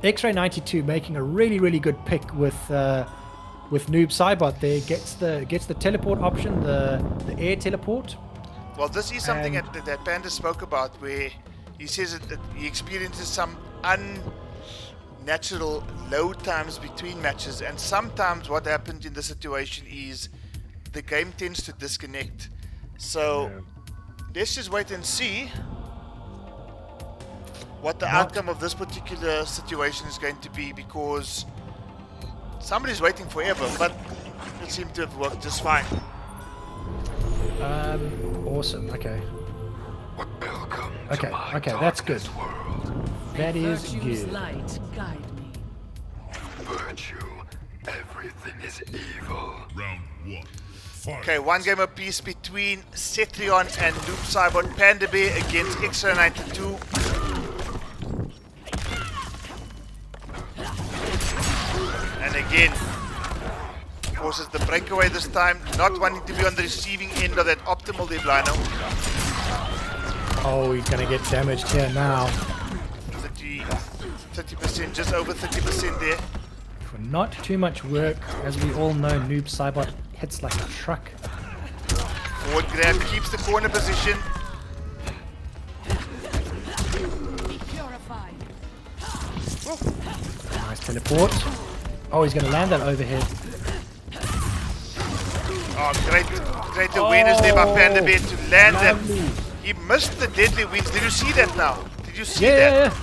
[SPEAKER 2] X-Ray 92 making a really, really good pick with Noob Cybot there, gets the teleport option, the air teleport.
[SPEAKER 1] Well, this is something that Panda spoke about, where he says that he experiences some unnatural load times between matches, and sometimes what happens in the situation is the game tends to disconnect. So let's just wait and see what the outcome of this particular situation is going to be, because somebody's waiting forever, but it seemed to have worked just fine.
[SPEAKER 2] Awesome. Okay, that's good. That is good.
[SPEAKER 5] Light guide me.
[SPEAKER 3] Virtue, everything is evil. Round 1. Fight.
[SPEAKER 1] Okay, one game apiece between Cetrion and Noob Cybot. Panda Bear against X-Ray 92. And again, forces the breakaway this time, not wanting to be on the receiving end of that optimal Deblino.
[SPEAKER 2] Oh, he's gonna get damaged here now.
[SPEAKER 1] 30%, just over 30% there.
[SPEAKER 2] For not too much work, as we all know, Noob Cybot hits like a truck.
[SPEAKER 1] Forward grab keeps the corner position.
[SPEAKER 2] Nice teleport. Oh, he's going to land that overhead.
[SPEAKER 1] Oh, great awareness there by Panda Bear to land that. He missed the deadly wins. Did you see that now? Did you see that?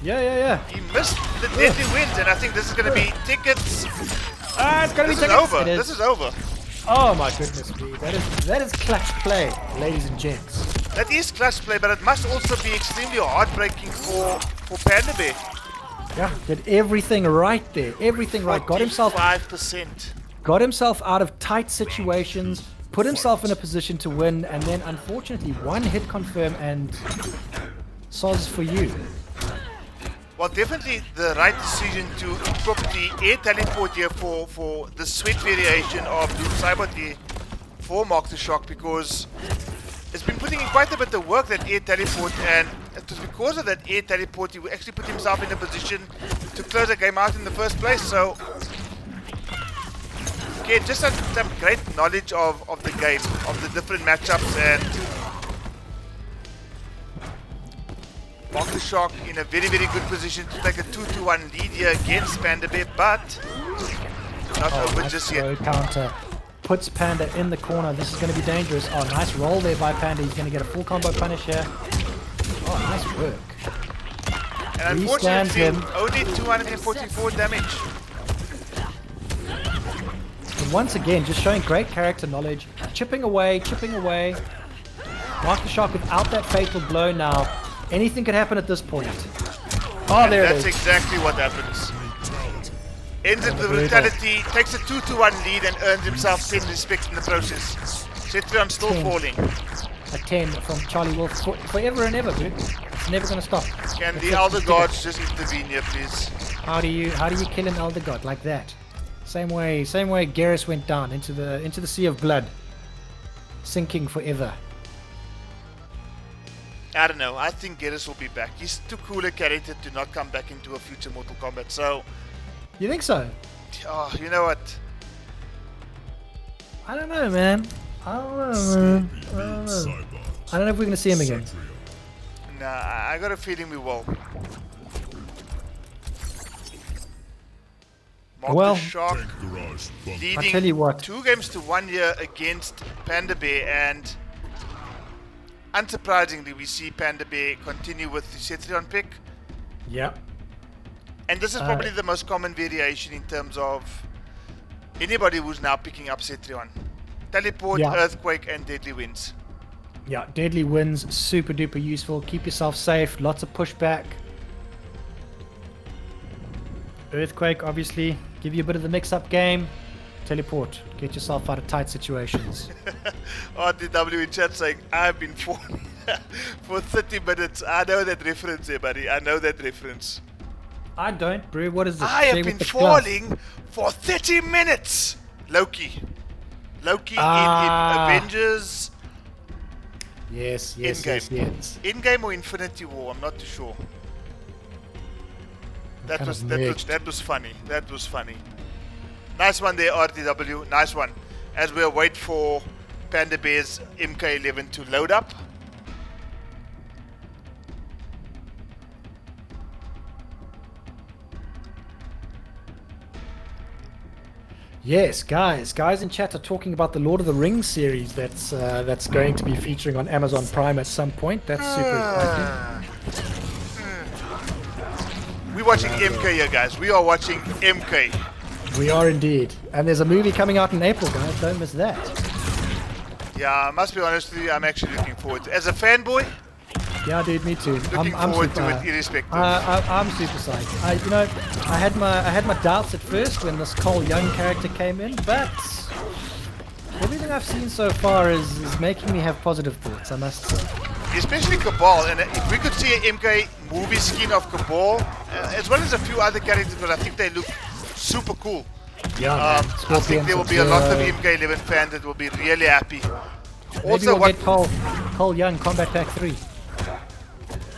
[SPEAKER 2] Yeah.
[SPEAKER 1] He missed the deadly wins, and I think this is going to be tickets.
[SPEAKER 2] It's going to be tickets.
[SPEAKER 1] Over. This is over.
[SPEAKER 2] Oh my goodness me. That is clutch play, ladies and gents.
[SPEAKER 1] That is clutch play, but it must also be extremely heartbreaking for Panda Bear.
[SPEAKER 2] Yeah, did everything right there. Everything right. Got himself
[SPEAKER 1] 5%.
[SPEAKER 2] Got himself out of tight situations, put himself in a position to win, and then unfortunately one hit confirm and soz for you.
[SPEAKER 1] Well, definitely the right decision to equip the air teleport here for the sweat variation of Noob Cybot here for Mark the Shock because it's been putting in quite a bit of work, that air teleport, and it was because of that air teleport he actually put himself in a position to close the game out in the first place. So again, just some great knowledge of the game, of the different matchups, and Mark the Shock in a very, very good position to take a 2-1 lead here against Panda Bear, but not over just yet.
[SPEAKER 2] Counter puts Panda in the corner. This is going to be dangerous. Oh, nice roll there by Panda. He's going to get a full combo punish here. Oh, nice work.
[SPEAKER 1] And unfortunately, only 244 damage.
[SPEAKER 2] And once again, just showing great character knowledge. Chipping away, chipping away. Mark the Shock without that fatal blow now. Anything could happen at this point. Oh, there it is.
[SPEAKER 1] That's exactly what happens. Ends it with brutality, takes a 2-1 lead and earns himself 10 respect in the process. Cetrion still falling.
[SPEAKER 2] A 10 from Charlie Wolf forever and ever, dude. It's never gonna stop.
[SPEAKER 1] Can the Elder Gods just intervene here, please?
[SPEAKER 2] How do you kill an Elder God like that? Same way Garrus went down into the sea of blood, sinking forever.
[SPEAKER 1] I don't know. I think Garrus will be back. He's too cool a character to not come back into a future Mortal Kombat. So.
[SPEAKER 2] You think so?
[SPEAKER 1] Oh, you know what?
[SPEAKER 2] I don't know, man. I don't know if we're going to see him again.
[SPEAKER 1] Nah, I got a feeling we will. Mark the Shock leading
[SPEAKER 2] I tell you what.
[SPEAKER 1] 2 games to 1 here against Panda Bear, and unsurprisingly we see Panda Bear continue with the Cetrion pick.
[SPEAKER 2] Yep.
[SPEAKER 1] And this is probably the most common variation in terms of anybody who's now picking up Cetrion. Teleport, Earthquake, and Deadly Winds.
[SPEAKER 2] Yeah, Deadly Winds, super duper useful. Keep yourself safe, lots of pushback. Earthquake, obviously, give you a bit of the mix-up game. Teleport, get yourself out of tight situations.
[SPEAKER 1] RTW in chat saying, I've been falling for 30 minutes. I know that reference there, buddy. I know that reference.
[SPEAKER 2] I don't, bro. What is this?
[SPEAKER 1] I have been falling for 30 minutes. Loki in Avengers.
[SPEAKER 2] Yes.
[SPEAKER 1] In-game or Infinity War, I'm not too sure. That was funny. That was funny. Nice one there, RTW. Nice one. As we wait for Panda Bear's MK11 to load up.
[SPEAKER 2] Yes, guys in chat are talking about the Lord of the Rings series that's going to be featuring on Amazon Prime at some point. That's super exciting.
[SPEAKER 1] We're watching MK here, guys. We are watching MK.
[SPEAKER 2] We are indeed. And there's a movie coming out in April, guys. Don't miss that.
[SPEAKER 1] Yeah, I must be honest with you, I'm actually looking forward to it. As a fanboy,
[SPEAKER 2] yeah, dude, me too.
[SPEAKER 1] Looking forward to it, irrespective.
[SPEAKER 2] I'm super psyched. I had my doubts at first when this Cole Young character came in, but everything I've seen so far is making me have positive thoughts, I must say.
[SPEAKER 1] Especially Cabal, and if we could see an MK movie skin of Cabal, as well as a few other characters, but I think they look super cool.
[SPEAKER 2] Yeah,
[SPEAKER 1] I think there will be a lot of MK11 fans that will be really happy.
[SPEAKER 2] Maybe
[SPEAKER 1] Also,
[SPEAKER 2] we'll get Cole Young Combat Pack 3.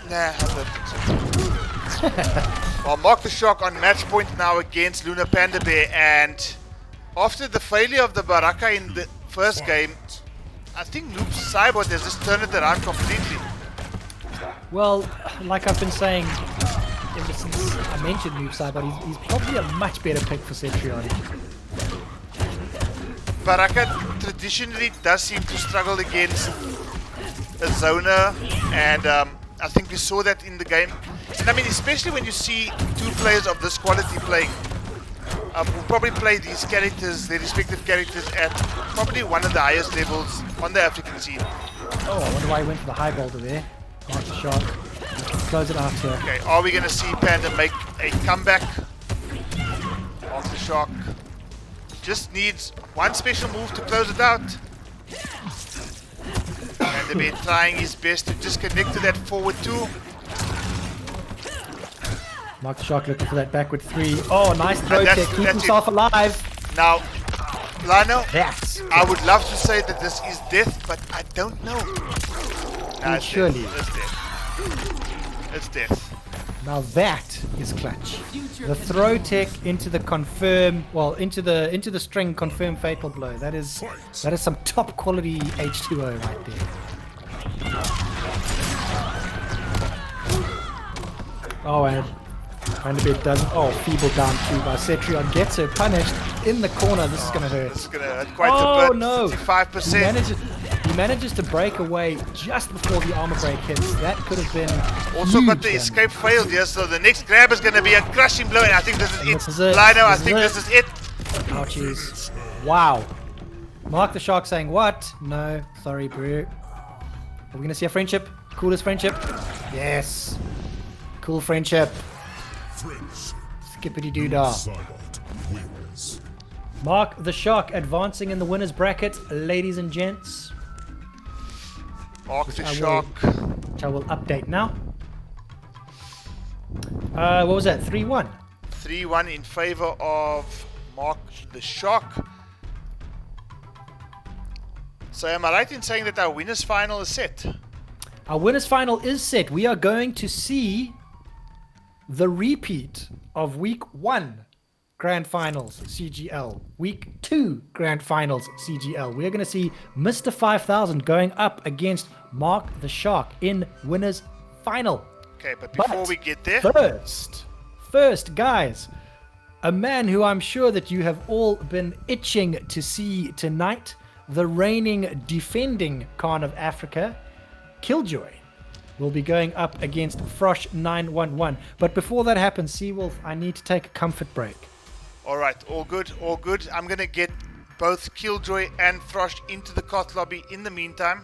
[SPEAKER 1] Nah, I don't think so. Well, Mark the Shock on match point now against Luna Panda Bear, and after the failure of the Baraka in the first game, I think Noob Saibot has just turned it around completely.
[SPEAKER 2] Well, like I've been saying ever since I mentioned Noob Saibot, he's probably a much better pick for Cetrion.
[SPEAKER 1] Baraka traditionally does seem to struggle against a zoner, and I think we saw that in the game. And I mean, especially when you see two players of this quality playing, who probably play these characters, their respective characters, at probably one of the highest levels on the African scene.
[SPEAKER 2] Oh, I wonder why he went for the high boulder there. Mark the Shock. Close it out here.
[SPEAKER 1] Okay, are we going to see Panda make a comeback? Mark the Shock just needs one special move to close it out. Panda Bear trying his best to just connect to that forward two.
[SPEAKER 2] Mark the Shock looking for that backward 3. Oh, nice throw kick. Keep himself alive.
[SPEAKER 1] Now, Lino,
[SPEAKER 2] That's
[SPEAKER 1] I would love to say that this is death, but I don't know. Nah, it's
[SPEAKER 2] surely.
[SPEAKER 1] death. It's death. It's death.
[SPEAKER 2] Now that is clutch. The throw tech into the confirm, well, into the string confirm fatal blow. That is some top quality H2O right there. Oh, and Panda Bear doesn't. Oh, feeble down 2 by Cetrion gets her punished in the corner. This is gonna hurt.
[SPEAKER 1] This is gonna hurt quite a bit.
[SPEAKER 2] No!
[SPEAKER 1] 55%.
[SPEAKER 2] He manages to break away just before the armor break hits. That could have been
[SPEAKER 1] Also
[SPEAKER 2] huge
[SPEAKER 1] got the
[SPEAKER 2] damage.
[SPEAKER 1] escape failed here, so the next grab is gonna be a crushing blow, and I think this is it.
[SPEAKER 2] This is it.
[SPEAKER 1] Lino, I
[SPEAKER 2] This is
[SPEAKER 1] think
[SPEAKER 2] it.
[SPEAKER 1] this is it.
[SPEAKER 2] Ouchies. Wow. Mark the Shark saying, what? No, sorry, bro. Are we going to see a friendship? Coolest friendship? Yes. Cool friendship. Skippity doo-dah. Mark the Shark advancing in the winner's bracket, ladies and gents.
[SPEAKER 1] Mark the
[SPEAKER 2] I will-
[SPEAKER 1] Shark.
[SPEAKER 2] Which I will update now. What was that? 3-1.
[SPEAKER 1] 3-1 in favor of Mark the Shark. So am I right in saying that our winners final is set?
[SPEAKER 2] Our winners final is set. We are going to see the repeat of week 1 grand finals CGL, week 2 grand finals CGL. We're going to see Mr. 5000 going up against Mark the Shark in winners final.
[SPEAKER 1] Okay, but before we get there,
[SPEAKER 2] First, guys, a man who I'm sure that you have all been itching to see tonight, the reigning, defending Kahn of Africa, Killjoy, will be going up against Frosh 911. But before that happens, Seawolf, I need to take a comfort break.
[SPEAKER 1] alright, all good, all good. I'm gonna get both Killjoy and Frosh into the cot lobby in the meantime.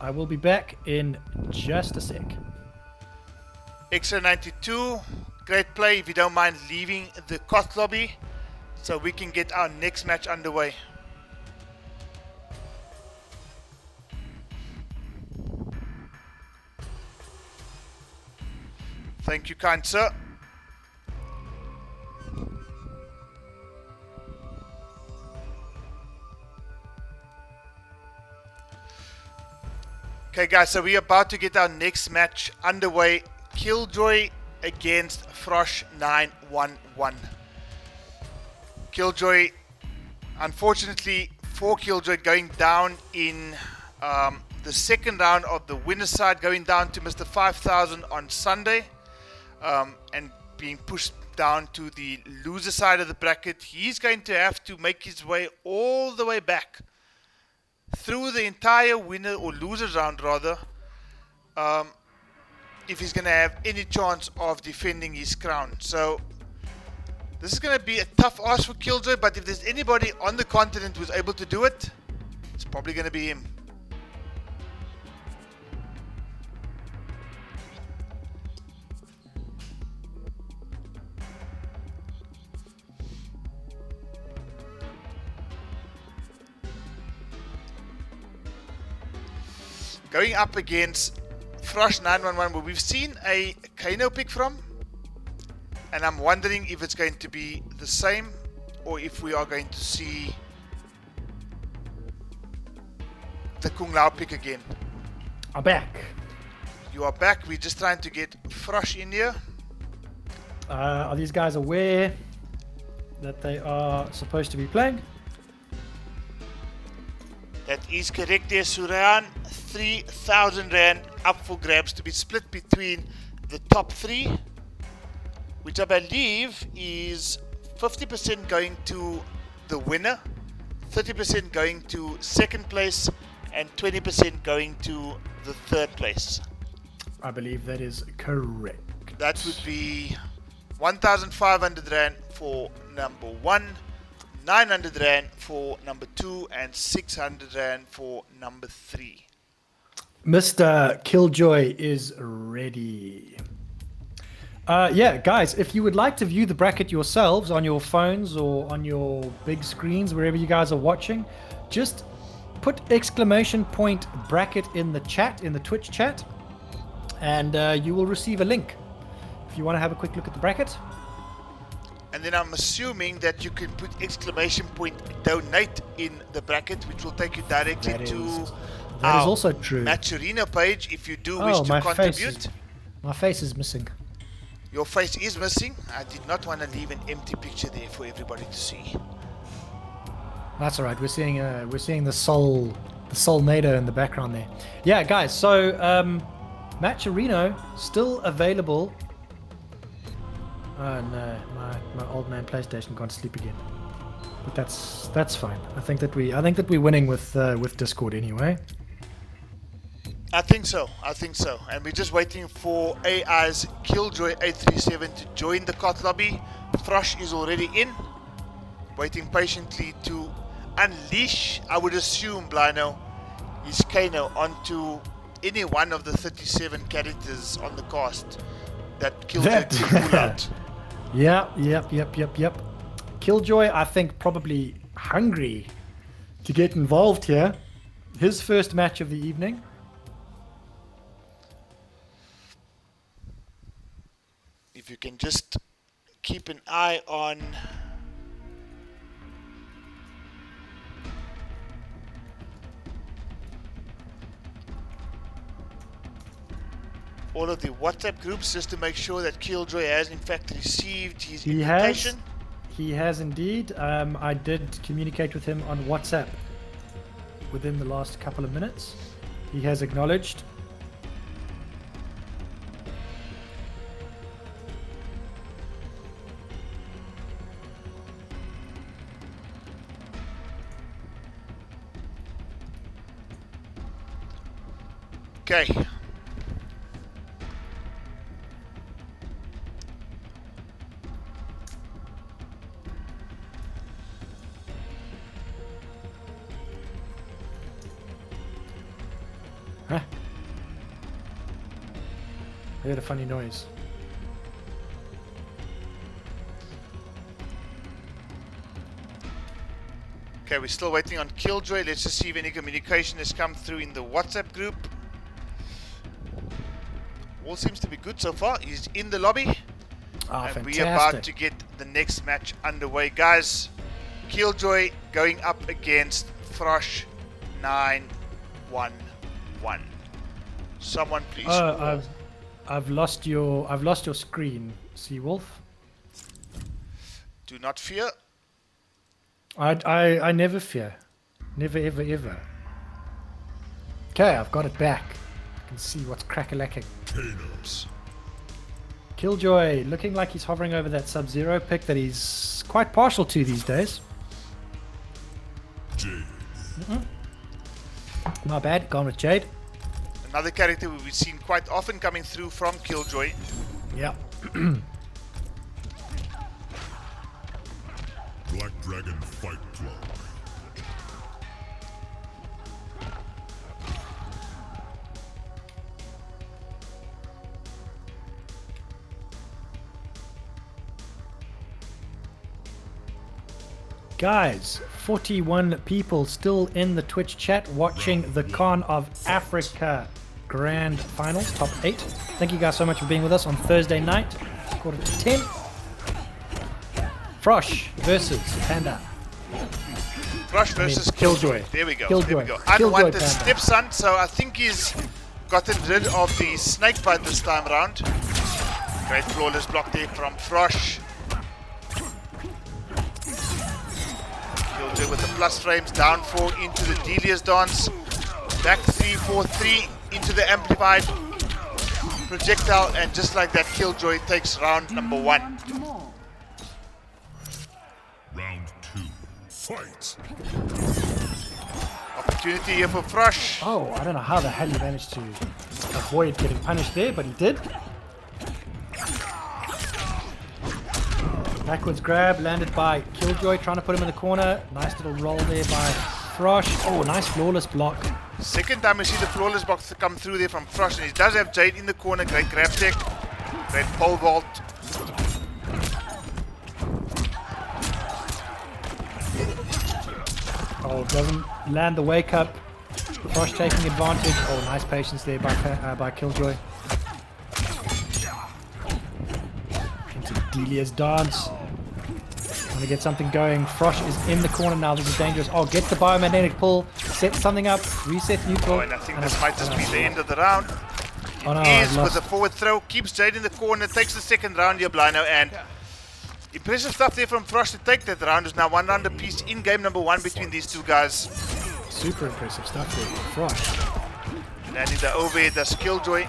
[SPEAKER 2] I will be back in just a sec.
[SPEAKER 1] Extra 92, great play if you don't mind leaving the cot lobby so we can get our next match underway. Thank you, kind sir. Okay guys, so we're about to get our next match underway. Killjoy against Frosh 911. Killjoy, unfortunately for Killjoy, going down in the second round of the winner's side, going down to Mr. 5000 on Sunday, and being pushed down to the loser side of the bracket. He's going to have to make his way all the way back through the entire winner or loser round rather, if he's going to have any chance of defending his crown. So this is going to be a tough ask for Killjoy, but if there's anybody on the continent who's able to do it, it's probably going to be him. Going up against Frosh 911, where we've seen a Kano pick from, and I'm wondering if it's going to be the same or if we are going to see the Kung Lao pick again.
[SPEAKER 2] I'm back.
[SPEAKER 1] You are back. We're just trying to get Frosh in here.
[SPEAKER 2] Are these guys aware that they are supposed to be playing?
[SPEAKER 1] That is correct there, Surayan. 3,000 Rand up for grabs to be split between the top 3, which I believe is 50% going to the winner, 30% going to second place, and 20% going to the third place.
[SPEAKER 2] I believe that is correct.
[SPEAKER 1] That would be 1,500 Rand for number 1, 900 Rand for number 2, and 600 Rand for number 3.
[SPEAKER 2] Mr. Killjoy is ready. Yeah, guys, if you would like to view the bracket yourselves on your phones or on your big screens, wherever you guys are watching, just put !bracket in the chat, in the Twitch chat, and you will receive a link if you want to have a quick look at the bracket.
[SPEAKER 1] And then I'm assuming that you can put exclamation point donate in the bracket, which will take you directly to
[SPEAKER 2] That
[SPEAKER 1] our
[SPEAKER 2] is also true.
[SPEAKER 1] Match Arena page if you do wish
[SPEAKER 2] Oh,
[SPEAKER 1] to contribute.
[SPEAKER 2] My face is missing.
[SPEAKER 1] Your face is missing. I did not want to leave an empty picture there for everybody to see.
[SPEAKER 2] That's all right. We're seeing the soul Nader in the background there. Yeah, guys. So Match Arena still available. Oh no, my old man PlayStation gone to sleep again. But that's fine. I think that we're winning with Discord anyway.
[SPEAKER 1] I think so. And we're just waiting for AI's Killjoy 837 to join the COT lobby. Frosh is already in, waiting patiently to unleash, I would assume, Blino, his Kano onto any one of the 37 characters on the cast that Killjoy could pull out.
[SPEAKER 2] Yep. Killjoy, I think, probably hungry to get involved here. His first match of the evening.
[SPEAKER 1] If you can just keep an eye on all of the WhatsApp groups, just to make sure that Killjoy has in fact received his invitation.
[SPEAKER 2] He has indeed. I did communicate with him on WhatsApp within the last couple of minutes. He has acknowledged.
[SPEAKER 1] Okay.
[SPEAKER 2] Huh? I heard a funny noise.
[SPEAKER 1] Okay, we're still waiting on Killjoy. Let's just see if any communication has come through in the WhatsApp group. All seems to be good so far. He's in the lobby.
[SPEAKER 2] Oh,
[SPEAKER 1] and
[SPEAKER 2] fantastic.
[SPEAKER 1] we're about to get the next match underway. Guys, Killjoy going up against Frosh 911. Someone please.
[SPEAKER 2] I've lost your screen, Seawolf.
[SPEAKER 1] Do not fear.
[SPEAKER 2] I never fear. Never ever. Okay, I've got it back. I can see what's crack-a-lacking. Killjoy looking like he's hovering over that Sub-Zero pick that he's quite partial to these days. Not bad, gone with Jade.
[SPEAKER 1] Another character we've seen quite often coming through from Killjoy.
[SPEAKER 2] Yeah.
[SPEAKER 3] Black Dragon Fight Club.
[SPEAKER 2] Guys, 41 people still in the Twitch chat watching the Kahn of Africa Grand Finals, top 8. Thank you guys so much for being with us on Thursday night, quarter to 10. Frosh versus Panda.
[SPEAKER 1] Frosh versus
[SPEAKER 2] Killjoy.
[SPEAKER 1] There we go.
[SPEAKER 2] Killjoy.
[SPEAKER 1] There we go.
[SPEAKER 2] Killjoy
[SPEAKER 1] Unwanted
[SPEAKER 2] Panda.
[SPEAKER 1] stepson, so I think he's gotten rid of the snake bite this time around. Great flawless block there from Frosh. Killjoy with the plus frames, down 4 into the Delia's dance. Back 3-4-3 into the amplified projectile, and just like that, Killjoy takes round number 1.
[SPEAKER 3] Round 2. Fight.
[SPEAKER 1] Opportunity here for Frosh.
[SPEAKER 2] Oh, I don't know how the hell he managed to avoid getting punished there, but he did. Backwards grab, landed by Killjoy, trying to put him in the corner. Nice little roll there by Frosh. Oh, nice flawless block.
[SPEAKER 1] Second time we see the flawless box come through there from Frosh, and he does have Jade in the corner. Great grab tech, great pole vault.
[SPEAKER 2] Oh, doesn't land the wake up. Frosh taking advantage. Oh, nice patience there by Killjoy. Into Delia's dance. Trying to get something going. Frosh is in the corner now. This is dangerous. Oh, get the biomagnetic pull. Set something up. Reset neutral.
[SPEAKER 1] Oh, and I think this might just be the end of the round.
[SPEAKER 2] Oh no,
[SPEAKER 1] Is with a forward throw, keeps Jade in the corner, takes the second round here, Blino, and impressive stuff there from Frosh to take that round. Is now 1 round apiece in game number 1 between these two guys.
[SPEAKER 2] Super impressive stuff there from Frosh.
[SPEAKER 1] Landing the overhead, that's Killjoy.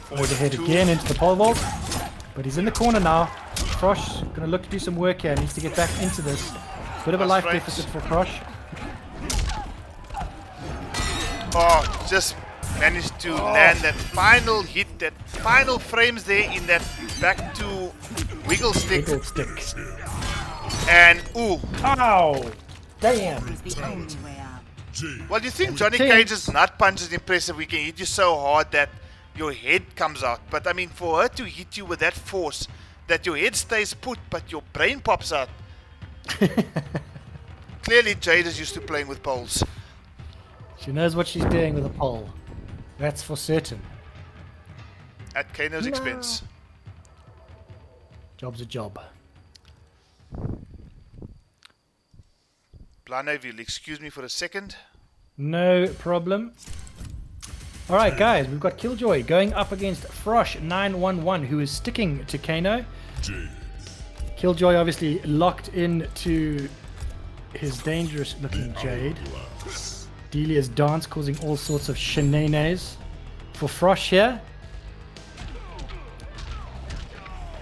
[SPEAKER 2] Forward ahead again into the pole vault, but he's in the corner now. Frosh gonna look to do some work here. Needs to get back into this. Bit of a life deficit for Frosh.
[SPEAKER 1] Oh, just managed to land that final hit, that final frames there in that back to wiggle stick.
[SPEAKER 2] Wiggle stick.
[SPEAKER 1] And ooh.
[SPEAKER 2] Ow! Damn!
[SPEAKER 1] Well, you think Johnny Cage's nut punch is impressive? We can hit you so hard that your head comes out. But I mean, for her to hit you with that force, that your head stays put, but your brain pops out. Clearly, Jade is used to playing with poles.
[SPEAKER 2] She knows what she's doing with a pole. That's for certain.
[SPEAKER 1] At Kano's expense.
[SPEAKER 2] Job's a job.
[SPEAKER 1] Blano, if you'll excuse me for a second.
[SPEAKER 2] No problem. Alright guys, we've got Killjoy going up against Frosh 911, who is sticking to Kano. Killjoy obviously locked into his dangerous looking Jade. Delia's dance causing all sorts of shenanigans for Frosh here.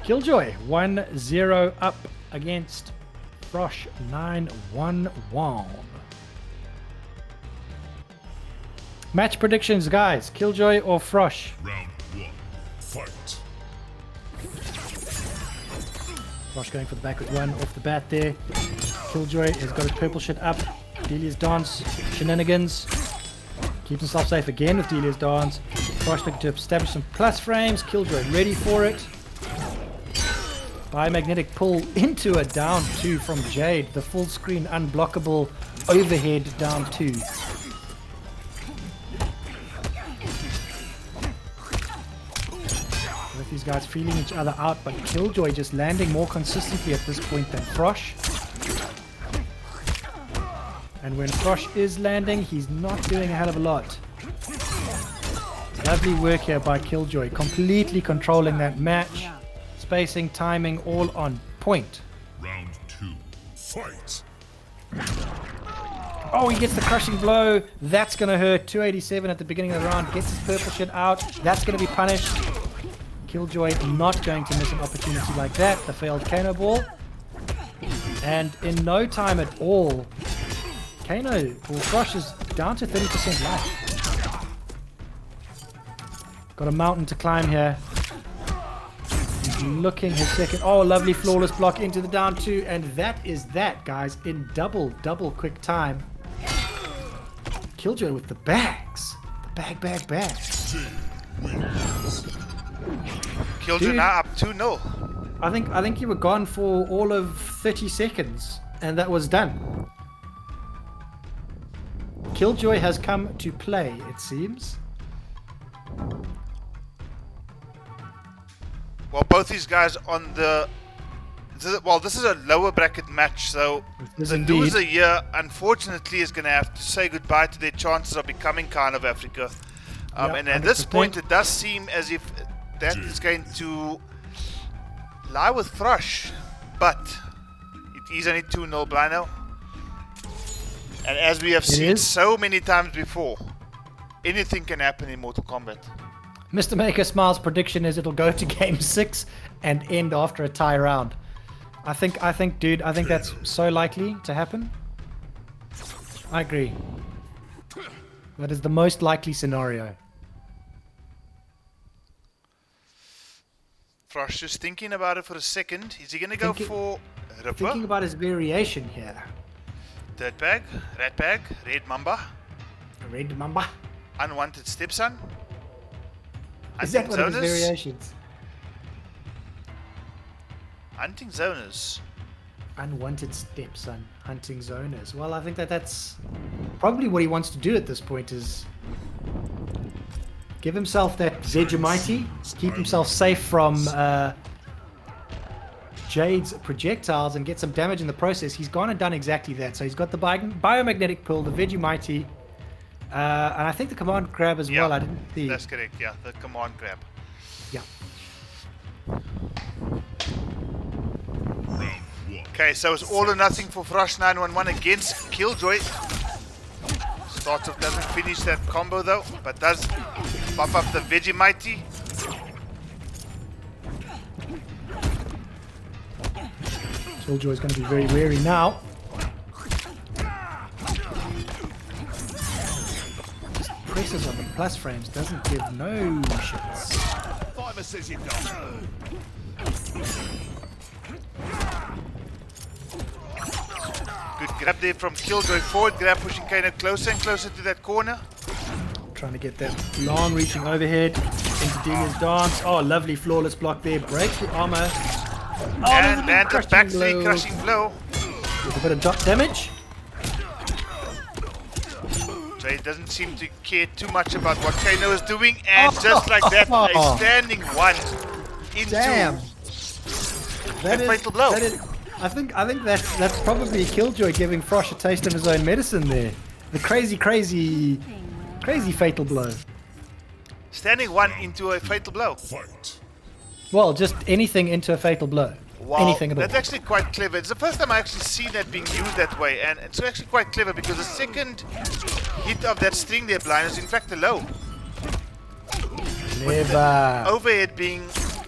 [SPEAKER 2] Killjoy 1-0 up against Frosh 911. Match predictions, guys. Killjoy or Frosh?
[SPEAKER 3] Round 1. Fight.
[SPEAKER 2] Frosh going for the backward one off the bat there. Killjoy has got his purple shit up. Delia's dance, shenanigans. Keeps himself safe again with Delia's dance. Frosh looking to establish some plus frames. Killjoy ready for it. Biomagnetic pull into a down 2 from Jade. The full screen unblockable overhead down 2. Both these guys feeling each other out, but Killjoy just landing more consistently at this point than Frosh. And when Frosh is landing, he's not doing a hell of a lot. Lovely work here by Killjoy, completely controlling that match. Spacing, timing, all on point.
[SPEAKER 3] Round 2. Fight.
[SPEAKER 2] Oh, he gets the crushing blow. That's going to hurt. 287 at the beginning of the round. Gets his purple shit out. That's going to be punished. Killjoy not going to miss an opportunity like that. The failed Kano ball. And in no time at all, Kano, or Frosh is down to 30% life. Got a mountain to climb here. He's looking his second. Oh, lovely flawless block into the down 2. And that is that, guys, in double quick time. Killjoy with the bags. The bag.
[SPEAKER 1] Killjoy
[SPEAKER 2] Dude.
[SPEAKER 1] now up 2-0.
[SPEAKER 2] I think you were gone for all of 30 seconds, and that was done. Killjoy has come to play, it seems.
[SPEAKER 1] Well, both these guys on the... Well, this is a lower bracket match, so
[SPEAKER 2] Yes,
[SPEAKER 1] the
[SPEAKER 2] indeed.
[SPEAKER 1] loser here, unfortunately, is going to have to say goodbye to their chances of becoming Kahn of Africa.
[SPEAKER 2] Yeah,
[SPEAKER 1] And at this
[SPEAKER 2] 100%.
[SPEAKER 1] point, it does seem as if that is going to lie with Frosh, but it is only 2-0 Blino. And as we have seen
[SPEAKER 2] is.
[SPEAKER 1] so many times before, anything can happen in Mortal Kombat.
[SPEAKER 2] Mr. Maker Smile's prediction is it'll go to game 6 and end after a tie round. I think, dude, I think that's so likely to happen. I agree. That is the most likely scenario.
[SPEAKER 1] Frosh just thinking about it for a second. Is he going to go for Ripper?
[SPEAKER 2] Thinking about his variation here.
[SPEAKER 1] Dirt bag, rat bag, red mamba,
[SPEAKER 2] Red Mamba.
[SPEAKER 1] unwanted stepson.
[SPEAKER 2] Is that
[SPEAKER 1] Hunting
[SPEAKER 2] one of his
[SPEAKER 1] zoners?
[SPEAKER 2] variations?
[SPEAKER 1] Hunting zoners.
[SPEAKER 2] Unwanted stepson, hunting zoners. Well, I think that's probably what he wants to do at this point is Give himself that Vegemite. Keep himself safe from Jade's projectiles and get some damage in the process. He's gone and done exactly that. So he's got the biomagnetic pull, the Vegemite, and I think the command grab as well. I didn't see.
[SPEAKER 1] That's correct. Yeah, the command grab.
[SPEAKER 2] Yeah.
[SPEAKER 1] Okay, so it's all or nothing for Frosh 911 against Killjoy. Starts off, doesn't finish that combo though, but does buff up the Vegemite.
[SPEAKER 2] Killjoy's going to be very wary now. Just presses on the plus frames, doesn't give no shits.
[SPEAKER 4] Fiver says you don't.
[SPEAKER 1] Good grab there from Killjoy. Forward grab, pushing Kahn closer and closer to that corner.
[SPEAKER 2] Trying to get that long reaching overhead into Delia's dance. Oh, lovely flawless block there. Breaks the armor. Oh,
[SPEAKER 1] And lands a back three crushing blow.
[SPEAKER 2] With a bit of dot damage.
[SPEAKER 1] Jade doesn't seem to care too much about what Kano is doing, and just like that, a standing one into
[SPEAKER 2] Damn.
[SPEAKER 1] that fatal blow.
[SPEAKER 2] I think that's probably Killjoy giving Frosh a taste of his own medicine there. The crazy fatal blow.
[SPEAKER 1] Standing one into a fatal blow.
[SPEAKER 3] Fight.
[SPEAKER 2] Well, just anything into a fatal blow.
[SPEAKER 1] Wow,
[SPEAKER 2] Anything at all.
[SPEAKER 1] that's actually quite clever. It's the first time I actually see that being used that way, and it's actually quite clever because the second hit of that string there, blind, is in fact a low.
[SPEAKER 2] Clever.
[SPEAKER 1] Overhead being,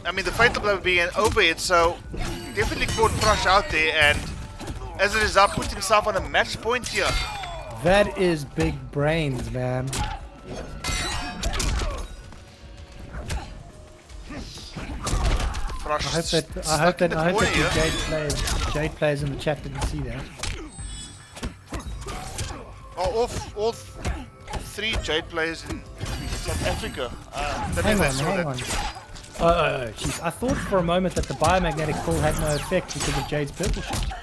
[SPEAKER 1] I mean, the fatal blow being an overhead, so definitely caught Frosh out there, and as a result, put himself on a match point here.
[SPEAKER 2] That is big brains, man.
[SPEAKER 1] Frosh
[SPEAKER 2] I hope that
[SPEAKER 1] here.
[SPEAKER 2] Jade players in the chat didn't see that.
[SPEAKER 1] Oh, all three Jade players in South Africa.
[SPEAKER 2] Hang on. Oh, jeez. I thought for a moment that the biomagnetic pull had no effect because of Jade's purple shot.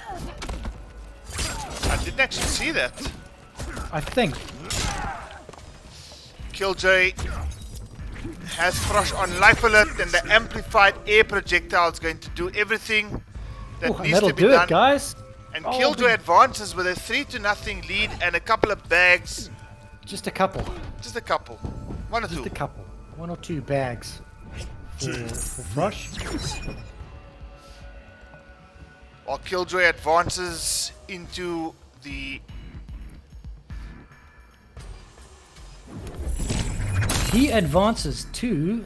[SPEAKER 1] I didn't actually see that.
[SPEAKER 2] I think.
[SPEAKER 1] Killjoy has Frosh on life alert, and the amplified air projectile is going to do everything that
[SPEAKER 2] And
[SPEAKER 1] needs
[SPEAKER 2] that'll
[SPEAKER 1] to be
[SPEAKER 2] do
[SPEAKER 1] done.
[SPEAKER 2] it, guys.
[SPEAKER 1] And
[SPEAKER 2] Oh,
[SPEAKER 1] Killjoy advances with a 3-0 lead and a couple of bags.
[SPEAKER 2] Just a couple.
[SPEAKER 1] Just a couple. One or
[SPEAKER 2] Just
[SPEAKER 1] two.
[SPEAKER 2] a couple. 1 or 2 bags for Frosh.
[SPEAKER 1] While Killjoy advances into the...
[SPEAKER 2] He advances to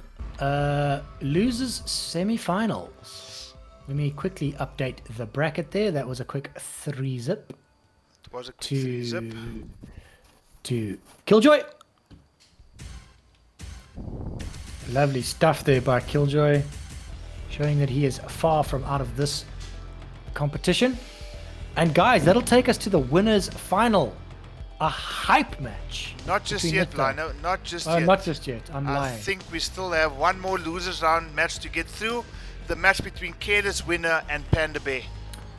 [SPEAKER 2] losers semi-finals. Let me quickly update the bracket there. That was a quick 3-zip
[SPEAKER 1] It was a quick zip.
[SPEAKER 2] to Killjoy. Lovely stuff there by Killjoy, showing that he is far from out of this competition. And guys, that'll take us to the winners final. A hype match.
[SPEAKER 1] Not just
[SPEAKER 2] between
[SPEAKER 1] yet,
[SPEAKER 2] this guy.
[SPEAKER 1] Lino. Not just
[SPEAKER 2] Oh,
[SPEAKER 1] yet.
[SPEAKER 2] not just yet. I'm
[SPEAKER 1] I
[SPEAKER 2] lying.
[SPEAKER 1] think we still have one more losers round match to get through. The match between Careless Winner and Panda Bear.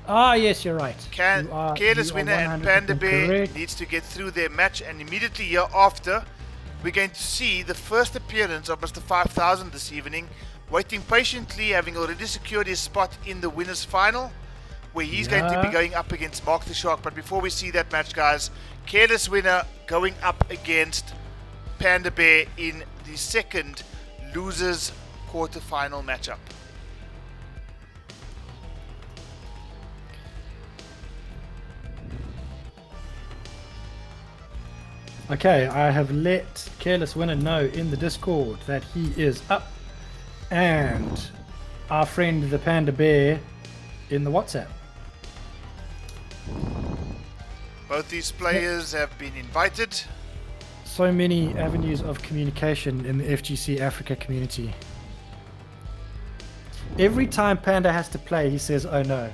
[SPEAKER 2] Ah, yes, you're right.
[SPEAKER 1] Careless
[SPEAKER 2] you are
[SPEAKER 1] Winner and
[SPEAKER 2] 100%
[SPEAKER 1] Panda Bear
[SPEAKER 2] correct.
[SPEAKER 1] needs to get through their match, and immediately hereafter, we're going to see the first appearance of Mr. 5000 this evening, waiting patiently, having already secured his spot in the winners final, where he's going to be going up against Mark the Shark. But before we see that match, guys, Careless Winner going up against Panda Bear in the second losers quarterfinal matchup.
[SPEAKER 2] Okay, I have let Careless Winner know in the Discord that he is up, and our friend the Panda Bear in the WhatsApp.
[SPEAKER 1] Both these players have been invited.
[SPEAKER 2] So many avenues of communication in the FGC Africa community. Every time Panda has to play, he says, "Oh no."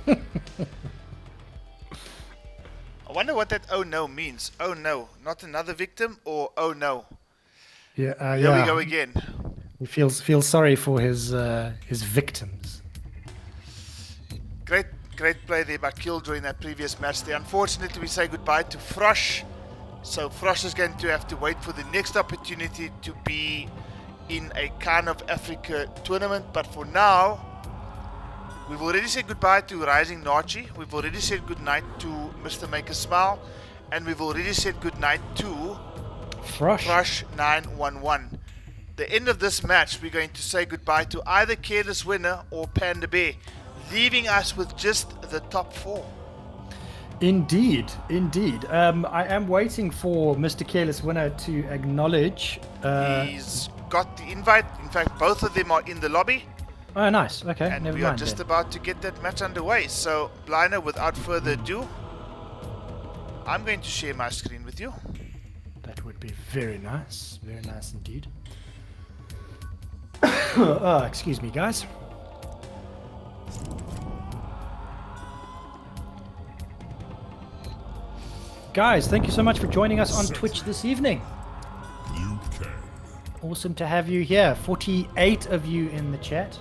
[SPEAKER 1] I wonder what that "oh no" means. Oh no, not another victim, or oh no.
[SPEAKER 2] Yeah,
[SPEAKER 1] Here we go again.
[SPEAKER 2] He feels sorry for his victims.
[SPEAKER 1] Great play there by Killjoy in that previous match there. Unfortunately, we say goodbye to Frosh So Frost is going to have to wait for the next opportunity to be in a Kahn of Africa tournament. But for now, we've already said goodbye to Rising Nachi. We've already said goodnight to Mr. Make a Smile. And we've already said goodnight to Frosh 911. The end of this match, we're going to say goodbye to either Careless Winner or Panda Bear, leaving us with just the top 4.
[SPEAKER 2] Indeed. I am waiting for Mr. Careless Winner to acknowledge.
[SPEAKER 1] He's got the invite. In fact, both of them are in the lobby.
[SPEAKER 2] Oh, nice. Okay,
[SPEAKER 1] And
[SPEAKER 2] never
[SPEAKER 1] we
[SPEAKER 2] mind.
[SPEAKER 1] are just
[SPEAKER 2] then.
[SPEAKER 1] about to get that match underway. So, Bliner, without further ado, I'm going to share my screen with you.
[SPEAKER 2] That would be very nice. Very nice indeed. Oh, excuse me, guys. Guys, thank you so much for joining us on Twitch this evening.
[SPEAKER 3] Liu Kang.
[SPEAKER 2] Awesome to have you here. 48 of you in the chat.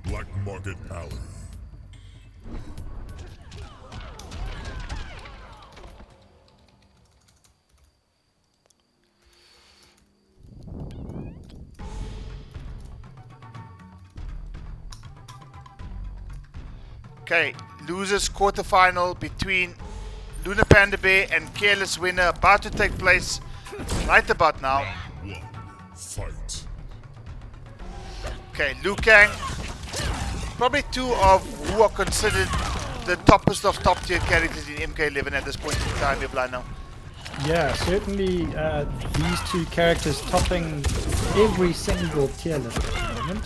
[SPEAKER 3] Black Market Alley.
[SPEAKER 1] Okay, losers quarterfinal between Luna Panda Bear and Careless Winner about to take place right about now.
[SPEAKER 3] Round 1. Fight.
[SPEAKER 1] Okay, Liu Kang, probably two of who are considered the toppest of top tier characters in MK11 at this point in time, Blino.
[SPEAKER 2] Yeah, certainly these two characters topping every single tier list at the moment.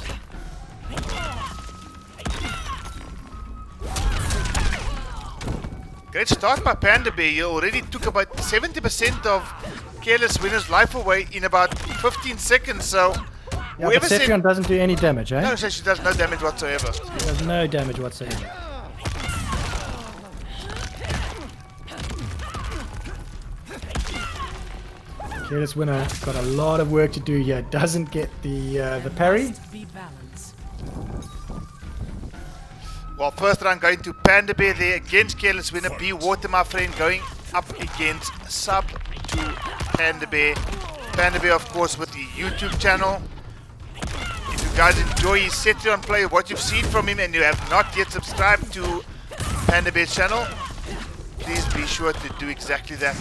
[SPEAKER 1] Great start by Panda Bear. You already took about 70% of Careless Winner's life away in about 15 seconds, so
[SPEAKER 2] Yeah,
[SPEAKER 1] whoever
[SPEAKER 2] but Cetrion doesn't do any damage, eh?
[SPEAKER 1] No, so she does no damage whatsoever.
[SPEAKER 2] Does no damage whatsoever. Careless Winner got a lot of work to do here. Doesn't get the parry.
[SPEAKER 5] Be balanced.
[SPEAKER 1] Well, first round going to Panda Bear there against Careless Winner. Be Water, my friend, going up against Sub to Panda Bear. Panda Bear, of course, with the YouTube channel. If you guys enjoy his Cetrion play, what you've seen from him, and you have not yet subscribed to Panda Bear's channel, please be sure to do exactly that.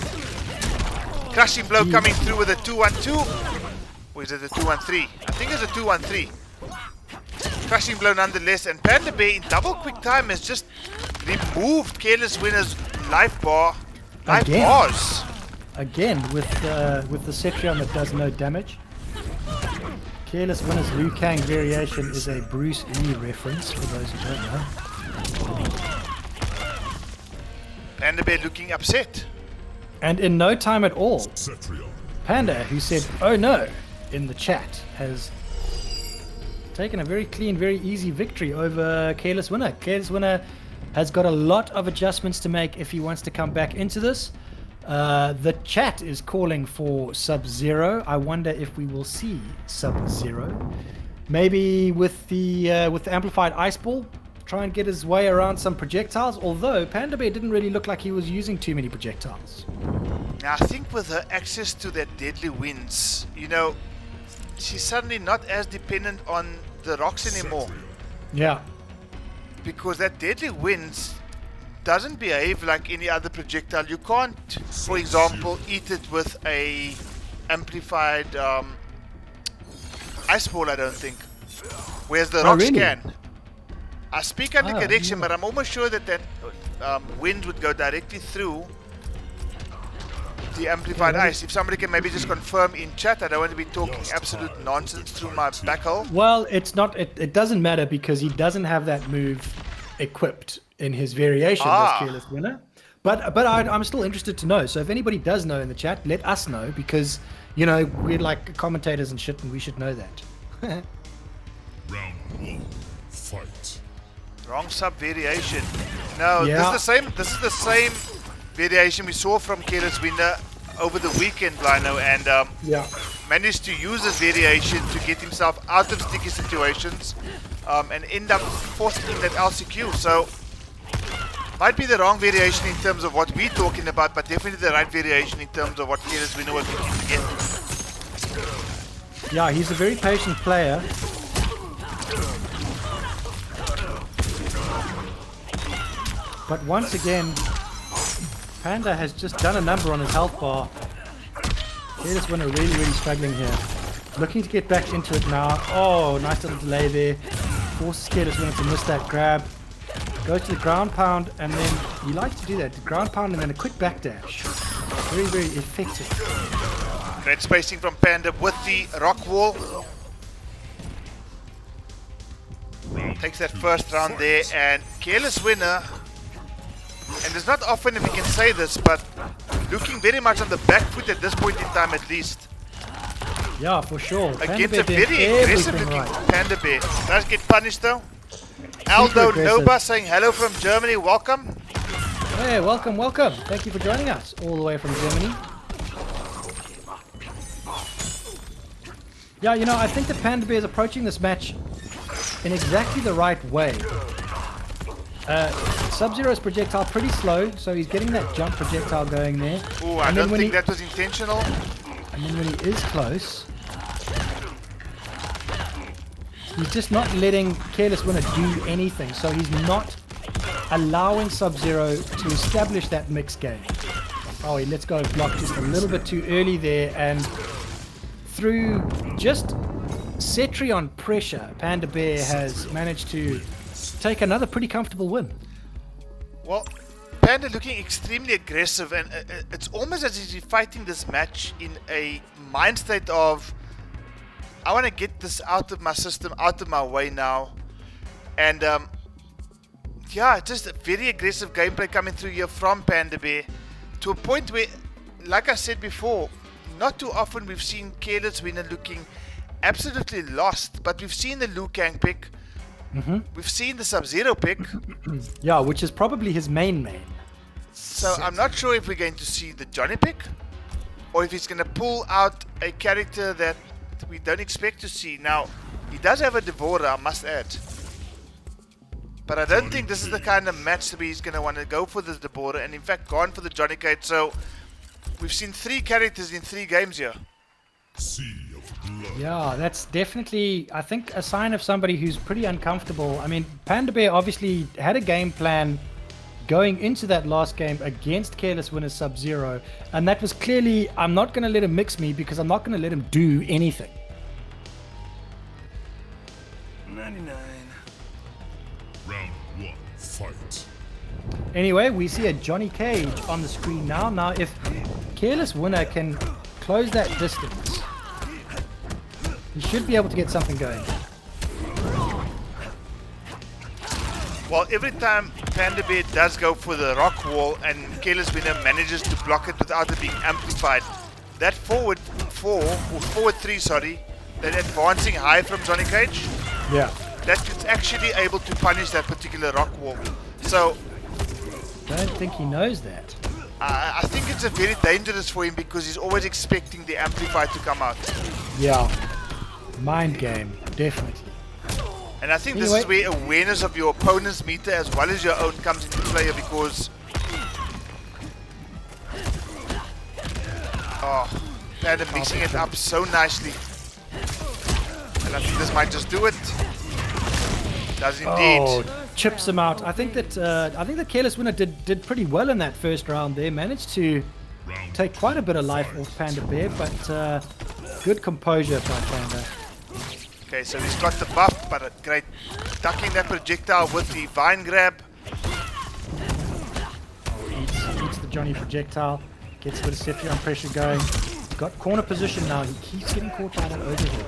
[SPEAKER 1] Crushing blow coming through with a 2-1-2. Or is it a 2-1-3? I think it's a 2-1-3. Crushing blow nonetheless, and Panda Bear in double quick time has just removed Careless Winner's life bar. Life
[SPEAKER 2] Again?
[SPEAKER 1] bars.
[SPEAKER 2] Again with the Cetrion that does no damage. Careless Winner's Liu Kang variation is a Bruce Lee reference for those who don't know.
[SPEAKER 1] Panda Bear looking upset.
[SPEAKER 2] And in no time at all,
[SPEAKER 3] Cetrion.
[SPEAKER 2] Panda, who said "Oh no" in the chat, has taken a very clean, very easy victory over Careless Winner. Careless Winner has got a lot of adjustments to make if he wants to come back into this. The chat is calling for Sub-Zero. I wonder if we will see Sub-Zero. Maybe with the amplified ice ball, try and get his way around some projectiles. Although Panda Bear didn't really look like he was using too many projectiles.
[SPEAKER 1] Now I think with her access to that deadly winds, you know, she's suddenly not as dependent on the rocks anymore.
[SPEAKER 2] Yeah.
[SPEAKER 1] Because that deadly winds doesn't behave like any other projectile. You can't, for example, eat it with a amplified ice ball, I don't think. Whereas the rocks
[SPEAKER 2] really?
[SPEAKER 1] can. I speak under correction,
[SPEAKER 2] yeah.
[SPEAKER 1] but I'm almost sure that wind would go directly through the amplified ice. If somebody can maybe just confirm in chat, I don't want to be talking absolute nonsense through my back hole.
[SPEAKER 2] Well, it's not. It doesn't matter because he doesn't have that move equipped in his variation as Careless Winner. But I'm still interested to know. So if anybody does know in the chat, let us know because you know we're like commentators and shit, and we should know that.
[SPEAKER 3] Round 1. Fight.
[SPEAKER 1] Wrong sub variation. No,
[SPEAKER 2] Yeah.
[SPEAKER 1] this is the same variation we saw from Careless Winner over the weekend, Lino, and
[SPEAKER 2] Yeah.
[SPEAKER 1] managed to use this variation to get himself out of sticky situations. and end up forcing that LCQ. So might be the wrong variation in terms of what we're talking about, but definitely the right variation in terms of what Careless Winner was looking to get.
[SPEAKER 2] Yeah, he's a very patient player. But once again, Panda has just done a number on his health bar. Careless Winner really struggling here. Looking to get back into it now. Oh, nice little delay there. Forces Careless Winner to miss that grab. Goes to the ground pound, and then he likes to do that. The ground pound and then a quick backdash. Very effective.
[SPEAKER 1] Great spacing from Panda with the rock wall. Takes that first round there, and Careless Winner, and it's not often if we can say this, but looking very much on the back foot at this point in time at least.
[SPEAKER 2] Yeah, for sure.
[SPEAKER 1] Against a very aggressive looking Panda Bear. Does get punished though. Aldo Nova saying hello from Germany, welcome.
[SPEAKER 2] Hey, welcome. Thank you for joining us all the way from Germany. Yeah, you know, I think the Panda Bear is approaching this match in exactly the right way. Sub-Zero's projectile pretty slow, so he's getting that jump projectile going there.
[SPEAKER 1] Oh, I don't think that was intentional.
[SPEAKER 2] And then when he is close, he's just not letting Careless Winner do anything. So he's not allowing Sub-Zero to establish that mixed game. Oh, he lets go of block just a little bit too early there, and through just Cetrion pressure, Panda Bear has managed to take another pretty comfortable win.
[SPEAKER 1] Well, Panda looking extremely aggressive, and it's almost as if he's fighting this match in a mind state of, I want to get this out of my system, out of my way now. And yeah, just a very aggressive gameplay coming through here from Panda Bear, to a point where, like I said before, not too often we've seen Careless Winner looking absolutely lost, but we've seen the Liu Kang pick, we've seen the Sub-Zero pick.
[SPEAKER 2] Yeah, which is probably his main.
[SPEAKER 1] So I'm not sure if we're going to see the Johnny pick, or if he's going to pull out a character that we don't expect to see. Now, he does have a Devourer, I must add. But I don't think this is the kind of match that he's going to want to go for this Devourer, and in fact gone for the Johnny Cage. So we've seen 3 characters in 3 games here.
[SPEAKER 3] Sea of blood.
[SPEAKER 2] Yeah, that's definitely, I think, a sign of somebody who's pretty uncomfortable. I mean, Panda Bear obviously had a game plan going into that last game against Careless Winner Sub-Zero, and that was clearly, I'm not going to let him mix me because I'm not going to let him do anything.
[SPEAKER 4] 99.
[SPEAKER 3] Round 1, fight.
[SPEAKER 2] Anyway, we see a Johnny Cage on the screen now. Now, if Careless Winner can close that distance, he should be able to get something going.
[SPEAKER 1] Well, every time Panda Bear does go for the rock wall and Careless Winner manages to block it without it being amplified, that forward 3, that advancing high from Johnny Cage,
[SPEAKER 2] Yeah.
[SPEAKER 1] that's actually able to punish that particular rock wall. So
[SPEAKER 2] Don't think he knows that.
[SPEAKER 1] I think it's a very dangerous for him because he's always expecting the amplifier to come out.
[SPEAKER 2] Yeah. Mind game, definitely.
[SPEAKER 1] And I think this is where awareness of your opponent's meter as well as your own comes into play, because Panda mixing it up so nicely. And I think this might just do it. Does indeed.
[SPEAKER 2] Oh, chips him out. I think that Careless Winner did pretty well in that first round there. Managed to take quite a bit of life off Panda Bear, but good composure by Panda.
[SPEAKER 1] Okay, so he's got the buff, but a great ducking that projectile with the vine grab.
[SPEAKER 2] Eats the Johnny projectile. Gets a bit of Cetrion pressure going. He's got corner position now. He keeps getting caught by that overhead.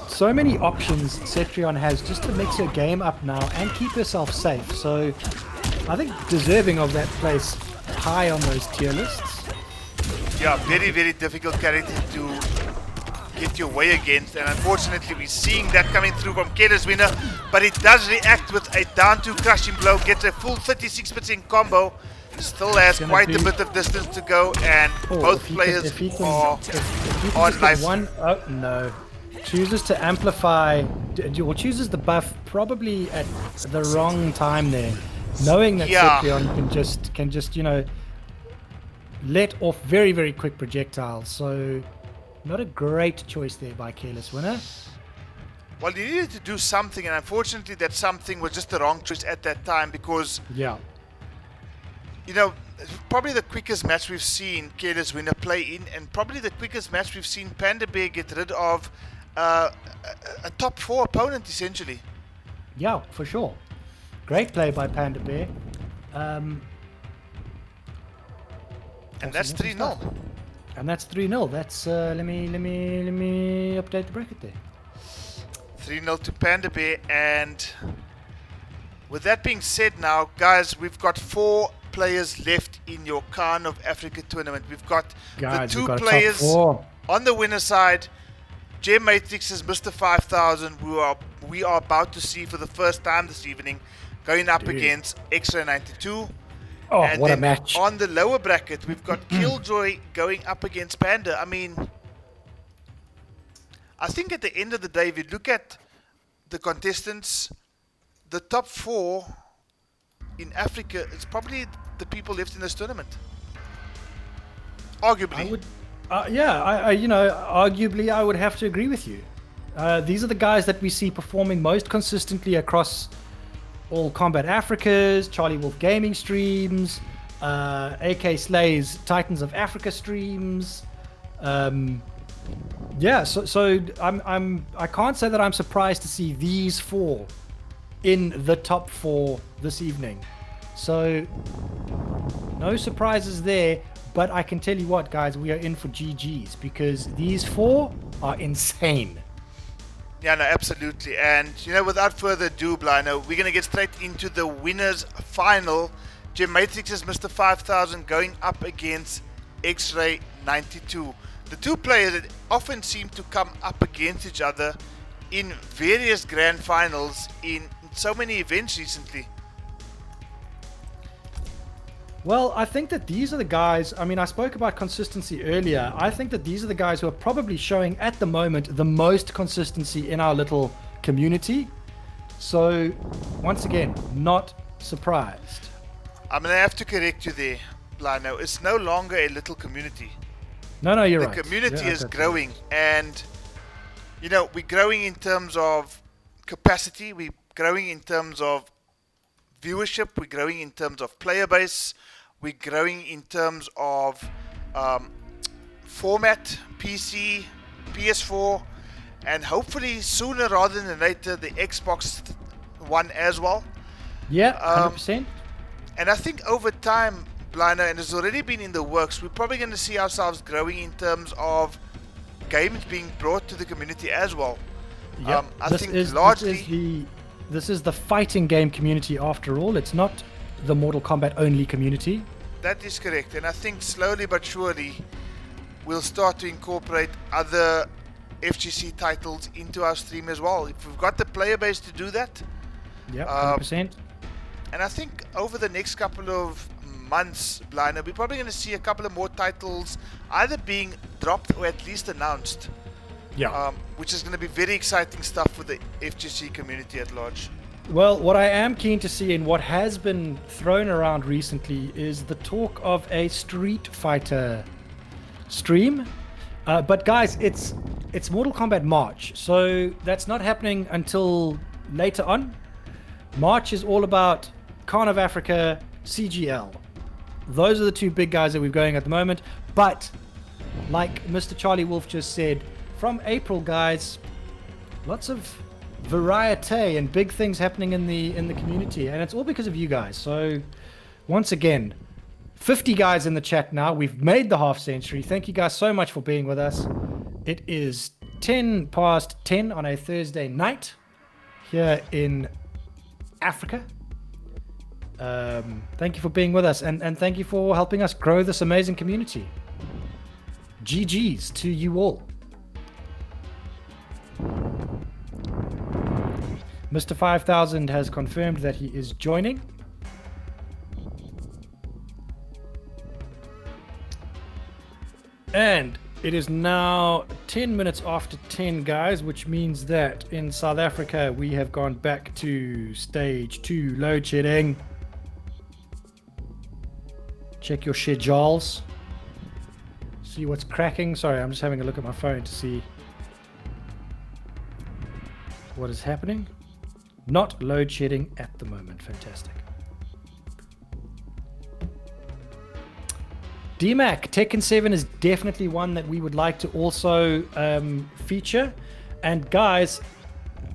[SPEAKER 2] So many options Cetrion has just to mix her game up now and keep herself safe. So I think deserving of that place high on those tier lists.
[SPEAKER 1] Yeah, very, very difficult character to get your way against, and unfortunately we're seeing that coming through from Careless Winner, but it does react with a down 2 crushing blow, gets a full 36% combo, Still has
[SPEAKER 2] Gonna
[SPEAKER 1] quite
[SPEAKER 2] be-
[SPEAKER 1] a bit of distance to go, and
[SPEAKER 2] Oh,
[SPEAKER 1] both
[SPEAKER 2] if he
[SPEAKER 1] players
[SPEAKER 2] if he can,
[SPEAKER 1] are
[SPEAKER 2] if he can
[SPEAKER 1] on
[SPEAKER 2] just
[SPEAKER 1] life.
[SPEAKER 2] get one, oh no, chooses to amplify, or chooses the buff probably at the wrong time there, knowing that
[SPEAKER 1] Yeah.
[SPEAKER 2] Cetrion can just let off very very quick projectiles. So not a great choice there by Careless Winner.
[SPEAKER 1] Well, you needed to do something, and unfortunately, that something was just the wrong choice at that time because,
[SPEAKER 2] Yeah.
[SPEAKER 1] you know, probably the quickest match we've seen Careless Winner play in, and probably the quickest match we've seen Panda Bear get rid of a top 4 opponent, essentially.
[SPEAKER 2] Yeah, for sure. Great play by Panda Bear.
[SPEAKER 1] And
[SPEAKER 2] Awesome,
[SPEAKER 1] that's
[SPEAKER 2] awesome
[SPEAKER 1] 3-0.
[SPEAKER 2] stuff. And that's 3-0. That's let me update the bracket there.
[SPEAKER 1] 3-0 to Panda Bear, and with that being said now, guys, we've got 4 players left in your Kahn of Africa tournament. We've got
[SPEAKER 2] Guys,
[SPEAKER 1] the
[SPEAKER 2] we've
[SPEAKER 1] 2
[SPEAKER 2] got a top
[SPEAKER 1] players
[SPEAKER 2] 4.
[SPEAKER 1] on the winner side. Gem Matrix is Mr. 5000, who we are about to see for the first time this evening, going up
[SPEAKER 2] Dude.
[SPEAKER 1] against X-Ray 92.
[SPEAKER 2] Oh,
[SPEAKER 1] And
[SPEAKER 2] what a
[SPEAKER 1] then
[SPEAKER 2] match.
[SPEAKER 1] on the lower bracket, we've got Killjoy going up against Panda. I mean, I think at the end of the day, if you look at the contestants, the top 4 in Africa, it's probably the people left in this tournament. Arguably.
[SPEAKER 2] I would, I arguably I would have to agree with you. These are the guys that we see performing most consistently across all Combat Africa's, Charlie Wolf Gaming streams, AK Slay's Titans of Africa streams. So I can't say that I'm surprised to see these 4 in the top 4 this evening. So no surprises there, but I can tell you what, guys, we are in for GG's because these 4 are insane.
[SPEAKER 1] Yeah, no, absolutely. And, you know, without further ado, Blino, we're going to get straight into the winners final. Gem Matrix is Mr. 5000 going up against X-Ray 92. The 2 players that often seem to come up against each other in various grand finals in so many events recently.
[SPEAKER 2] Well, I think that these are the guys, I mean, I spoke about consistency earlier. I think that these are the guys who are probably showing at the moment the most consistency in our little community. So, once again, not surprised.
[SPEAKER 1] I'm going to have to correct you there, Blino. It's no longer a little community.
[SPEAKER 2] No, you're
[SPEAKER 1] The
[SPEAKER 2] right.
[SPEAKER 1] community
[SPEAKER 2] Yeah,
[SPEAKER 1] is
[SPEAKER 2] okay.
[SPEAKER 1] growing, and, you know, we're growing in terms of capacity, we're growing in terms of viewership, we're growing in terms of player base, we're growing in terms of format, PC, PS4, and hopefully sooner rather than later the Xbox One as well.
[SPEAKER 2] Yeah, 100%.
[SPEAKER 1] And I think over time, Blino, and it's already been in the works, we're probably going to see ourselves growing in terms of games being brought to the community as well.
[SPEAKER 2] Yep.
[SPEAKER 1] I think largely...
[SPEAKER 2] This is the fighting game community after all. It's not the Mortal Kombat only community.
[SPEAKER 1] That is correct, and I think slowly but surely we'll start to incorporate other FGC titles into our stream as well. If we've got the player base to do that,
[SPEAKER 2] Yeah, 100%.
[SPEAKER 1] and I think over the next couple of months, Blino, we're probably going to see a couple of more titles either being dropped or at least announced.
[SPEAKER 2] Yeah.
[SPEAKER 1] Which is going to be very exciting stuff for the FGC community at large.
[SPEAKER 2] Well, what I am keen to see and what has been thrown around recently is the talk of a Street Fighter stream. But guys, it's Mortal Kombat March, so that's not happening until later on. March is all about Kahn of Africa, CGL. Those are the 2 big guys that we're going at the moment. But like Mr. Charlie Wolf just said, from April, guys, lots of variety and big things happening in the community, and it's all because of you guys. So once again, 50 guys in the chat now. We've made the half century. Thank you guys so much for being with us. It is 10 past 10 on a Thursday night here in Africa. Thank you for being with us, and thank you for helping us grow this amazing community. GG's to you all. Mr. 5000 has confirmed that he is joining. And it is now 10 minutes after 10, guys, which means that in South Africa we have gone back to stage 2 load shedding. Check your schedules. See what's cracking. Sorry, I'm just having a look at my phone to see what is happening. Not load shedding at the moment. Fantastic. DMAC, Tekken 7 is definitely one that we would like to also feature. And guys,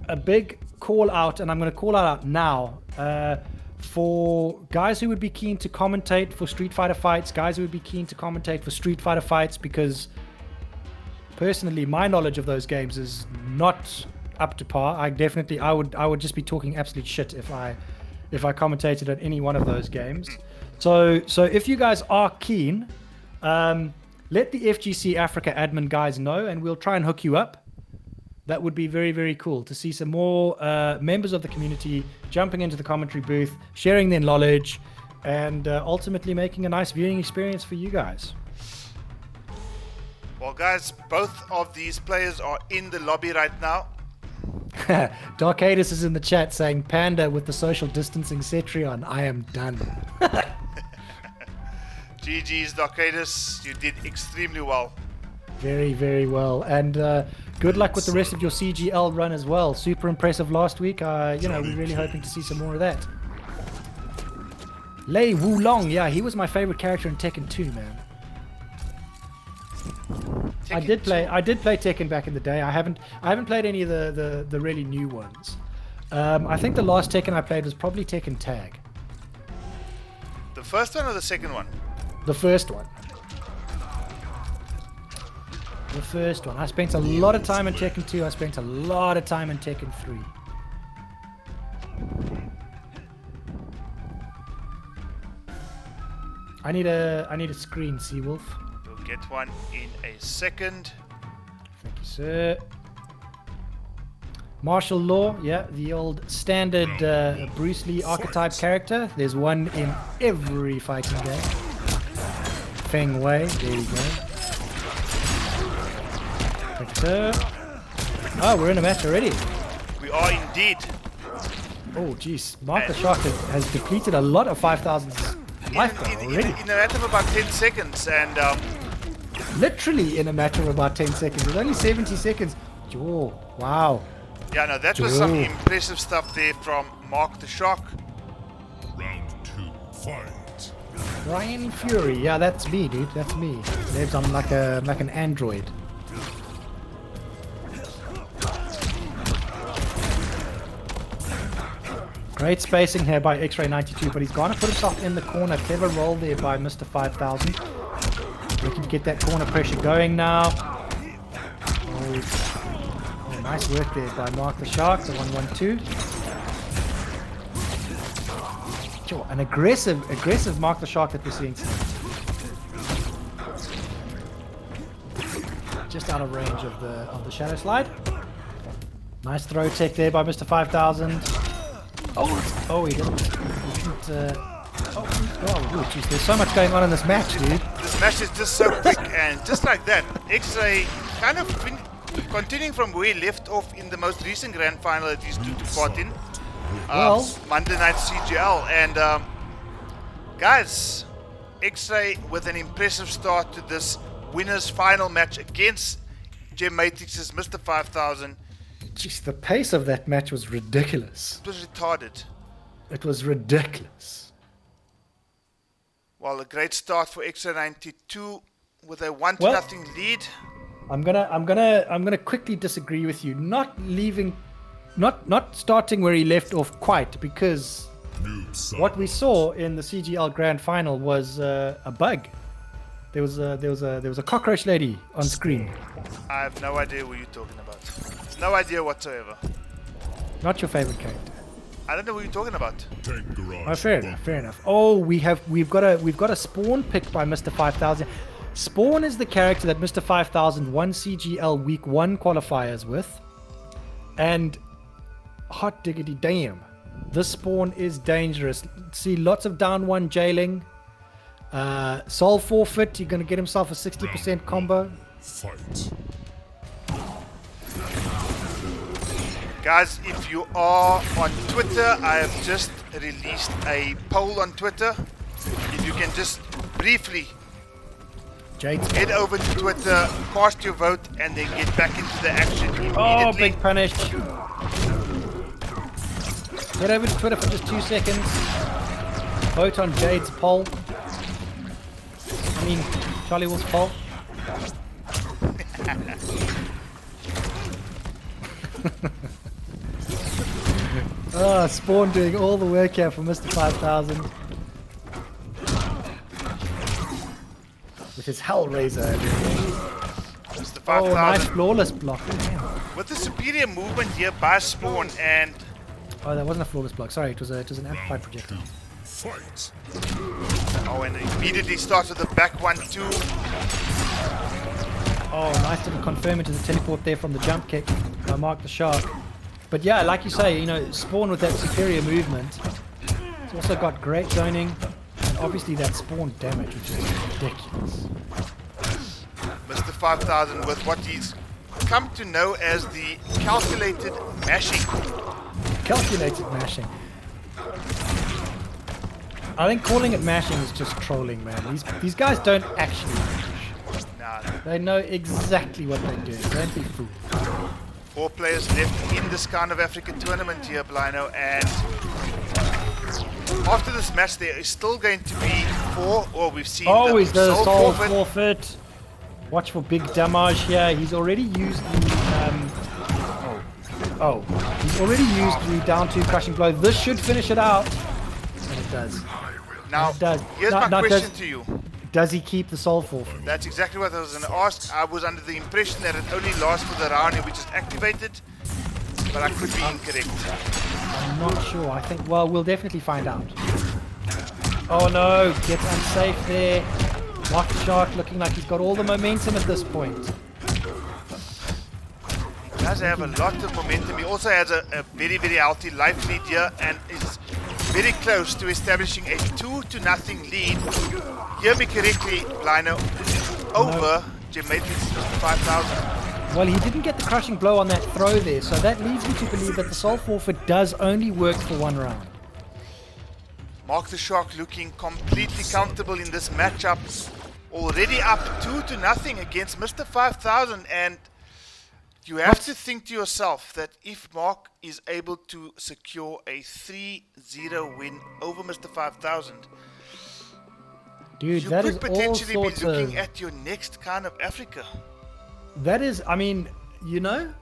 [SPEAKER 2] a big call out, and I'm going to call out now, for guys who would be keen to commentate for Street Fighter fights, guys who would be keen to commentate for Street Fighter fights, because personally, my knowledge of those games is not up to par. I would just be talking absolute shit if I commentated at any one of those games. So if you guys are keen, let the FGC Africa admin guys know, and we'll try and hook you up. That would be very, very cool to see some more members of the community jumping into the commentary booth, sharing their knowledge, and ultimately making a nice viewing experience for you guys.
[SPEAKER 1] Well, guys, both of these players are in the lobby right now.
[SPEAKER 2] Darkadus is in the chat saying, Panda with the social distancing Cetrion, I am done.
[SPEAKER 1] GG's, Darkadus, you did extremely well.
[SPEAKER 2] Very, very well. And good luck with the rest of your CGL run as well. Super impressive last week. We're really hoping to see some more of that. Lei Wulong, yeah, he was my favorite character in Tekken 2, man. I did play Tekken back in the day. I haven't played any of the really new ones. I think the last Tekken I played was probably Tekken Tag.
[SPEAKER 1] The first one or the second one?
[SPEAKER 2] The first one. The first one. I spent a lot of time in Tekken 2. I spent a lot of time in Tekken 3. I need a screen, Seawolf.
[SPEAKER 1] We'll get one in a second.
[SPEAKER 2] Thank you, sir. Martial law, yeah, the old standard Bruce Lee archetype character. There's one in every fighting game. Feng Wei, there you go. Thank you, sir. Oh, we're in a match already.
[SPEAKER 1] We are indeed.
[SPEAKER 2] Oh, jeez. Mark the Shark has depleted a lot of 5,000's life bar already.
[SPEAKER 1] In a matter of about 10 seconds, and
[SPEAKER 2] literally in a matter of about 10 seconds. With only 70 seconds. Oh, wow.
[SPEAKER 1] Yeah, no, that was some impressive stuff there from Mark the Shark.
[SPEAKER 3] Round 2, fight.
[SPEAKER 2] Ryan Fury, yeah, that's me, dude. That's me. Lives on like an android. Great spacing here by X-Ray 92, but he's gonna put himself in the corner. Clever roll there by Mr. 5000. Looking to get that corner pressure going now. Oh, nice work there by Mark the Shark. The 1-1-2. Sure, an aggressive Mark the Shark that we're seeing. Just out of range of the shadow slide. Nice throw tech there by Mr. 5000. Oh, he didn't. Oh, geez, there's so much going on in this match, dude.
[SPEAKER 1] This match is just so quick, and just like that, X-Ray kind of continuing from where he left off in the most recent grand final that these two took part in. Monday Night CGL, and guys, X-Ray with an impressive start to this winners final match against Gem Matrix's Mr. 5000.
[SPEAKER 2] Jeez, the pace of that match was ridiculous.
[SPEAKER 1] It was retarded.
[SPEAKER 2] It was ridiculous.
[SPEAKER 1] Well, a great start for X-Ray 92 with a 1-0 lead.
[SPEAKER 2] I'm gonna quickly disagree with you. Not starting where he left off quite, because what we saw in the CGL Grand Final was a bug. There was a cockroach lady on screen.
[SPEAKER 1] I have no idea what you're talking about. No idea whatsoever.
[SPEAKER 2] Not your favorite character.
[SPEAKER 1] I don't know what you're talking about.
[SPEAKER 2] Oh, fair enough. Oh, we've got a Spawn pick by Mr. 5000. Spawn is the character that Mr. 5000 won CGL Week 1 qualifiers with. And hot diggity damn, this Spawn is dangerous. See lots of down one jailing. Soul forfeit, you're going to get himself a 60% combo.
[SPEAKER 3] Fight.
[SPEAKER 1] Guys, if you are on Twitter, I have just released a poll on Twitter. If you can just briefly head over to Twitter, cast your vote, and then get back into the action immediately.
[SPEAKER 2] Oh, big punish. Head over to Twitter for just 2 seconds. Vote on Jade's poll. I mean, Charlie Wolf's poll. Spawn doing all the work here for Mr. 5000. With his Hellraiser.
[SPEAKER 1] Mr. 5000.
[SPEAKER 2] Oh, nice flawless block. Damn.
[SPEAKER 1] With the superior movement here by Spawn and...
[SPEAKER 2] Oh, that wasn't a flawless block. Sorry, it was an amplified projectile.
[SPEAKER 3] Fight.
[SPEAKER 1] Oh, and immediately starts with the back 1-2.
[SPEAKER 2] Oh, nice to confirm into the teleport there from the jump kick by Mark the Shark. But yeah, like you say, you know, Spawn with that superior movement. It's also got great zoning. And obviously that Spawn damage, which is ridiculous.
[SPEAKER 1] Mr. 5000 with what he's come to know as the calculated mashing.
[SPEAKER 2] Calculated mashing. I think calling it mashing is just trolling, man. These guys don't actually mash.
[SPEAKER 1] Nah,
[SPEAKER 2] They know exactly what they're doing. Don't be fooled.
[SPEAKER 1] 4 players left in this Kahn of Africa tournament here, Blino, and after this match there is still going to be 4, or we've seen
[SPEAKER 2] Oh, he's the soul
[SPEAKER 1] forfeit.
[SPEAKER 2] forfeit. Watch for big damage here. He's already used the he's already used the down 2 crushing blow. This should finish it out. And it does.
[SPEAKER 1] Now,
[SPEAKER 2] It does.
[SPEAKER 1] here's
[SPEAKER 2] No,
[SPEAKER 1] my
[SPEAKER 2] no,
[SPEAKER 1] question to you.
[SPEAKER 2] Does he keep the soul forfeit?
[SPEAKER 1] That's exactly what I was going to ask. I was under the impression that it only lasts for the round in which it's activated, but I could be incorrect.
[SPEAKER 2] I'm not sure. I think, well, we'll definitely find out. Oh no, gets unsafe there. Mark the Shark looking like he's got all the momentum at this point.
[SPEAKER 1] He does have a lot of momentum. He also has a very, very healthy life lead here and is very close to establishing a 2-0 lead. Hear me correctly, Blino, over Gematrix 5000.
[SPEAKER 2] Well, he didn't get the crushing blow on that throw there, so that leads me to believe that the soul forfeit does only work for 1 round.
[SPEAKER 1] Mark the Shark looking completely comfortable in this matchup. Already up 2-0 against Mr. 5000, and you have to think to yourself that if Mark is able to secure a 3-0 win over Mr. 5000,
[SPEAKER 2] Dude,
[SPEAKER 1] you
[SPEAKER 2] that
[SPEAKER 1] could
[SPEAKER 2] is all
[SPEAKER 1] potentially be
[SPEAKER 2] sorts
[SPEAKER 1] looking
[SPEAKER 2] of...
[SPEAKER 1] at your next Kahn of Africa.
[SPEAKER 2] That is, I mean, you know...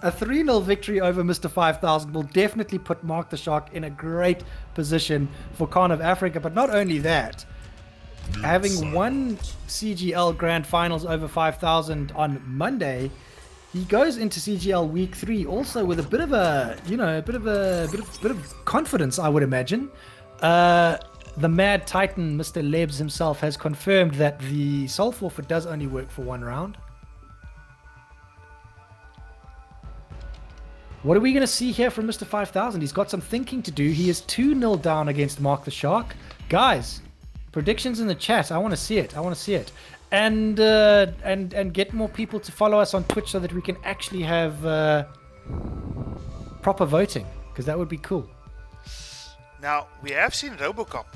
[SPEAKER 2] A 3-0 victory over Mr. 5000 will definitely put Mark the Shark in a great position for Kahn of Africa. But not only that, having won CGL Grand Finals over 5000 on Monday, he goes into CGL Week 3 also with a bit of a, you know, a bit of confidence, I would imagine. The Mad Titan, Mr. Lebs himself, has confirmed that the soul forfeit does only work for 1 round. What are we going to see here from Mr. 5000? He's got some thinking to do. He is 2-0 down against Mark the Shark. Guys, predictions in the chat. I want to see it. I want to see it. And get more people to follow us on Twitch so that we can actually have proper voting, because that would be cool.
[SPEAKER 1] Now, we have seen Robocop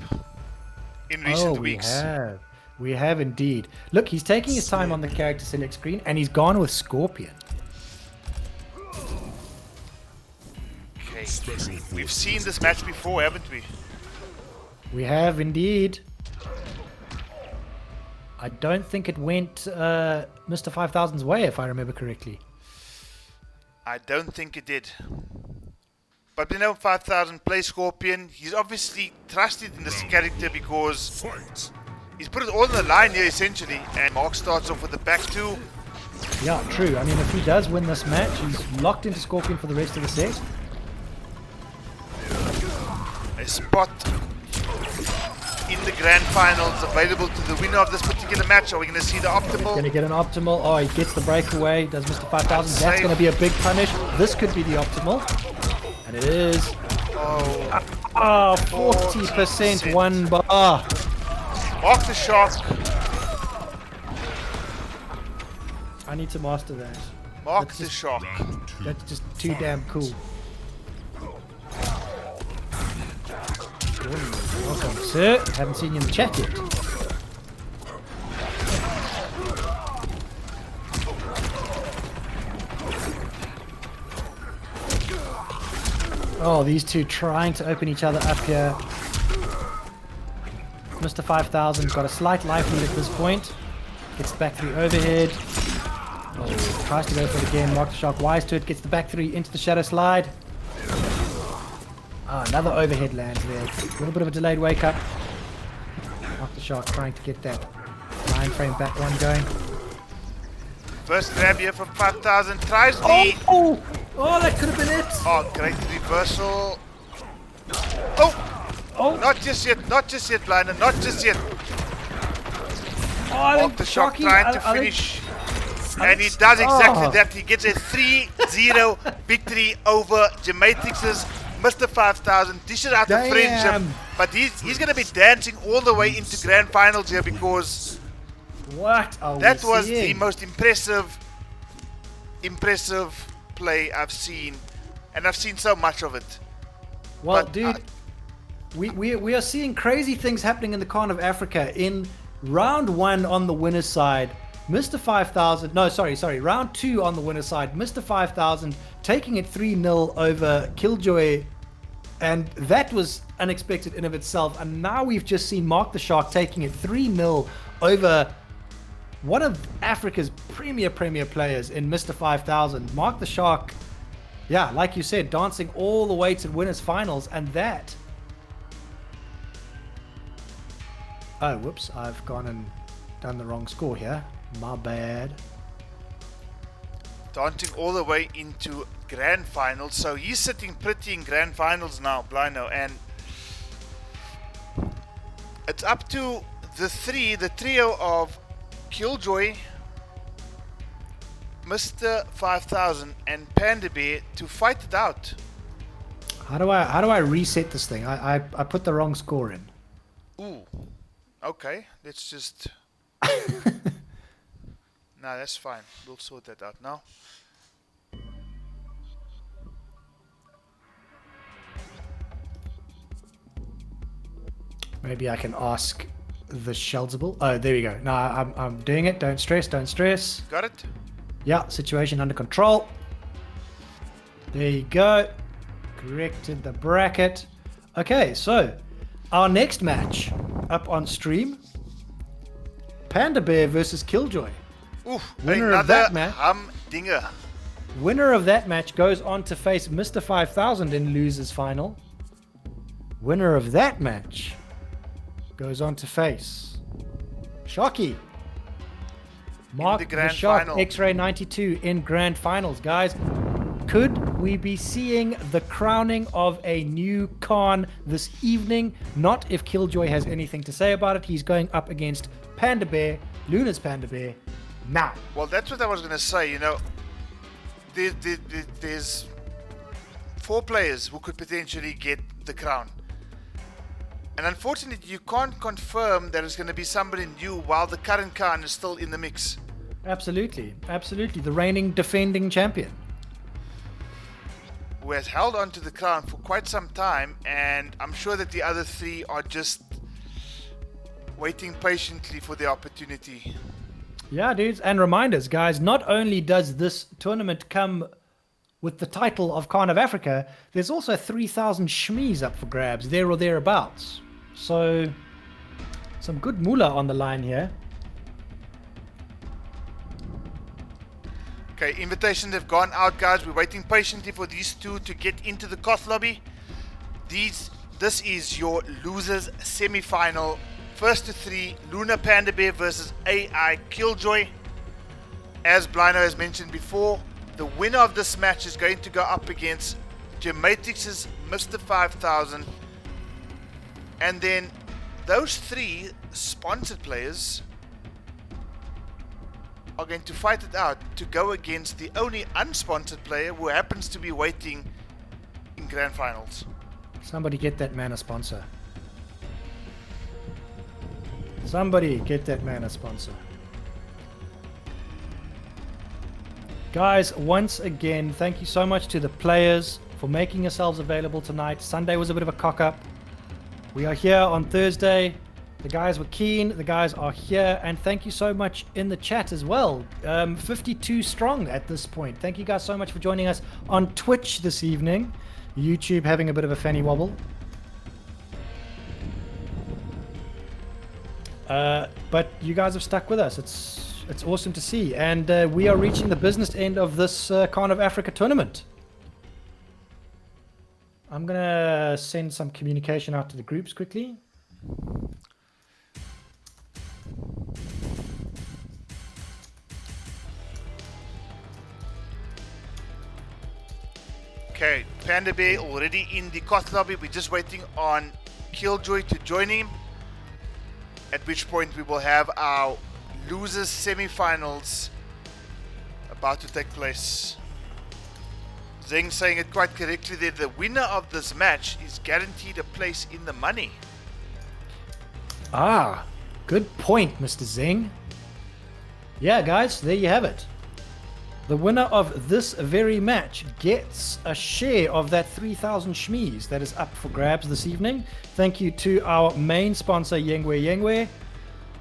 [SPEAKER 1] in recent weeks.
[SPEAKER 2] We have indeed. Look, he's taking his time on the character select screen, and he's gone with Scorpion.
[SPEAKER 1] Okay, we've seen this match before, haven't we?
[SPEAKER 2] We have indeed. I don't think it went Mr. 5000's way, if I remember correctly.
[SPEAKER 1] I don't think it did. But we know 5000 plays Scorpion. He's obviously trusted in this character because
[SPEAKER 3] Fight.
[SPEAKER 1] he's put it all on the line here, essentially. And Mark starts off with the back 2.
[SPEAKER 2] Yeah, true. I mean, if he does win this match, he's locked into Scorpion for the rest of the set.
[SPEAKER 1] A spot in the grand finals available to the winner of this particular match. Are we going to see the optimal?
[SPEAKER 2] Going to get an optimal. Oh, he gets the breakaway. Does Mr. 5000. That's going to be a big punish. This could be the optimal. And it is.
[SPEAKER 1] Oh.
[SPEAKER 2] Oh, 40% one bar.
[SPEAKER 1] Mark the Shark.
[SPEAKER 2] I need to master that.
[SPEAKER 1] Mark the Shark.
[SPEAKER 2] That's just too damn cool. Welcome, sir. Haven't seen you in the chat yet. Oh, these two trying to open each other up here. Mr. 5000 got a slight life lead at this point. Gets the back three overhead. Oh, tries to go for it again. Mark the Shark wise to it. Gets the back three into the shadow slide. Ah, another overhead lands there. A little bit of a delayed wake up. Mark the Shark trying to get that 9 frame back one going.
[SPEAKER 1] First grab here from 5000. Tries the...
[SPEAKER 2] Oh, that could have been it.
[SPEAKER 1] Oh, great reversal. Oh, not just yet, Blinder, not just yet.
[SPEAKER 2] Oh,
[SPEAKER 1] Mark the Shark trying to finish. And he does exactly that. He gets a 3-0 victory over Gematrix's Mr. 5000. Dishes out the friendship. But he's going to be dancing all the way into grand finals here because that was the most impressive play I've seen. And I've seen so much of it.
[SPEAKER 2] Well,
[SPEAKER 1] but,
[SPEAKER 2] dude, we are seeing crazy things happening in the Kahn of Africa. In round 1 on the winner's side, Mr. 5000, no, sorry, round 2 on the winner's side, Mr. 5000 taking it 3-0 over Killjoy, and that was unexpected in of itself. And now we've just seen Mark the Shark taking it 3-0 over one of Africa's premier players in Mr. 5000. Mark the Shark, yeah, like you said, dancing all the way to winners finals, and that... Oh, whoops, I've gone and done the wrong score here. My bad.
[SPEAKER 1] Dancing all the way into grand finals. So he's sitting pretty in grand finals now, Blino, and it's up to the trio of Killjoy, Mr. 5000 and Panda Bear to fight it out.
[SPEAKER 2] How do I reset this thing? I put the wrong score in.
[SPEAKER 1] Ooh. Okay, let's just... No, that's fine. We'll sort that out now.
[SPEAKER 2] Maybe I can ask the Shelzable. Oh, there we go. No, I'm doing it. Don't stress.
[SPEAKER 1] Got it?
[SPEAKER 2] Yeah, situation under control. There you go. Corrected the bracket. Okay, so our next match up on stream, Panda Bear versus Killjoy.
[SPEAKER 1] Oof,
[SPEAKER 2] winner of that match.
[SPEAKER 1] Humdinger.
[SPEAKER 2] Winner of that match goes on to face Mr. 5000 in losers final. Winner of that match goes on to face Shocky. Mark the Shark X-Ray 92 in grand finals, guys. Could we be seeing the crowning of a new Kahn this evening? Not if Killjoy has anything to say about it. He's going up against Panda Bear, Luna's Panda Bear, now.
[SPEAKER 1] Well, that's what I was going to say. You know, there's 4 players who could potentially get the crown. And unfortunately, you can't confirm that it's going to be somebody new while the current Kahn is still in the mix.
[SPEAKER 2] Absolutely. The reigning defending champion.
[SPEAKER 1] Who has held on to the crown for quite some time, and I'm sure that the other 3 are just waiting patiently for the opportunity.
[SPEAKER 2] Yeah, dudes, and reminders, guys, not only does this tournament come with the title of Kahn of Africa, there's also 3,000 shmees up for grabs, there or thereabouts. So, some good moolah on the line here.
[SPEAKER 1] Okay, invitations have gone out, guys. We're waiting patiently for these 2 to get into the Koth lobby. This is your losers semi-final. First to 3, Luna Panda Bear versus AI Killjoy. As Blino has mentioned before, the winner of this match is going to go up against Gematrix's Mr. 5000. And then those 3 sponsored players are going to fight it out to go against the only unsponsored player who happens to be waiting in grand finals.
[SPEAKER 2] Somebody get that man a sponsor. Somebody get that man a sponsor. Guys, once again, thank you so much to the players for making yourselves available tonight. Sunday was a bit of a cock-up. We are here on Thursday. The guys were keen. The guys are here. And thank you so much in the chat as well. 52 strong at this point. Thank you guys so much for joining us on Twitch this evening. YouTube having a bit of a fanny wobble. But you guys have stuck with us. It's awesome to see. And we are reaching the business end of this Kahn of Africa tournament. I'm going to send some communication out to the groups quickly.
[SPEAKER 1] Okay, Panda Bear already in the Koth lobby. We're just waiting on Killjoy to join him. At which point we will have our losers semi-finals about to take place. Zeng saying it quite correctly there. The winner of this match is guaranteed a place in the money.
[SPEAKER 2] Ah, good point, Mr. Zeng. Yeah, guys, there you have it. The winner of this very match gets a share of that 3,000 shmees that is up for grabs this evening. Thank you to our main sponsor, Yengwe Yengwe.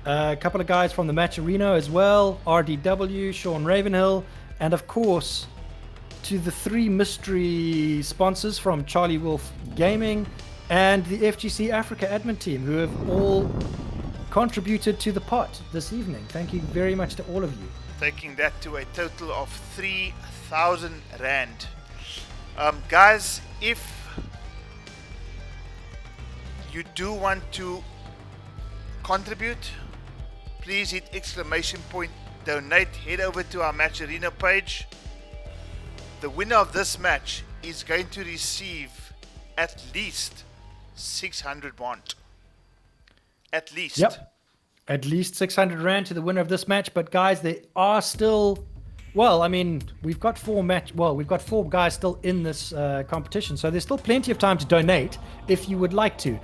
[SPEAKER 2] A couple of guys from the Match Arena as well, RDW, Sean Ravenhill, and of course to the 3 mystery sponsors from Charlie Wolf Gaming and the FGC Africa admin team who have all contributed to the pot this evening. Thank you very much to all of you.
[SPEAKER 1] Taking that to a total of 3,000 Rand. Guys, if you do want to contribute, please hit exclamation point donate. Head over to our Match Arena page. The winner of this match is going to receive at least 600 want. At least.
[SPEAKER 2] Yep. At least 600 Rand to the winner of this match. But guys, there are still, well, I mean, we've got 4 guys still in this competition. So there's still plenty of time to donate if you would like to.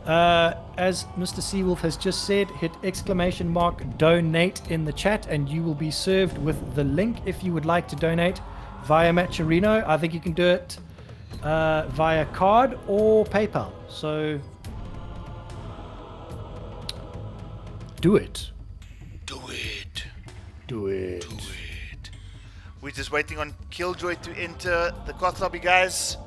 [SPEAKER 2] As Mr. Seawolf has just said, hit exclamation mark donate in the chat and you will be served with the link if you would like to donate via Match Arena. I think you can do it via card or PayPal. So do it.
[SPEAKER 1] Do it.
[SPEAKER 2] Do it.
[SPEAKER 1] Do it. We're just waiting on Killjoy to enter the Koth lobby, guys.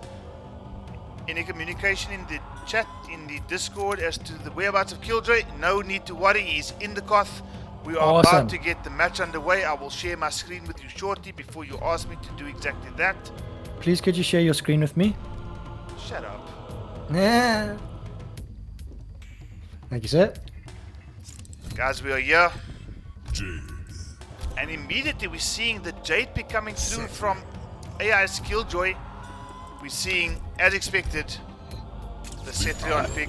[SPEAKER 1] Any communication in the chat, in the Discord as to the whereabouts of Killjoy? No need to worry, he's in the Koth. We are about to get the match underway. I will share my screen with you shortly before you ask me to do exactly that.
[SPEAKER 2] Please could you share your screen with me?
[SPEAKER 1] Shut up.
[SPEAKER 2] Yeah. Thank you, sir.
[SPEAKER 1] Guys, we are here.
[SPEAKER 3] Jade.
[SPEAKER 1] And immediately we're seeing the Jade pick coming through from AI's Killjoy. We're seeing, as expected, the Cetrion pick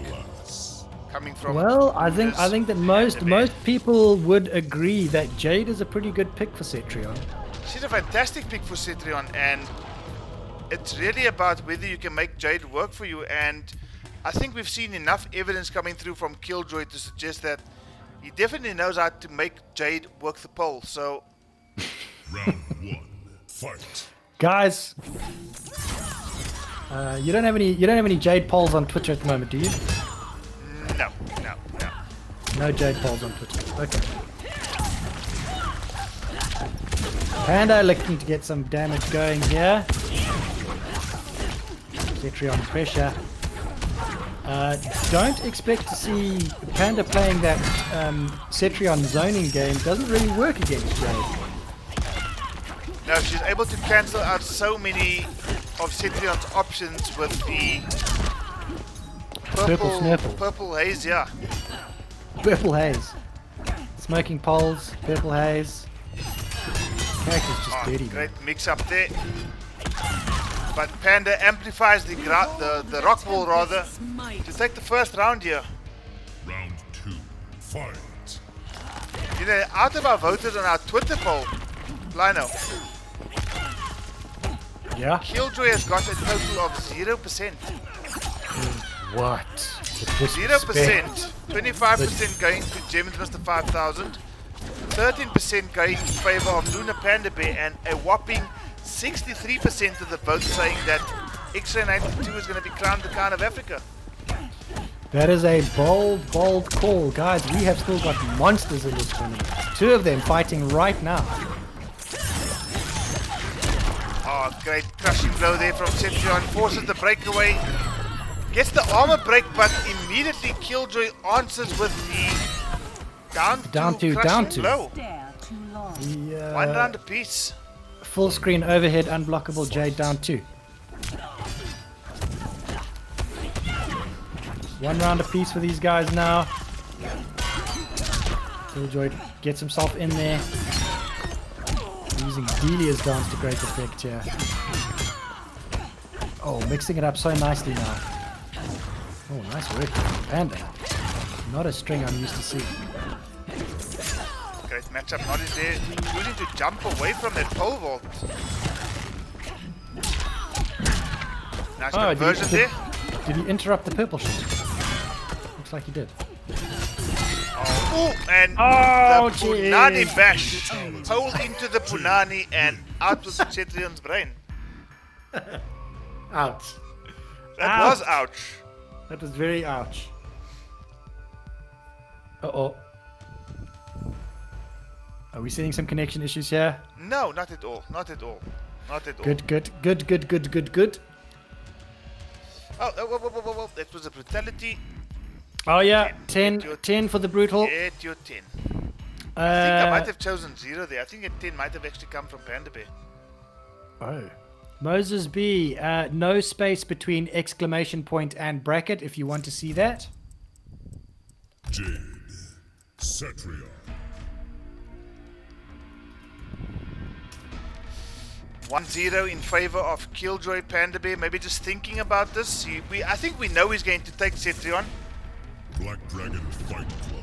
[SPEAKER 1] coming from.
[SPEAKER 2] Well, I think that most people would agree that Jade is a pretty good pick for Cetrion.
[SPEAKER 1] She's a fantastic pick for Cetrion, and it's really about whether you can make Jade work for you. And I think we've seen enough evidence coming through from Killjoy to suggest that he definitely knows how to make Jade work the pole. So,
[SPEAKER 3] Round 1. Fight.
[SPEAKER 2] Guys, you don't have any Jade polls on Twitter at the moment, do you?
[SPEAKER 1] no.
[SPEAKER 2] No Jade polls on Twitter. Okay. Panda looking to get some damage going here. Cetrion pressure. Don't expect to see Panda playing that Cetrion zoning game. Doesn't really work against Jade.
[SPEAKER 1] No, she's able to cancel out so many of Cetrion's options with the purple haze, yeah.
[SPEAKER 2] Purple haze. Smoking poles, purple haze. Character's just dirty.
[SPEAKER 1] Great mix up there. But Panda amplifies the rock wall rather to take the first round here.
[SPEAKER 3] Round 2. Fight.
[SPEAKER 1] You know, out of our voters on our Twitter poll, Lino,
[SPEAKER 2] Yeah.
[SPEAKER 1] Killjoy has got a total of 0%.
[SPEAKER 2] What?
[SPEAKER 1] 0%, 25% going to Gems Mr. 5000, 13% going in favor of Luna Panda Bear, and a whopping 63% of the votes saying that X-Ray 92 is going to be crowned the Kahn of Africa.
[SPEAKER 2] That is a bold call. Guys, we have still got monsters in this tournament. 2 of them fighting right now.
[SPEAKER 1] Oh, great crushing blow there from Cetrion. Forces the breakaway. Gets the armor break, but immediately Killjoy answers with the down to blow.
[SPEAKER 2] The,
[SPEAKER 1] 1 round apiece.
[SPEAKER 2] full screen overhead unblockable Jade down 2. 1 round apiece for these guys now. Killjoy gets himself in there. Using Delia's dance to great effect here. Oh, mixing it up so nicely now. Oh, nice work. Panda. Not a string I'm used to seeing.
[SPEAKER 1] Great matchup. Not is there. Choosing to jump away from that pole vault. Nice conversion there.
[SPEAKER 2] Did he interrupt the purple shot? Looks like he did.
[SPEAKER 1] Oh, and the Punani bash. Hole into the Punani and out with Cetrion's brain.
[SPEAKER 2] Ouch.
[SPEAKER 1] That was ouch.
[SPEAKER 2] That was very ouch. Uh-oh. Are we seeing some connection issues here?
[SPEAKER 1] No, not at all. Not at all. Not at all.
[SPEAKER 2] Good.
[SPEAKER 1] Oh, whoa. That was a brutality.
[SPEAKER 2] Oh yeah, 10 for the brutal.
[SPEAKER 1] Get your 10. I think I might have chosen 0 there. I think a 10 might have actually come from Panda Bear.
[SPEAKER 2] Oh. Moses B, no space between exclamation point and bracket if you want to see that.
[SPEAKER 3] Jade. Cetrion.
[SPEAKER 1] 1-0 in favor of Killjoy Panda Bear. Maybe just thinking about this. I think we know he's going to take Cetrion.
[SPEAKER 3] Black Dragon Fight Club.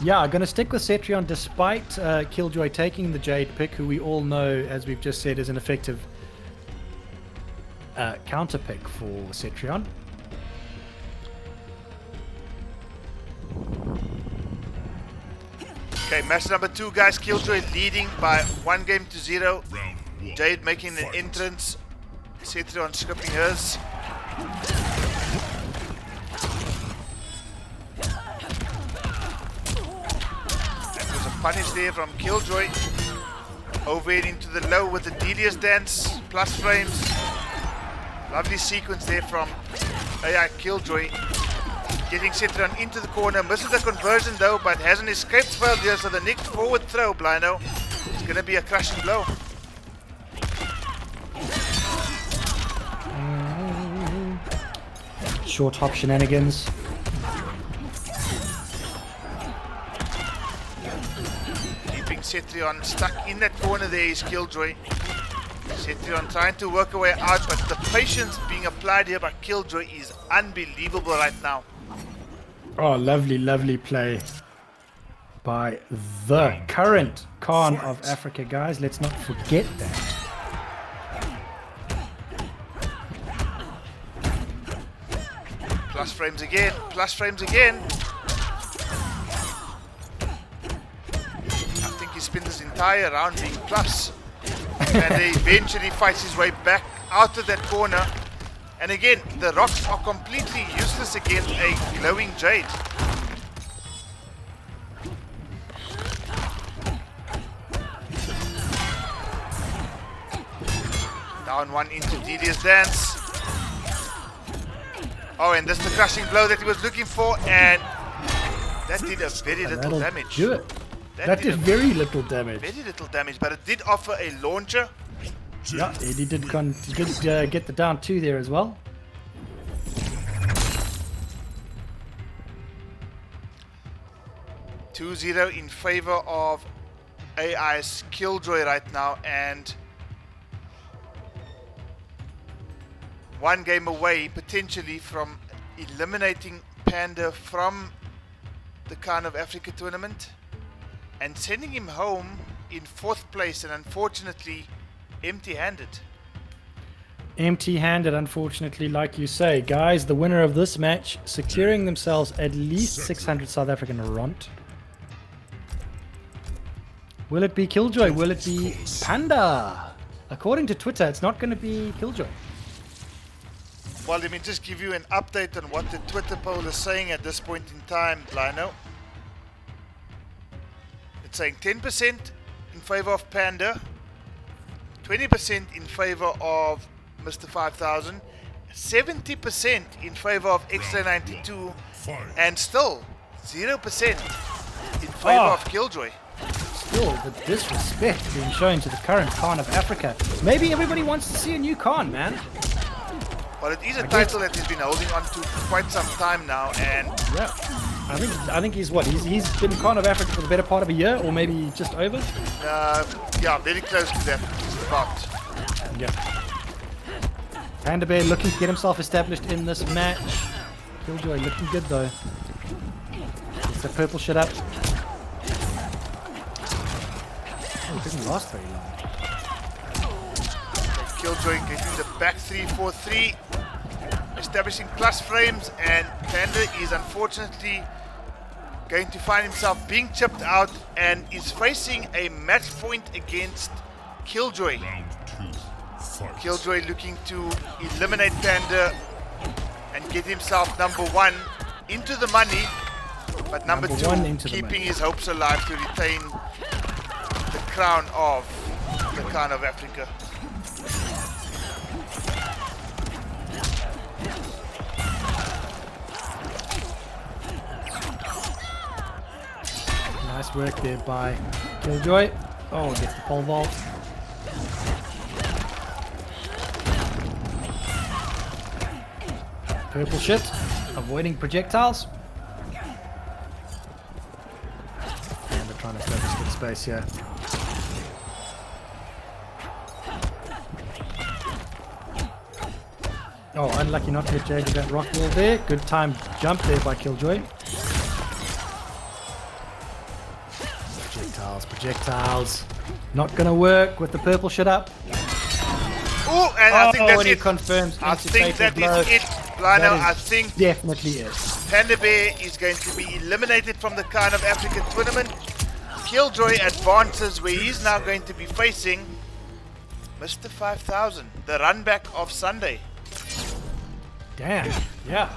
[SPEAKER 2] Yeah, I'm going to stick with Cetrion despite Killjoy taking the Jade pick, who we all know, as we've just said, is an effective counter pick for Cetrion.
[SPEAKER 1] Okay, match number 2, guys. Killjoy leading by 1 game to 0.
[SPEAKER 3] Round 1.
[SPEAKER 1] Jade making an entrance. Cetrion skipping hers. Punish there from Killjoy. Overhead into the low with the Delia's dance. Plus frames. Lovely sequence there from AI Killjoy. Getting Cetrion into the corner. Misses the conversion though, but has an escape spell there. So the next forward throw, Blino, is going to be a crushing blow.
[SPEAKER 2] Short hop shenanigans.
[SPEAKER 1] Cetrion stuck in that corner there is Killjoy. Cetrion trying to work her way out, but the patience being applied here by Killjoy is unbelievable right now.
[SPEAKER 2] Oh, lovely play by the current Kahn of Africa, guys. Let's not forget that.
[SPEAKER 1] Plus frames again, plus frames again. He spent his entire round being plus, and he eventually fights his way back out of that corner. And again, the rocks are completely useless against a glowing Jade. Down 1 into Delia's dance. Oh, and that's the crushing blow that he was looking for, and that did a very little damage.
[SPEAKER 2] Do it. That did very little damage.
[SPEAKER 1] Very little damage, but it did offer a launcher.
[SPEAKER 2] Yeah, he did get the down 2 there as well.
[SPEAKER 1] (2-0) in favor of AI's Killjoy right now, and 1 game away potentially from eliminating Panda from the Kahn of Africa tournament and sending him home in 4th place, and unfortunately empty-handed.
[SPEAKER 2] Empty-handed, unfortunately, like you say. Guys, the winner of this match securing themselves at least 600 South African rand. Will it be Killjoy? Will it be Panda? According to Twitter, it's not going to be Killjoy.
[SPEAKER 1] Well, let me just give you an update on what the Twitter poll is saying at this point in time, Lino. It's saying 10% in favor of Panda, 20% in favor of Mr. 5000, 70% in favor of Extra 92, and still 0% in favor of Killjoy.
[SPEAKER 2] Still, the disrespect being shown to the current Kahn of Africa. Maybe everybody wants to see a new Kahn, man.
[SPEAKER 1] Well, it is a title that he's been holding on to for quite some time now, and
[SPEAKER 2] yeah, I think he's what? He's been Kahn of Africa for the better part of a year, or maybe just over.
[SPEAKER 1] Yeah, very close to that. Just about.
[SPEAKER 2] Yeah. Panda Bear looking to get himself established in this match. Killjoy looking good though. Gets the purple shit up. Oh, it didn't last very long.
[SPEAKER 1] Killjoy getting the back 3-4-3, establishing plus frames, and Panda is unfortunately going to find himself being chipped out and is facing a match point against Killjoy.
[SPEAKER 3] Round 2. Fight.
[SPEAKER 1] Killjoy looking to eliminate Panda and get himself number 1 into the money, but number 2 keeping his hopes alive to retain the crown of the Kahn of Africa.
[SPEAKER 2] Nice work there by Killjoy. Oh, gets the pole vault. Purple shit, avoiding projectiles. And they're trying to establish good space here. Oh, unlucky not to get Jade with that rock wall there. Good time jump there by Killjoy. Projectiles. Not gonna work with the purple shit up.
[SPEAKER 1] Oh, and I think that's
[SPEAKER 2] it.
[SPEAKER 1] it.
[SPEAKER 2] Confirms.
[SPEAKER 1] I think that is it, Lino. I think
[SPEAKER 2] definitely is.
[SPEAKER 1] Panda Bear is going to be eliminated from the Kahn of Africa tournament. Killjoy advances where he's now going to be facing Mr. 5000, the runback of Sunday.
[SPEAKER 2] Damn, yeah.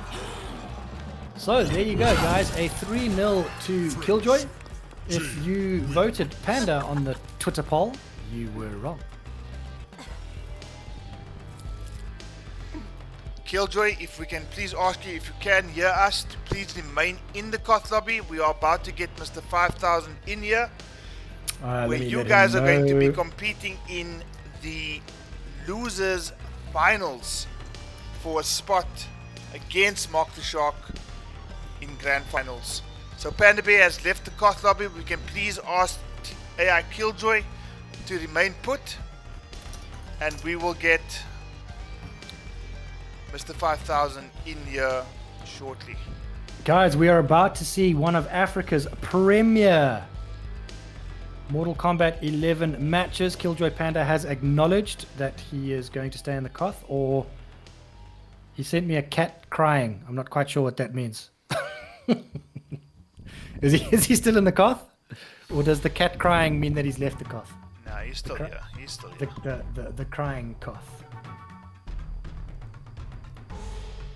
[SPEAKER 2] So there you go, guys. A 3-0 to Killjoy. If you voted Panda on the Twitter poll, you were wrong.
[SPEAKER 1] Killjoy, if we can please ask you, if you can hear us, to please remain in the Koth lobby. We are about to get Mr. 5000 in here, where you guys are going to be competing in the losers finals for a spot against Mark the Shark in grand finals. So Panda Bear has left the Koth lobby. We can please ask AI Killjoy to remain put, and we will get Mr. 5000 in here shortly.
[SPEAKER 2] Guys, we are about to see one of Africa's premier Mortal Kombat 11 matches. Killjoy Panda has acknowledged that he is going to stay in the Koth, or he sent me a cat crying. I'm not quite sure what that means. Is he still in the Koth? Or does the cat crying mean that he's left the Koth?
[SPEAKER 1] No, he's still here. He's still here.
[SPEAKER 2] The crying Koth.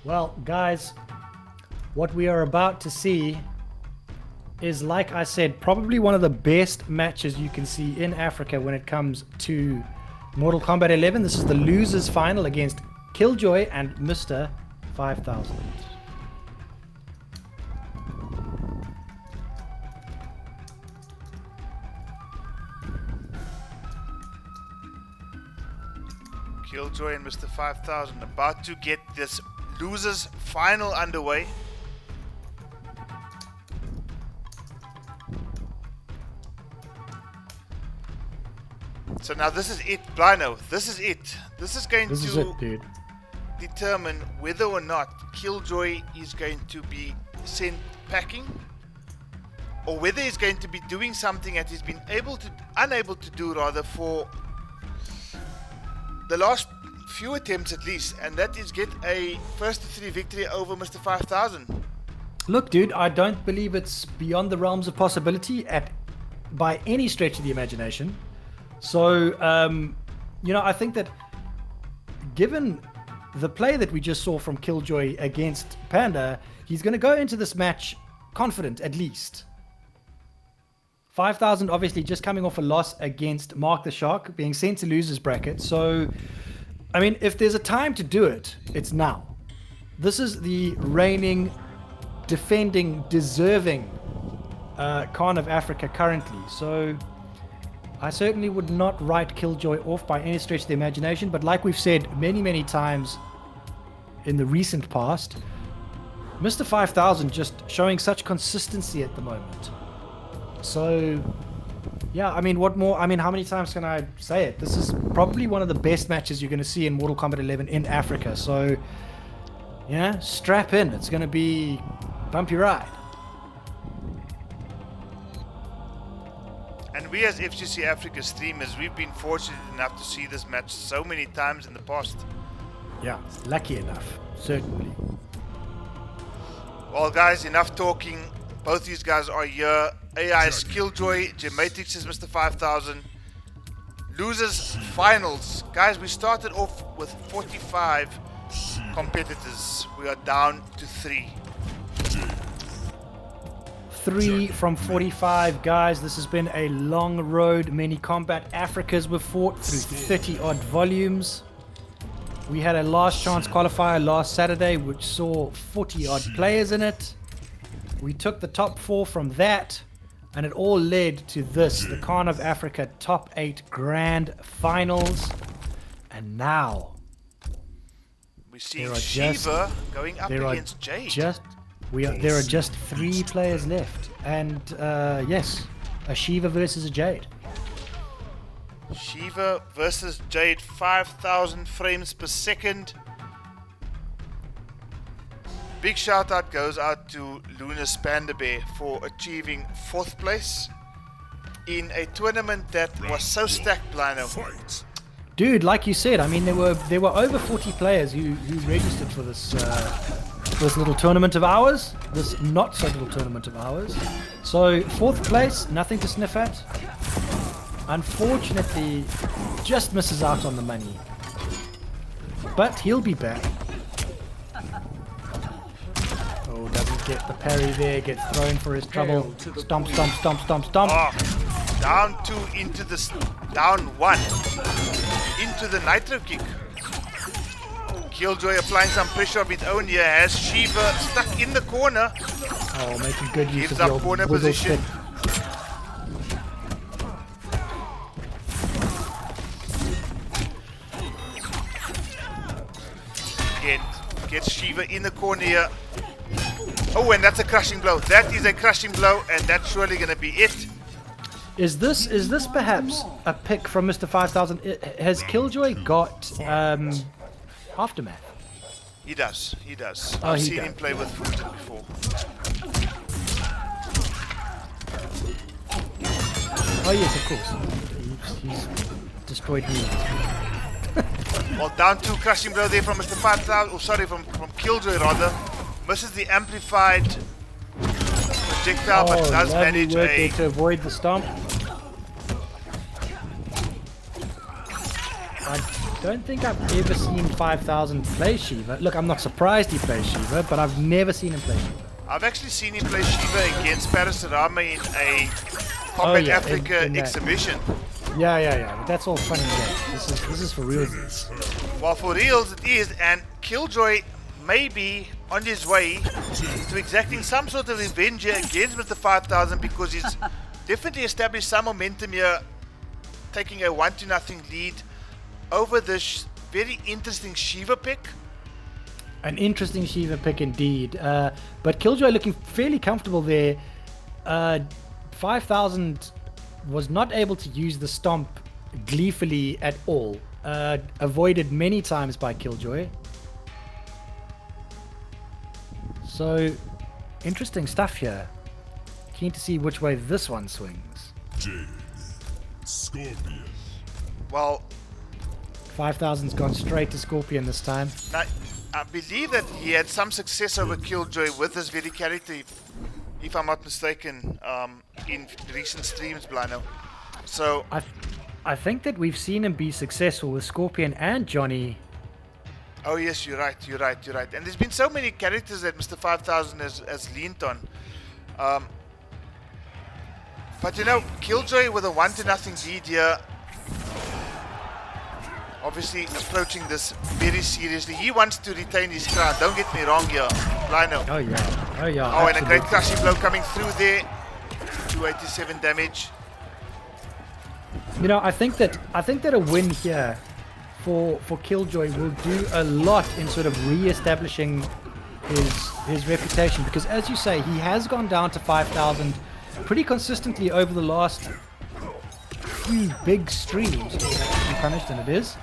[SPEAKER 2] Well, guys, what we are about to see is, like I said, probably one of the best matches you can see in Africa when it comes to Mortal Kombat 11. This is the losers final against Killjoy and Mr. 5000.
[SPEAKER 1] Killjoy and Mr. 5000 about to get this losers final underway. So now this is it, Blino. This is it. This is going to determine whether or not Killjoy is going to be sent packing, or whether he's going to be doing something that he's been unable to do rather for the last few attempts at least, and that is get a first to 3 victory over Mr. 5000.
[SPEAKER 2] Look, dude, I don't believe it's beyond the realms of possibility by any stretch of the imagination. So, I think that given the play that we just saw from Killjoy against Panda, he's going to go into this match confident, at least. 5000 obviously just coming off a loss against Mark the Shark, being sent to losers bracket. So, I mean, if there's a time to do it, it's now. This is the reigning, defending, deserving Kahn of Africa currently. So, I certainly would not write Killjoy off by any stretch of the imagination. But like we've said many, many times in the recent past, Mr. 5000 just showing such consistency at the moment. So, yeah, I mean, what more? I mean, how many times can I say it? This is probably one of the best matches you're going to see in Mortal Kombat 11 in Africa. So, yeah, strap in. It's going to be bumpy ride.
[SPEAKER 1] And we as FGC Africa streamers, we've been fortunate enough to see this match so many times in the past.
[SPEAKER 2] Yeah, lucky enough, certainly.
[SPEAKER 1] Well, guys, enough talking. Both these guys are here. AI is Killjoy, Gematrix is Mr. 5000. Losers finals. Guys, we started off with 45 competitors. We are down to 3.
[SPEAKER 2] 3 from 45, guys. This has been a long road. Many Combat Africas were fought through 30 odd volumes. We had a last chance qualifier last Saturday, which saw 40 odd players in it. We took the top 4 from that, and it all led to this, the Kahn of Africa top 8 grand finals. And now
[SPEAKER 1] we see Shiva going up against Jade.
[SPEAKER 2] There are just 3 players left, and yes, a Shiva versus a Jade.
[SPEAKER 1] Shiva versus Jade, 5,000 frames per second. Big shout out goes out to Luna's Panda Bear for achieving 4th place in a tournament that was so stacked, Blino.
[SPEAKER 2] Dude, like you said, I mean, there were over 40 players who registered for this little tournament of ours, this not so little tournament of ours. So 4th place, nothing to sniff at. Unfortunately, just misses out on the money. But he'll be back. Oh, doesn't get the parry there, gets thrown for his trouble. Stomp, stomp, stomp, stomp, stomp.
[SPEAKER 1] Oh, down 2 into the down 1 into the nitro kick. Killjoy applying some pressure of his own here, has Shiva stuck in the corner.
[SPEAKER 2] Oh, making good use
[SPEAKER 1] Gives
[SPEAKER 2] of
[SPEAKER 1] up
[SPEAKER 2] the
[SPEAKER 1] corner
[SPEAKER 2] wiggle
[SPEAKER 1] position.
[SPEAKER 2] stick.
[SPEAKER 1] Again, gets Shiva in the corner here. Oh, and that's a crushing blow. That is a crushing blow, and that's surely going to be it.
[SPEAKER 2] Is this perhaps a pick from Mr. 5000? Has Killjoy got Aftermath?
[SPEAKER 1] He does.
[SPEAKER 2] Oh,
[SPEAKER 1] I've
[SPEAKER 2] he
[SPEAKER 1] seen
[SPEAKER 2] does.
[SPEAKER 1] him play with Fulton before.
[SPEAKER 2] Oh yes, of course. He's destroyed me.
[SPEAKER 1] Well, down 2, crushing blow there from Mr. 5000. Oh, sorry, from Killjoy rather. Misses the amplified projectile, but does
[SPEAKER 2] lovely
[SPEAKER 1] manage
[SPEAKER 2] work there to
[SPEAKER 1] a.
[SPEAKER 2] avoid the stomp. I don't think I've ever seen 5000 play Shiva. Look, I'm not surprised he plays Shiva, but I've never seen him play Shiva.
[SPEAKER 1] I've actually seen him play Shiva against Parasarama in a Combat Africa
[SPEAKER 2] in that.
[SPEAKER 1] exhibition.
[SPEAKER 2] Yeah. But that's all fun and games. This is for real.
[SPEAKER 1] Well, for reals it is, and Killjoy may be on his way to exacting some sort of revenge here against Mr. 5000, because he's definitely established some momentum here, taking a 1-0 lead over this very interesting Shiva pick.
[SPEAKER 2] An interesting Shiva pick indeed. But Killjoy looking fairly comfortable there. 5000 was not able to use the stomp gleefully at all. Avoided many times by Killjoy. So, interesting stuff here. Keen to see which way this one swings.
[SPEAKER 3] Jade. Scorpion.
[SPEAKER 1] Well,
[SPEAKER 2] 5000's gone straight to Scorpion this time.
[SPEAKER 1] Now, I believe that he had some success over Killjoy with this very character, if I'm not mistaken, in recent streams, Blino. So
[SPEAKER 2] I think that we've seen him be successful with Scorpion and Johnny.
[SPEAKER 1] oh yes, you're right. And there's been so many characters that Mr. 5000 has leaned on. But you know, Killjoy with a 1-0 lead here, obviously approaching this very seriously. He wants to retain his crown, don't get me wrong here, Lino.
[SPEAKER 2] Oh yeah.
[SPEAKER 1] Oh, and a great crushing blow coming through there. 287 damage.
[SPEAKER 2] You know, I think that a win here for Killjoy will do a lot in sort of re-establishing his reputation, because as you say, he has gone down to 5000 pretty consistently over the last few big streams. Be punished, and it is.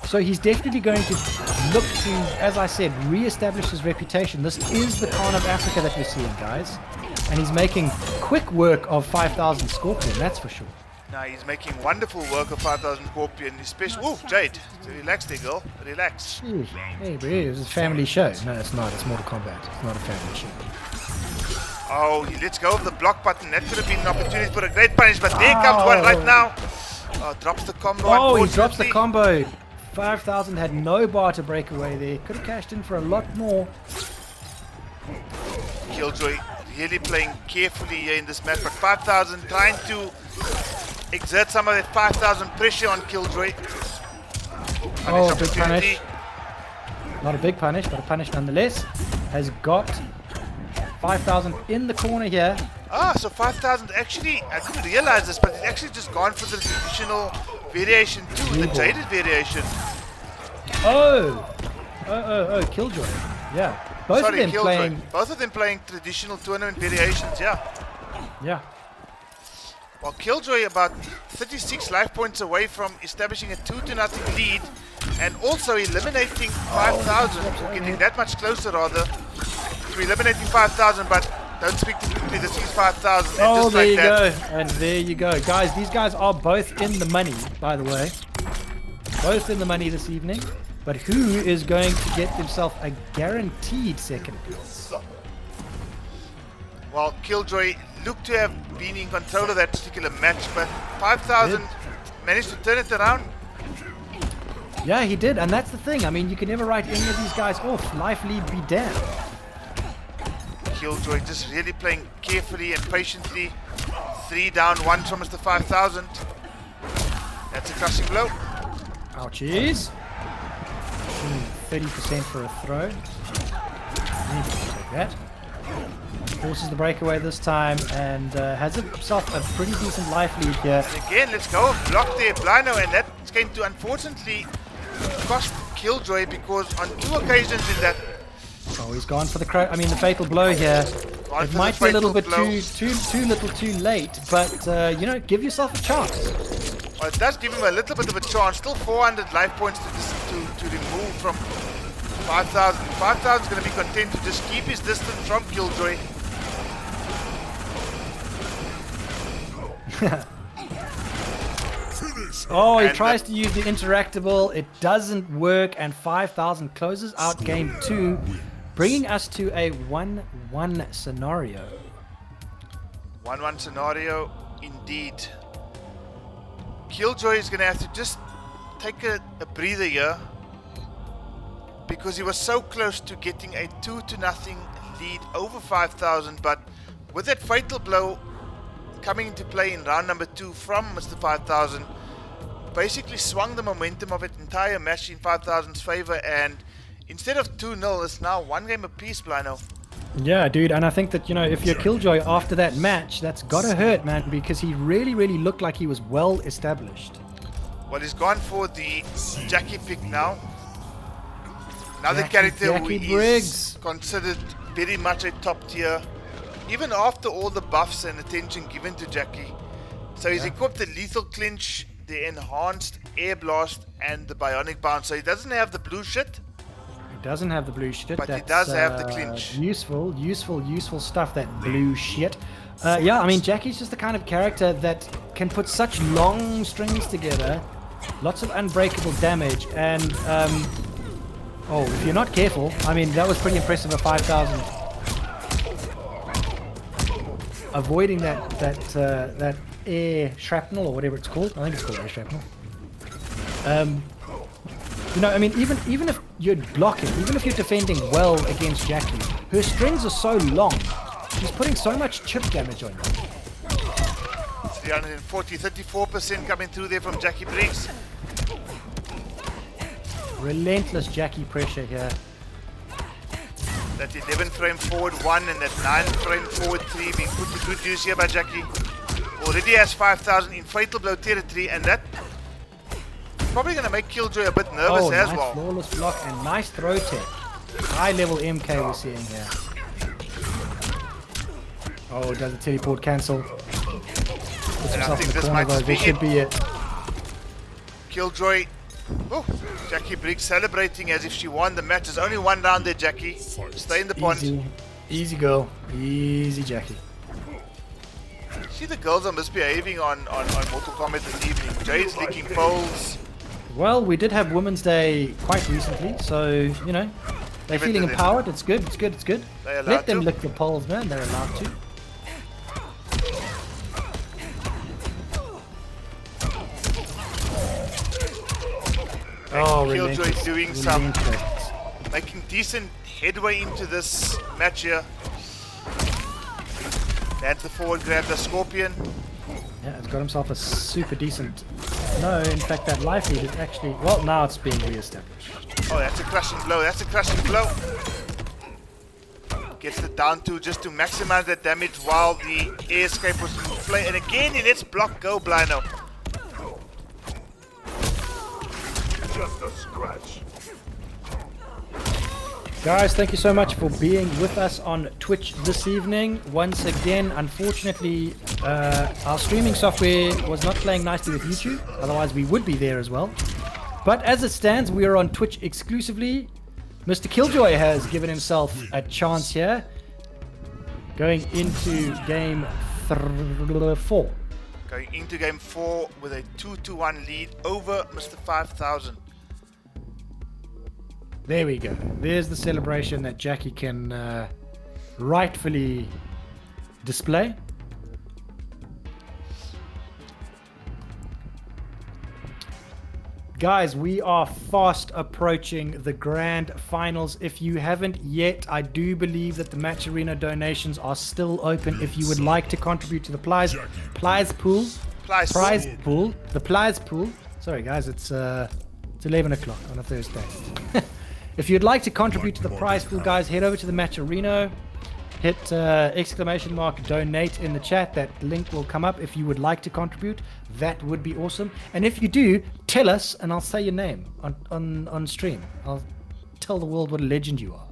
[SPEAKER 2] So he's definitely going to look to, as I said, re-establish his reputation. This is the Kahn of Africa that we're seeing, guys. And he's making quick work of 5000 Scorpion, that's for sure.
[SPEAKER 1] Now he's making wonderful work of 5000 Scorpion, especially... Ooh, Jade, relax there, girl. Relax.
[SPEAKER 2] Jeez. Hey, bro, it's a family show. No, it's not. It's Mortal Kombat. It's not a family show.
[SPEAKER 1] Oh, he lets go of the block button. That could have been an opportunity for a great punish, but there comes one right now. Drops the combo.
[SPEAKER 2] Oh, he drops the combo. 5000 had no bar to break away there. Could have cashed in for a lot more.
[SPEAKER 1] Killjoy really playing carefully here in this match, but 5000 trying to exert some of that 5000 pressure on Killjoy.
[SPEAKER 2] Oh, big punish. Not a big punish, but a punish nonetheless. Has got 5000 in the corner here.
[SPEAKER 1] So 5000 actually, I didn't realize this, but it's actually just gone for the traditional variation too, the jaded variation.
[SPEAKER 2] Oh, Killjoy. Yeah. Both of them
[SPEAKER 1] Killjoy.
[SPEAKER 2] playing.
[SPEAKER 1] Both of them playing traditional tournament variations, yeah.
[SPEAKER 2] Yeah.
[SPEAKER 1] While Killjoy about 36 life points away from establishing a 2-0 lead, and also eliminating 5000, or getting that much closer rather, to eliminating 5000, but don't speak too quickly, this is 5000.
[SPEAKER 2] Oh, there you go. And there you go. Guys, these guys are both in the money, by the way. Both in the money this evening. But who is going to get himself a guaranteed second place?
[SPEAKER 1] Well, Killjoy looked to have been in control of that particular match, but 5000 managed to turn it around.
[SPEAKER 2] Yeah, he did, and that's the thing. I mean, you can never write any of these guys off. Life lead be damned.
[SPEAKER 1] Killjoy just really playing carefully and patiently. 3 down, 1 from Mr. 5000. That's a crushing blow.
[SPEAKER 2] Ouchies. 30% for a throw. Take that. Forces the breakaway this time and has himself a pretty decent life lead here.
[SPEAKER 1] And again, let's go. Block there, Blino, and that's going to unfortunately cost Killjoy, because on 2 occasions in that...
[SPEAKER 2] Oh, he's gone for the the fatal blow here. It might be a little bit too late, but you know, give yourself a chance.
[SPEAKER 1] Well, it does give him a little bit of a chance. Still 400 life points to remove from 5000. 5000 is going to be content to just keep his distance from Killjoy.
[SPEAKER 2] Oh, he tries to use the interactable. It doesn't work, and 5000 closes out game 2, bringing us to a 1-1 scenario.
[SPEAKER 1] 1-1 scenario, indeed. Killjoy is going to have to just take a breather here, because he was so close to getting a 2-0 lead over 5000, but with that fatal blow coming into play in round number 2 from Mr. 5000, basically swung the momentum of the entire match in 5000's favor, and instead of 2-0, it's now 1 game apiece, Blino.
[SPEAKER 2] Yeah, dude, and I think that, you know, if you're Killjoy after that match, that's gotta hurt, man, because he really looked like he was well established.
[SPEAKER 1] Well, he's gone for the Jackie pick now. Another character who is considered very much a top tier, even after all the buffs and attention given to Jackie. So he's equipped the lethal clinch, the enhanced air blast, and the bionic bounce. So he doesn't have the blue shit.
[SPEAKER 2] He doesn't have the blue shit,
[SPEAKER 1] but he does have the clinch.
[SPEAKER 2] Useful stuff, that blue shit. Yeah, I mean, Jackie's just the kind of character that can put such long strings together, lots of unbreakable damage, and oh, if you're not careful, I mean, that was pretty impressive at 5,000. Avoiding that air shrapnel or whatever it's called. I think it's called air shrapnel. You know, I mean, even if you're blocking, even if you're defending well against Jackie, her strings are so long. She's putting so much chip damage on you.
[SPEAKER 1] 340, 34% coming through there from Jackie Briggs.
[SPEAKER 2] Relentless Jackie pressure here.
[SPEAKER 1] That 11 frame forward 1 and that 9 frame forward 3 being put to good use here by Jackie. Already has 5,000 in fatal blow territory, and that probably going to make Killjoy a bit nervous as
[SPEAKER 2] nice
[SPEAKER 1] well.
[SPEAKER 2] Flawless block and nice throw tech. High level MK we're seeing here. Oh, does the teleport cancel? Puts
[SPEAKER 1] And I
[SPEAKER 2] himself
[SPEAKER 1] think
[SPEAKER 2] in the
[SPEAKER 1] this
[SPEAKER 2] corner
[SPEAKER 1] might
[SPEAKER 2] though.
[SPEAKER 1] be
[SPEAKER 2] This should
[SPEAKER 1] it.
[SPEAKER 2] be it.
[SPEAKER 1] Killjoy. Oh, Jackie Briggs celebrating as if she won the match. There's only one round there, Jackie. Stay in the pond.
[SPEAKER 2] Easy girl. Easy Jackie.
[SPEAKER 1] See, the girls are misbehaving on Mortal Kombat this evening. Jade's licking poles.
[SPEAKER 2] Well, we did have Women's Day quite recently, so, you know, they're
[SPEAKER 1] Give it
[SPEAKER 2] feeling
[SPEAKER 1] to them.
[SPEAKER 2] empowered. It's good, it's good, it's good.
[SPEAKER 1] They're allowed
[SPEAKER 2] Let them
[SPEAKER 1] to.
[SPEAKER 2] lick the poles, man. They're allowed to. Oh,
[SPEAKER 1] Killjoy
[SPEAKER 2] relentless,
[SPEAKER 1] doing some,
[SPEAKER 2] relentless.
[SPEAKER 1] making decent headway into this match here. Lands the forward grab, the Scorpion.
[SPEAKER 2] Yeah, it's got himself a super decent... No, in fact, that life lead is actually... Well, now it's being re-established.
[SPEAKER 1] Oh, that's a crushing blow. That's a crushing blow. Gets it down to just to maximize that damage while the air escape was in play. And again, he lets block go, Blino.
[SPEAKER 4] Just a scratch.
[SPEAKER 2] Guys, thank you so much for being with us on Twitch this evening. Once again, unfortunately, our streaming software was not playing nicely with YouTube. Otherwise, we would be there as well. But as it stands, we are on Twitch exclusively. Mr. Killjoy has given himself a chance here. Going into game 4.
[SPEAKER 1] Going into game 4 with a 2-1 lead over Mr. 5000.
[SPEAKER 2] There we go. There's the celebration that Jackie can rightfully display. Guys, we are fast approaching the grand finals. If you haven't yet, I do believe that the Match Arena donations are still open. If you would like to contribute to the prize pool. The prize pool. Sorry guys, it's 11 o'clock on a Thursday. If you'd like to contribute to the prize pool, guys, head over to the Match Arena. Hit !donate in the chat. That link will come up if you would like to contribute. That would be awesome. And if you do, tell us and I'll say your name on stream. I'll tell the world what a legend you are.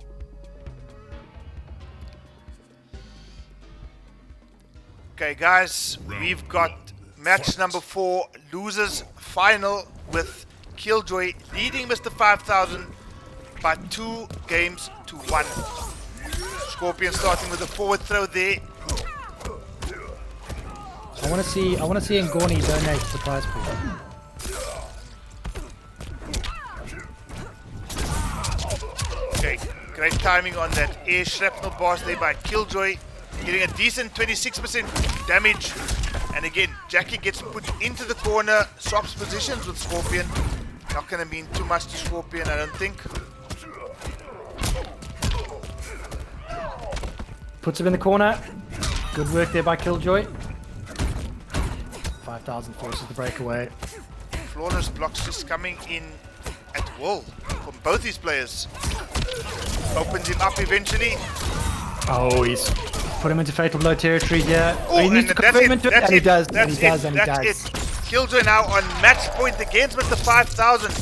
[SPEAKER 1] Okay, guys, we've got match number 4, losers final with Killjoy leading Mr. 5000 by 2 games to 1. Scorpion starting with a forward throw there.
[SPEAKER 2] I want to see Ngorni donate to the prize pool.
[SPEAKER 1] Okay, great timing on that air shrapnel blast there by Killjoy, getting a decent 26% damage. And again, Jackie gets put into the corner, swaps positions with Scorpion. Not going to mean too much to Scorpion, I don't think.
[SPEAKER 2] Puts him in the corner. Good work there by Killjoy. 5,000 forces the breakaway.
[SPEAKER 1] Flawless blocks just coming in at will from both these players. Opens him up eventually.
[SPEAKER 2] Oh, he's put him into fatal blow territory here.
[SPEAKER 1] Oh,
[SPEAKER 2] he needs to confirm into it, and he does, and he does, and he
[SPEAKER 1] That's
[SPEAKER 2] does.
[SPEAKER 1] it. Killjoy now on match point against Mr. 5000.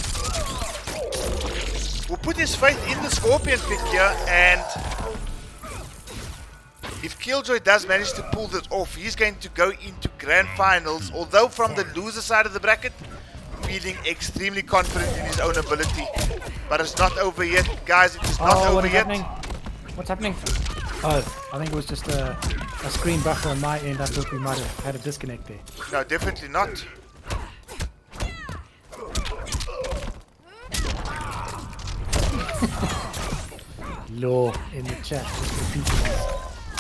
[SPEAKER 1] Will put his faith in the Scorpion pick here, and if Killjoy does manage to pull this off, he's going to go into grand finals, although from the loser side of the bracket, feeling extremely confident in his own ability. But it's not over yet, guys. It is not over yet.
[SPEAKER 2] What's happening? Oh, I think it was just a a screen buffer on my end. I thought we might have had a disconnect there.
[SPEAKER 1] No, definitely not.
[SPEAKER 2] Law in the chat, just repeating this.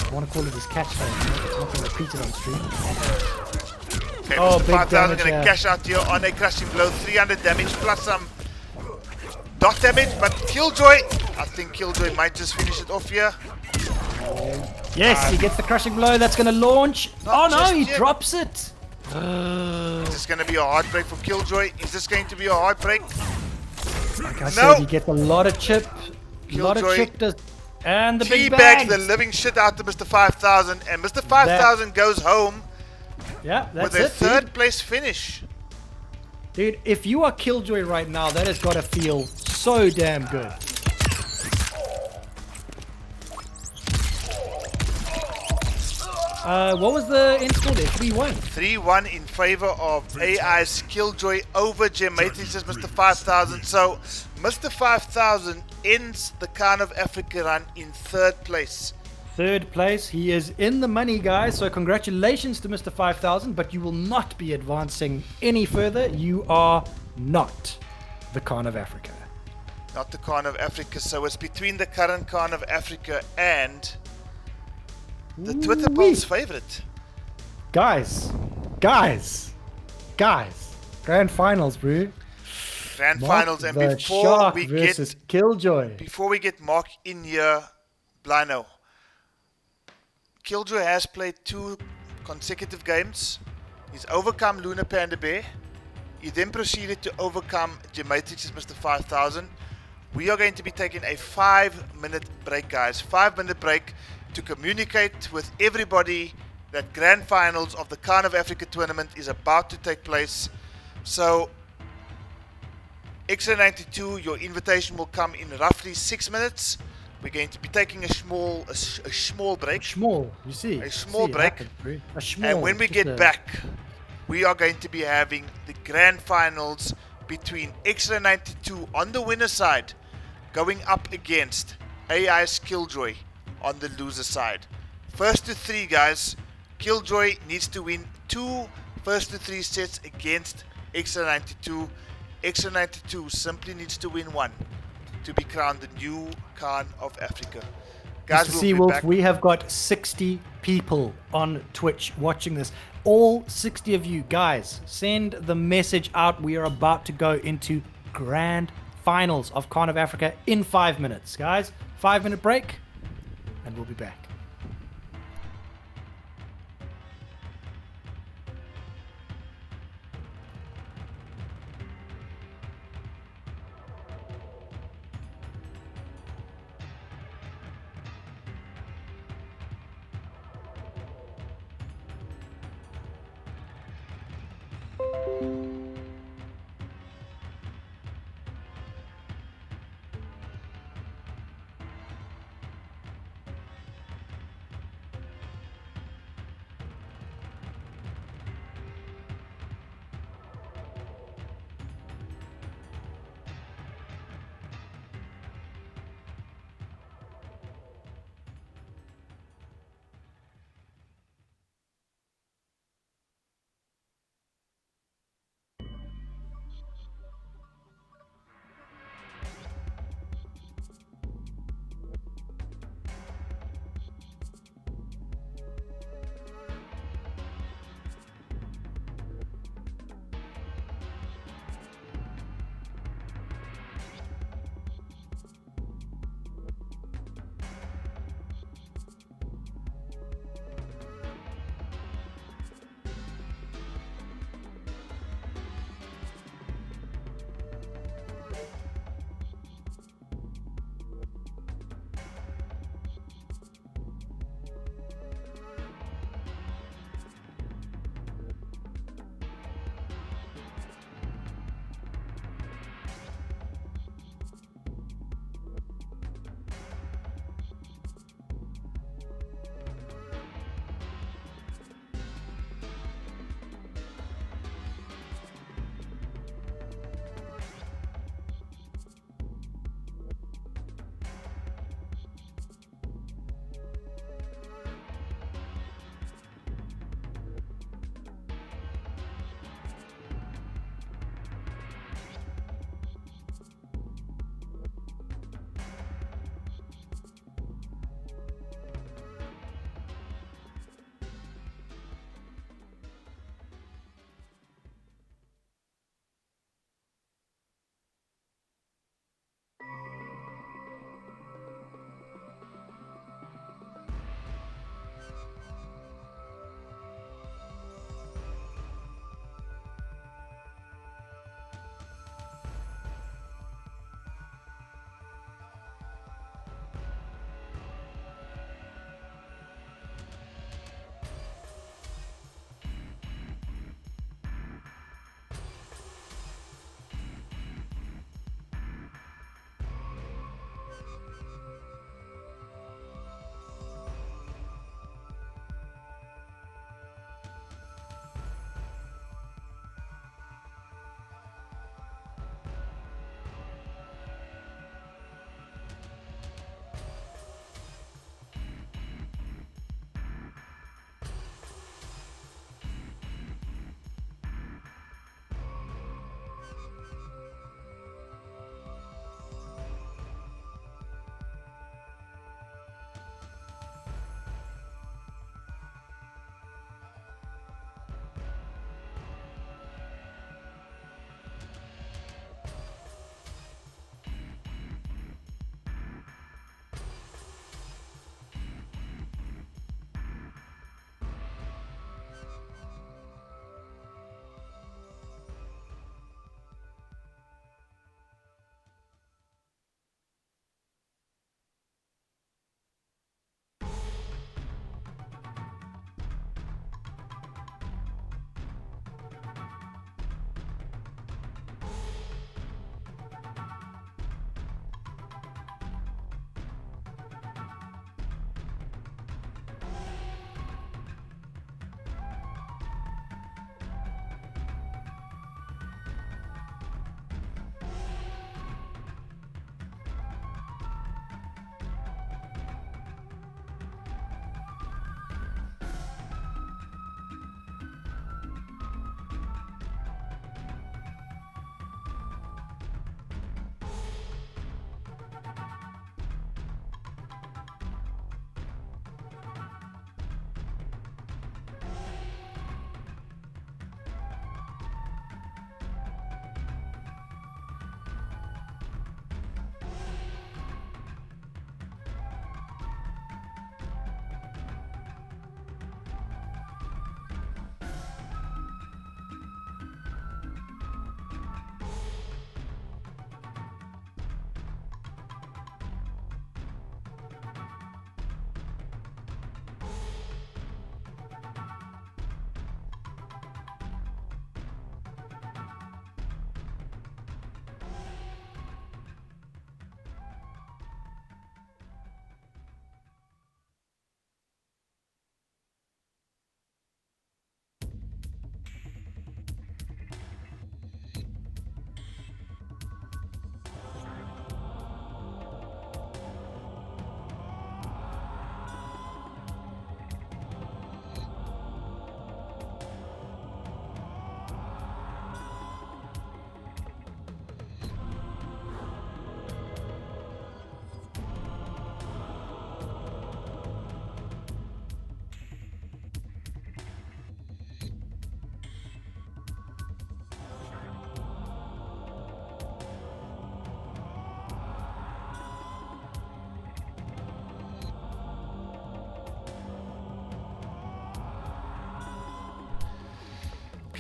[SPEAKER 2] I want to call it his catchphrase. It's not going to repeat it on stream.
[SPEAKER 1] Okay,
[SPEAKER 2] Oh,
[SPEAKER 1] Mr.
[SPEAKER 2] big
[SPEAKER 1] 5000
[SPEAKER 2] damage,
[SPEAKER 1] going to
[SPEAKER 2] yeah.
[SPEAKER 1] cash out here on a crushing blow. 300 damage plus some dot damage. But Killjoy, I think Killjoy might just finish it off here.
[SPEAKER 2] Yes, he gets the crushing blow. That's going to launch. Oh
[SPEAKER 1] Not
[SPEAKER 2] no,
[SPEAKER 1] just
[SPEAKER 2] he
[SPEAKER 1] yet.
[SPEAKER 2] drops it.
[SPEAKER 1] Is this going to be a heartbreak for Killjoy? Is this going to be a heartbreak?
[SPEAKER 2] Like I
[SPEAKER 1] No.
[SPEAKER 2] said, he gets a lot of chip. A lot of
[SPEAKER 1] Killjoy
[SPEAKER 2] chip does. And the big
[SPEAKER 1] Teabags
[SPEAKER 2] bang.
[SPEAKER 1] the living shit out of Mr. 5000. And Mr. 5000 goes home
[SPEAKER 2] Yeah, that's
[SPEAKER 1] with a
[SPEAKER 2] it,
[SPEAKER 1] third place finish.
[SPEAKER 2] dude. If you are Killjoy right now, that has got to feel so damn good. What was the end score there? 3-1.
[SPEAKER 1] 3-1 in favor of AI's Killjoy over Gem Matrix's Mr. 5000. So Mr. 5000 ends the Kahn of Africa run in third place.
[SPEAKER 2] Third place. He is in the money, guys. So congratulations to Mr. 5000, but you will not be advancing any further. You are not the Kahn of Africa.
[SPEAKER 1] Not the Kahn of Africa. So it's between the current Kahn of Africa and the Twitter
[SPEAKER 2] Ooh-wee.
[SPEAKER 1] poll's favorite.
[SPEAKER 2] Guys. Grand finals, bro.
[SPEAKER 1] Grand
[SPEAKER 2] Mark
[SPEAKER 1] finals. And
[SPEAKER 2] the
[SPEAKER 1] before
[SPEAKER 2] Shark
[SPEAKER 1] we
[SPEAKER 2] versus
[SPEAKER 1] get
[SPEAKER 2] Killjoy.
[SPEAKER 1] Mark in here, Blino, Killjoy has played 2 consecutive games. He's overcome Luna Panda Bear. He then proceeded to overcome Gematrix's Mr. 5000. We are going to be taking a 5-minute break, guys. 5-minute break to communicate with everybody that grand finals of the Kahn of Africa tournament is about to take place. So X-Ray 92, your invitation will come in roughly 6 minutes. We're going to be taking a small break.
[SPEAKER 2] Small, you see.
[SPEAKER 1] A small
[SPEAKER 2] See it
[SPEAKER 1] break.
[SPEAKER 2] happen, bro. A small.
[SPEAKER 1] And when we
[SPEAKER 2] just
[SPEAKER 1] get
[SPEAKER 2] a-
[SPEAKER 1] back, we are going to be having the grand finals between X-Ray 92 on the winner side going up against AI's Killjoy on the loser side. First to 3, guys. Killjoy needs to win 2 first to 3 sets against X-Ray 92. X-Ray 92 simply needs to win 1 to be crowned the new Kahn of Africa. Guys,
[SPEAKER 2] Mr.
[SPEAKER 1] we'll be
[SPEAKER 2] Seawolf,
[SPEAKER 1] back.
[SPEAKER 2] we have got 60 people on Twitch watching this. All 60 of you guys, send the message out. We are about to go into grand finals of Kahn of Africa in 5 minutes. Guys, 5-minute break, and we'll be back.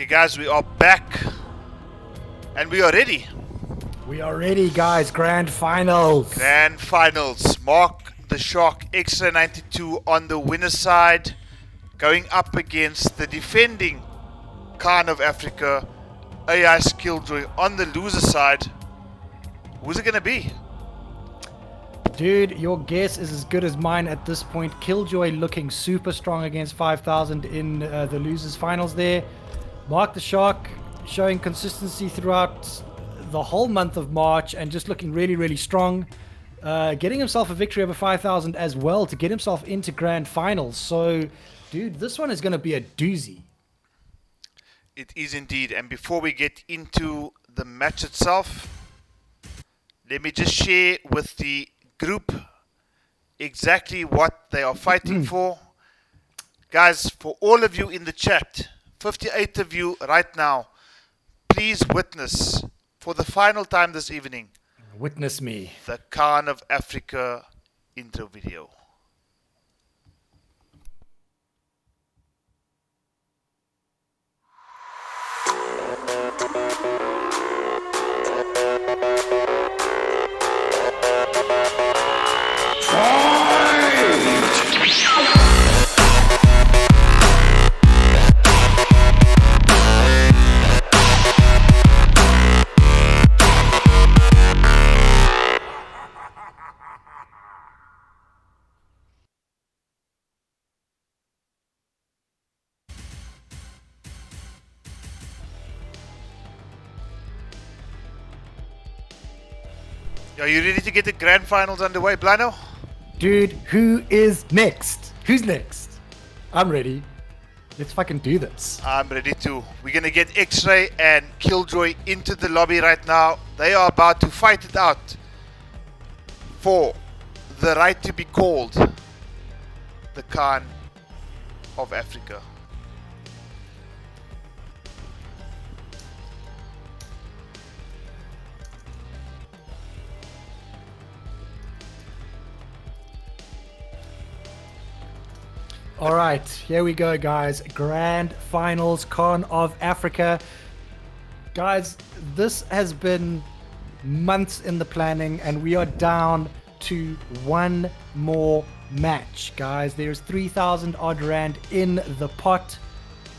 [SPEAKER 1] Okay, guys, we are back. And we are ready.
[SPEAKER 2] We are ready, guys. Grand finals.
[SPEAKER 1] Grand finals. Mark the Shark Extra 92 on the winner's side, going up against the defending Kahn of Africa, AI's Killjoy on the loser side. Who's it going to be?
[SPEAKER 2] Dude, your guess is as good as mine at this point. Killjoy looking super strong against 5,000 in the losers finals there. Mark the Shark showing consistency throughout the whole month of March and just looking really, really strong. Getting himself a victory over 5,000 as well to get himself into grand finals. So, dude, this one is going to be a doozy.
[SPEAKER 1] It is indeed. And before we get into the match itself, let me just share with the group exactly what they are fighting for. Guys, for all of you in the chat, 58 of you right now, please witness for the final time this evening,
[SPEAKER 2] Witness me.
[SPEAKER 1] the Kahn of Africa intro video. Are you ready to get the grand finals underway, Blano?
[SPEAKER 2] Dude, who is next? Who's next? I'm ready. Let's fucking do this.
[SPEAKER 1] I'm ready too. We're gonna get X-Ray and Killjoy into the lobby right now. They are about to fight it out for the right to be called the Kahn of Africa.
[SPEAKER 2] All right, here we go, guys. Grand finals, Kahn of Africa. Guys, this has been months in the planning, and we are down to one more match, guys. There's 3,000 odd rand in the pot.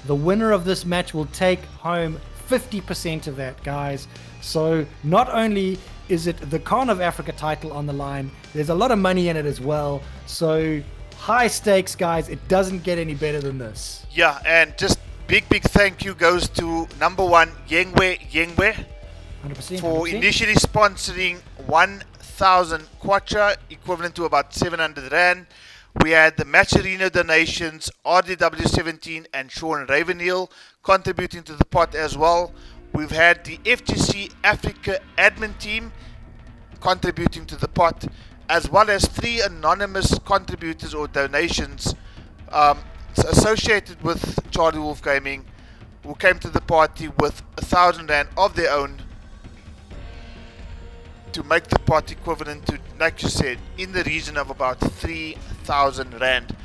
[SPEAKER 2] The winner of this match will take home 50% of that, guys. So not only is it the Kahn of Africa title on the line, there's a lot of money in it as well. So high stakes, guys. It doesn't get any better than this.
[SPEAKER 1] Yeah, and just big thank you goes to number one, Yengwe
[SPEAKER 2] 100%,
[SPEAKER 1] for
[SPEAKER 2] 100%.
[SPEAKER 1] initially sponsoring 1,000 kwacha, equivalent to about 700 rand. We had the Match Arena donations, RDW17 and Sean Ravenhill contributing to the pot as well. We've had the FGC Africa admin team contributing to the pot, as well as 3 anonymous contributors or donations associated with Charlie Wolf Gaming, who came to the party with 1,000 rand of their own to make the pot equivalent to, like you said, in the region of about 3,000 rand.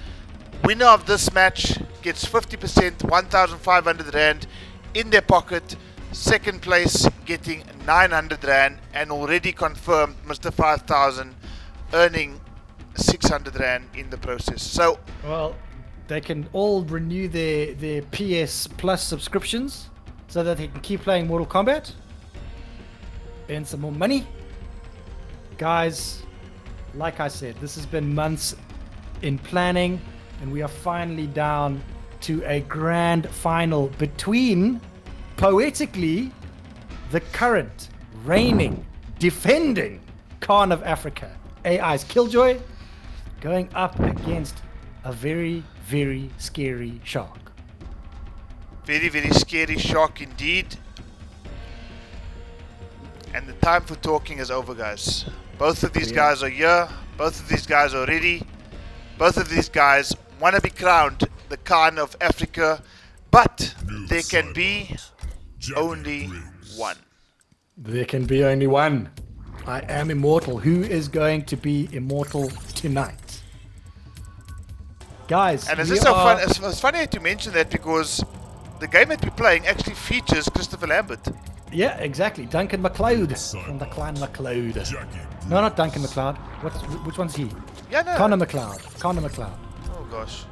[SPEAKER 1] Winner of this match gets 50%, 1,500 rand in their pocket. Second place getting 900 rand, and already confirmed Mr. 5,000 earning 600 rand in the process. So,
[SPEAKER 2] Well, they can all renew their PS Plus subscriptions so that they can keep playing Mortal Kombat. Earn some more money. Guys, like I said, this has been months in planning, and we are finally down to a grand final between, poetically, the current, reigning, defending Kahn of Africa, AI's Killjoy, going up against a very, very scary shark.
[SPEAKER 1] very scary shark indeed. And the time for talking is over, guys. Both of these guys are here. Both of these guys are ready. Both of these guys want to be crowned the Kahn of Africa, but there can be only one.
[SPEAKER 2] There can be only one. I am immortal. Who is going to be immortal tonight? Guys,
[SPEAKER 1] And it's
[SPEAKER 2] we
[SPEAKER 1] just so
[SPEAKER 2] are-
[SPEAKER 1] fun. It's funny to mention that because the game that we're playing actually features Christopher Lambert.
[SPEAKER 2] Yeah, exactly. Duncan MacLeod from the clan MacLeod. No, not Duncan MacLeod. Which one's he?
[SPEAKER 1] Yeah, no.
[SPEAKER 2] Connor MacLeod. Connor MacLeod.
[SPEAKER 1] Oh gosh.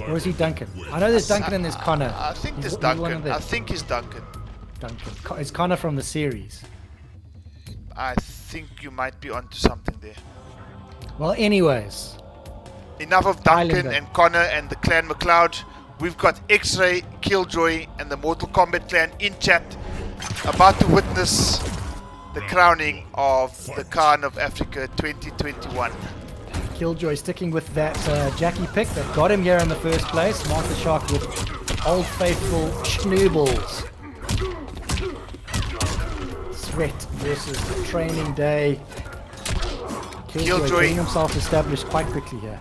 [SPEAKER 2] Or is he Duncan? I know there's Duncan and there's Connor.
[SPEAKER 1] I think
[SPEAKER 2] He's
[SPEAKER 1] there's
[SPEAKER 2] one of
[SPEAKER 1] Duncan.
[SPEAKER 2] them.
[SPEAKER 1] I think he's Duncan.
[SPEAKER 2] Duncan. It's Connor from the series.
[SPEAKER 1] I think you might be onto something there.
[SPEAKER 2] Well, anyways.
[SPEAKER 1] Enough of Duncan
[SPEAKER 2] Islander.
[SPEAKER 1] and Connor and the clan MacLeod. We've got X-Ray, Killjoy, and the Mortal Kombat clan in chat, about to witness the crowning of the Kahn of Africa 2021.
[SPEAKER 2] Killjoy sticking with that Jackie pick that got him here in the first place. Mark the Shark with Old Faithful Schnoobles. Sweat versus Training Day. Killjoy getting himself established quite quickly here.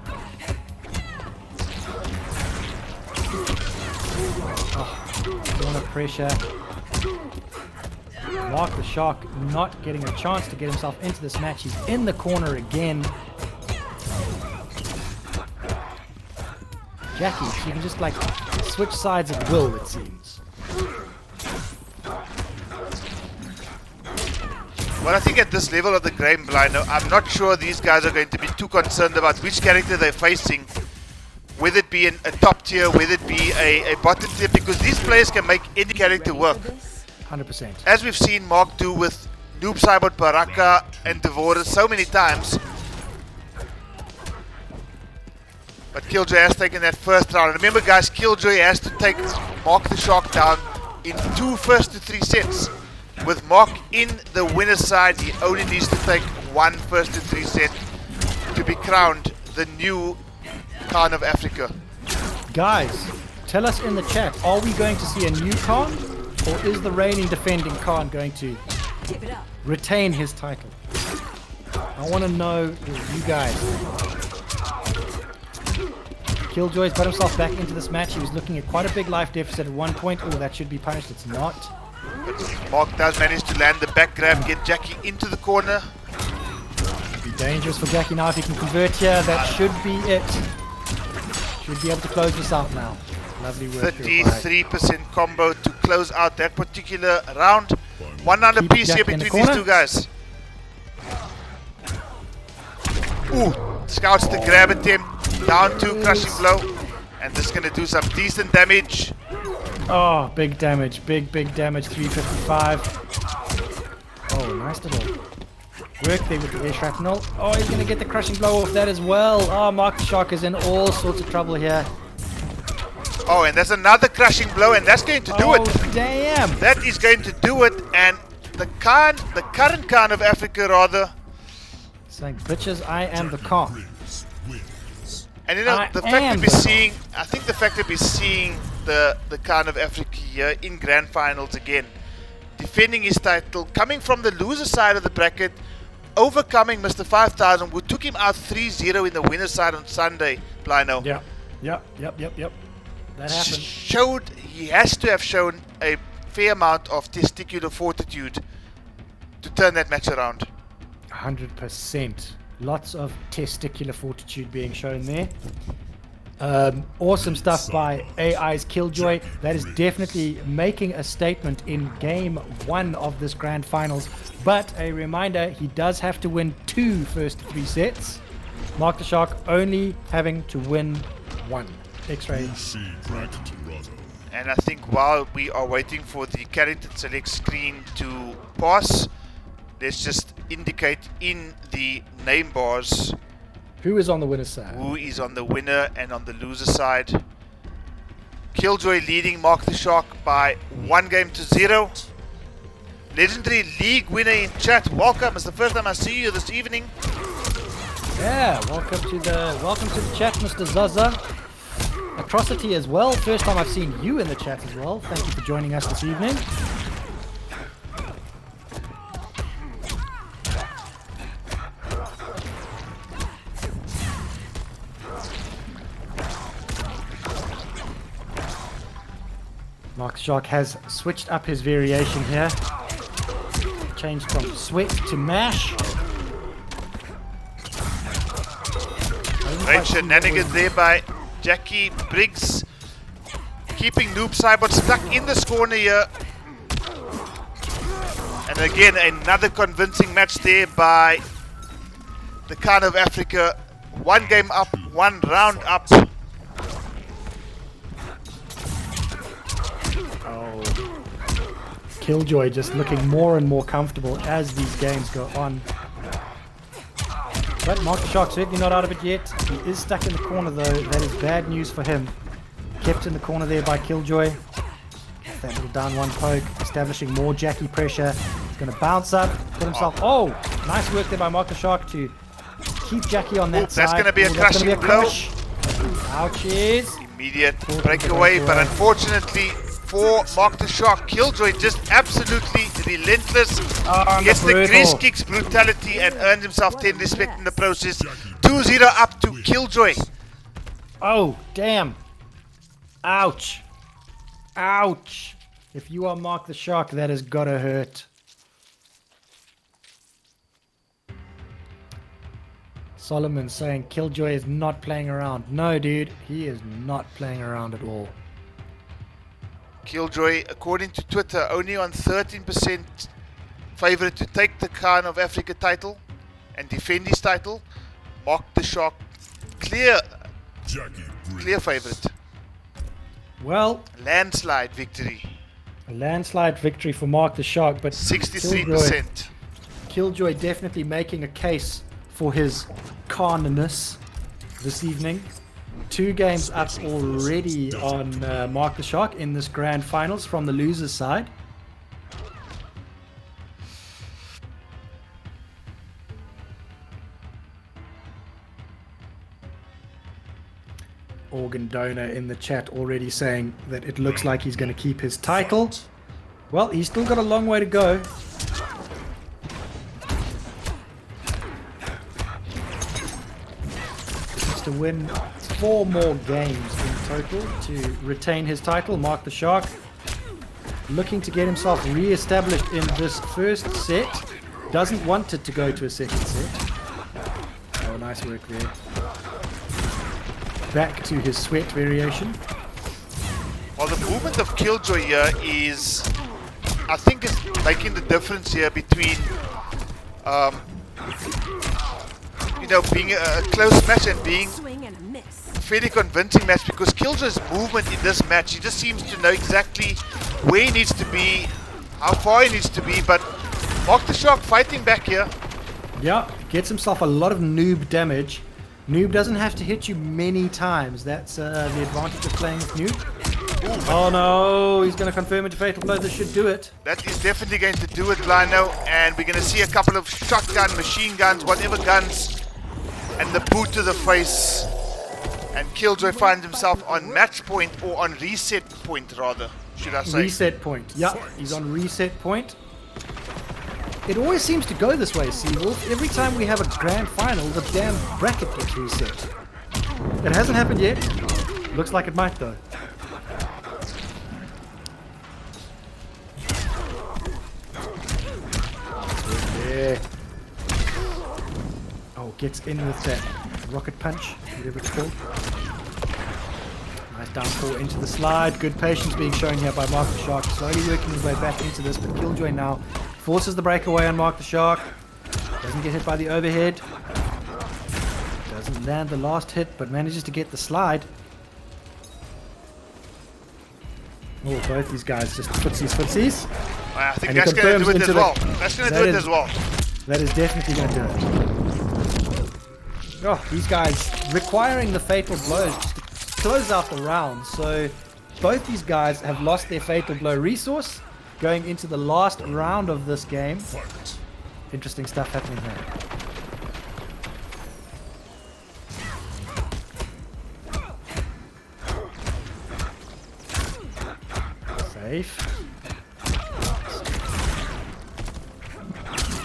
[SPEAKER 2] A lot of pressure. Mark the Shark not getting a chance to get himself into this match. He's in the corner again. Jackie, she can just like switch sides at will, it seems.
[SPEAKER 1] Well, I think at this level of the game, Blino, I'm not sure these guys are going to be too concerned about which character they're facing, whether it be a top tier, whether it be a bottom tier, because these players can make any character work.
[SPEAKER 2] 100%.
[SPEAKER 1] As we've seen Mark do with Noob Saibot, Baraka, and Devora so many times. But Killjoy has taken that first round. Remember, guys, Killjoy has to take Mark the Shark down in 2 first to 3 sets. With Mark in the winner's side, he only needs to take 1 first to 3 set to be crowned the new Kahn of Africa.
[SPEAKER 2] Guys, tell us in the chat, are we going to see a new Kahn? Or is the reigning defending Kahn going to retain his title? I want to know you guys. Killjoy's got himself back into this match. He was looking at quite a big life deficit at one point. Oh, that should be punished. It's not.
[SPEAKER 1] Mark does manage to land the back grab, get Jackie into the corner.
[SPEAKER 2] Be dangerous for Jackie now if he can convert here. That should be it. Should be able to close this out now. Lovely work.
[SPEAKER 1] 33% combo to close out that particular round. 100 piece here between these two guys. Ooh, scouts the grab attempt. Down to crushing blow. And this is going to do some decent damage.
[SPEAKER 2] Oh, big damage. Big damage. 355. Oh, nice little work there with the air shrapnel. Oh, he's going to get the crushing blow off that as well. Oh, Mark the Shark is in all sorts of trouble here.
[SPEAKER 1] Oh, and there's another crushing blow, and that's going to do it.
[SPEAKER 2] Oh, damn.
[SPEAKER 1] That is going to do it, and the current Kahn of Africa, rather.
[SPEAKER 2] Saying, bitches, I am the Kahn.
[SPEAKER 1] And you know, the fact that we're seeing, I think the fact that we're seeing the Kahn of Africa here in grand finals again, defending his title, coming from the loser side of the bracket, overcoming Mr. 5000, who took him out 3-0 in the winner's side on Sunday, Blino.
[SPEAKER 2] Yep. That happened.
[SPEAKER 1] He has to have shown a fair amount of testicular fortitude to turn that match around.
[SPEAKER 2] 100%. Lots of testicular fortitude being shown there. Awesome stuff by AI's Killjoy. That is definitely making a statement in game 1 of this grand finals. But a reminder, he does have to win 2 first 3 sets. Mark the Shark only having to win 1. X-Ray.
[SPEAKER 1] And I think while we are waiting for the character select screen to pass, let's just indicate in the name bars
[SPEAKER 2] who is on the winner's side.
[SPEAKER 1] Who is on the winner and on the loser side. Killjoy leading Mark the Shark by 1-0. Legendary League winner in chat. Welcome. It's the first time I see you this evening.
[SPEAKER 2] Yeah, welcome to the chat, Mr. Zaza. Atrocity as well. First time I've seen you in the chat as well. Thank you for joining us this evening. Mark Shark has switched up his variation here. Changed from sweat to mash.
[SPEAKER 1] Great shenanigans there by Jackie Briggs. keeping Noob Saibot stuck in this corner here. And again, another convincing match there by the Kahn of Africa. 1 game up, 1 round up.
[SPEAKER 2] Oh. Killjoy just looking more and more comfortable as these games go on. But Mark the Shark certainly not out of it yet. He is stuck in the corner though. That is bad news for him. Kept in the corner there by Killjoy. That little down 1 poke, establishing more Jackie pressure. He's going to bounce up, put himself... Oh! Nice work there by Mark the Shark to keep Jackie on that side.
[SPEAKER 1] That's going to be a crushing blow.
[SPEAKER 2] Ouchies.
[SPEAKER 1] Immediate breakaway, but unfortunately for Mark the Shark, Killjoy just absolutely relentless. Gets the grease kicks brutality and earns himself 10 respect in the process. 2-0 up to Killjoy.
[SPEAKER 2] Oh, damn. Ouch. Ouch. If you are Mark the Shark, that has gotta hurt. Solomon saying Killjoy is not playing around. No, dude, he is not playing around at all.
[SPEAKER 1] Killjoy, according to Twitter, only on 13% favorite to take the Kahn of Africa title and defend his title. Mark the Shark, clear favorite.
[SPEAKER 2] Well,
[SPEAKER 1] landslide victory.
[SPEAKER 2] A landslide victory for Mark the Shark, but
[SPEAKER 1] 63%.
[SPEAKER 2] Killjoy definitely making a case for his Kahnness this evening. 2 games up already on Mark the Shark in this grand finals from the losers side. Organ Donor in the chat already saying that it looks like he's going to keep his title. Well, he's still got a long way to go. Just to win 4 more games in total to retain his title. Mark the Shark looking to get himself re-established in this first set. Doesn't want it to go to a second set. Oh, nice work there. Back to his sweat variation.
[SPEAKER 1] Well, the movement of Killjoy here is, I think, it's making the difference here between, you know, being a close match and being a fairly convincing match, because Killjoy's movement in this match, he just seems to know exactly where he needs to be, how far he needs to be, but Mark the Shark fighting back here.
[SPEAKER 2] Yeah, gets himself a lot of noob damage. Noob doesn't have to hit you many times. That's the advantage of playing with Noob. Oh no, he's going to confirm it to Fatal Blow. This should do it.
[SPEAKER 1] That is definitely going to do it, Lino. And we're going to see a couple of shotgun, machine guns, whatever guns, and the boot to the face. And Killjoy finds himself on match point, or on reset point rather, should I say.
[SPEAKER 2] Reset point. Yeah, he's on reset point. It always seems to go this way, Seawolf. Every time we have a grand final, the damn bracket gets reset. It hasn't happened yet. Looks like it might, though. Yeah. Oh, gets in with that rocket punch, whatever it's called. Nice downfall into the slide. Good patience being shown here by Mark the Shark. Slowly working his way back into this, but Killjoy now forces the breakaway on Mark the Shark. Doesn't get hit by the overhead. Doesn't land the last hit, but manages to get the slide. Oh, both these guys just footsies.
[SPEAKER 1] I think that's going to do it as well. That's going to do it as well.
[SPEAKER 2] That is definitely going to do it. Oh, these guys requiring the fatal blows just to close out the round. So both these guys have lost their fatal blow resource going into the last round of this game. Interesting stuff happening here. Safe.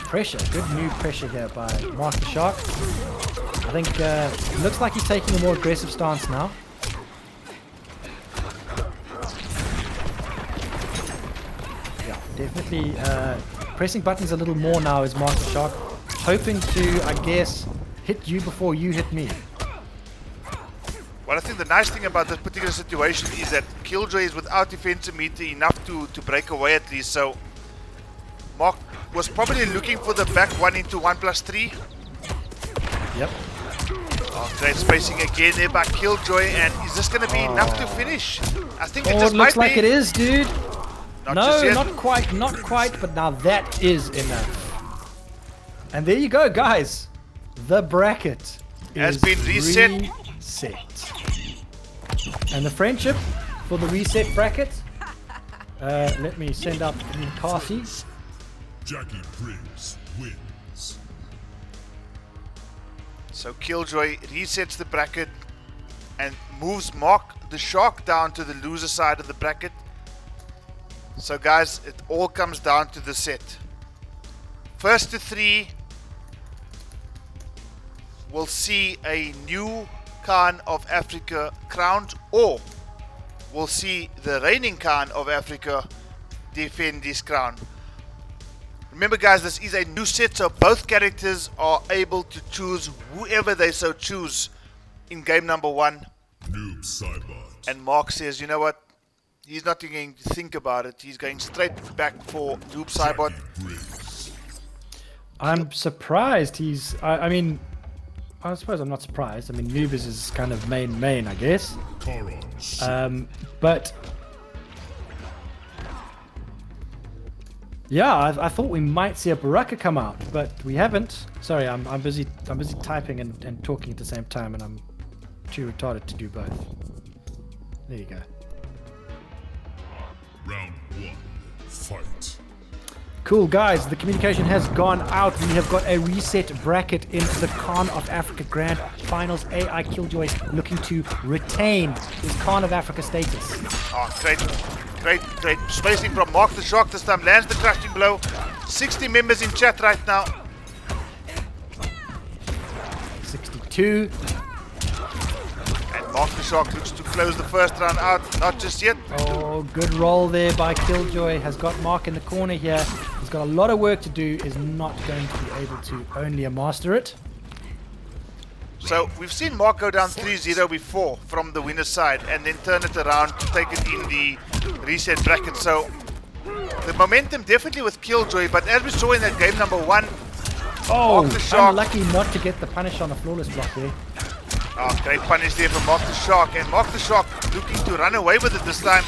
[SPEAKER 2] Pressure, good new pressure here by Mark the Shark. I think it looks like he's taking a more aggressive stance now. Yeah, definitely pressing buttons a little more now is Mark the Shark, hoping to, I guess, hit you before you hit me.
[SPEAKER 1] Well, I think the nice thing about this particular situation is that Killjoy is without defensive meter enough to break away at least. So Mark was probably looking for the back 1 into 1+3.
[SPEAKER 2] Yep.
[SPEAKER 1] Oh, great spacing again there by Killjoy, and is this going to be enough to finish? I think it
[SPEAKER 2] Oh,
[SPEAKER 1] just
[SPEAKER 2] it
[SPEAKER 1] might
[SPEAKER 2] looks like
[SPEAKER 1] be.
[SPEAKER 2] it is, dude.
[SPEAKER 1] Not
[SPEAKER 2] No,
[SPEAKER 1] just yet.
[SPEAKER 2] not quite, but now that is enough. And there you go, guys. The bracket
[SPEAKER 1] Has
[SPEAKER 2] is
[SPEAKER 1] been reset.
[SPEAKER 2] reset. And the friendship for the reset bracket. Let me send up Cassie.
[SPEAKER 3] Jackie Briggs wins.
[SPEAKER 1] So Killjoy resets the bracket and moves Mark the Shark down to the loser side of the bracket. So guys, it all comes down to the set. First to 3 will see a new Kahn of Africa crowned, or we'll see the reigning Kahn of Africa defend his crown. Remember guys, this is a new set, so both characters are able to choose whoever they so choose in game number 1.
[SPEAKER 3] Noob Cybot.
[SPEAKER 1] And Mark says, you know what? He's not going to think about it. He's going straight back for Noob Cybot.
[SPEAKER 3] Jackie Briggs.
[SPEAKER 2] I'm surprised he's. I mean, I suppose I'm not surprised. I mean, Noob is his kind of main, I guess.
[SPEAKER 3] Karan.
[SPEAKER 2] But yeah, I thought we might see a Baraka come out, but we haven't. Sorry, I'm busy. I'm busy typing and talking at the same time, and I'm too retarded to do both. There you go.
[SPEAKER 3] Round 1. Fight.
[SPEAKER 2] Cool, guys. The communication has gone out. We have got a reset bracket in the Kahn of Africa Grand Finals. AI Killjoy looking to retain his Kahn of Africa status.
[SPEAKER 1] Oh, great spacing from Mark the Shark this time. Lands the crushing blow. 60 members in chat right now.
[SPEAKER 2] 62.
[SPEAKER 1] And Mark the Shark looks to close the first round out. Not just yet.
[SPEAKER 2] Oh, good roll there by Killjoy. Has got Mark in the corner here. He's got a lot of work to do. Is not going to be able to only master it.
[SPEAKER 1] So we've seen Mark go down 3-0 before from the winner's side and then turn it around to take it in the reset bracket. So the momentum definitely with Killjoy, but as we saw in that game number 1,
[SPEAKER 2] Oh,
[SPEAKER 1] Mark the Shark.
[SPEAKER 2] unlucky not to get the punish on the flawless block there.
[SPEAKER 1] Oh, great punish there from Mark the Shark, and Mark the Shark looking to run away with it this time.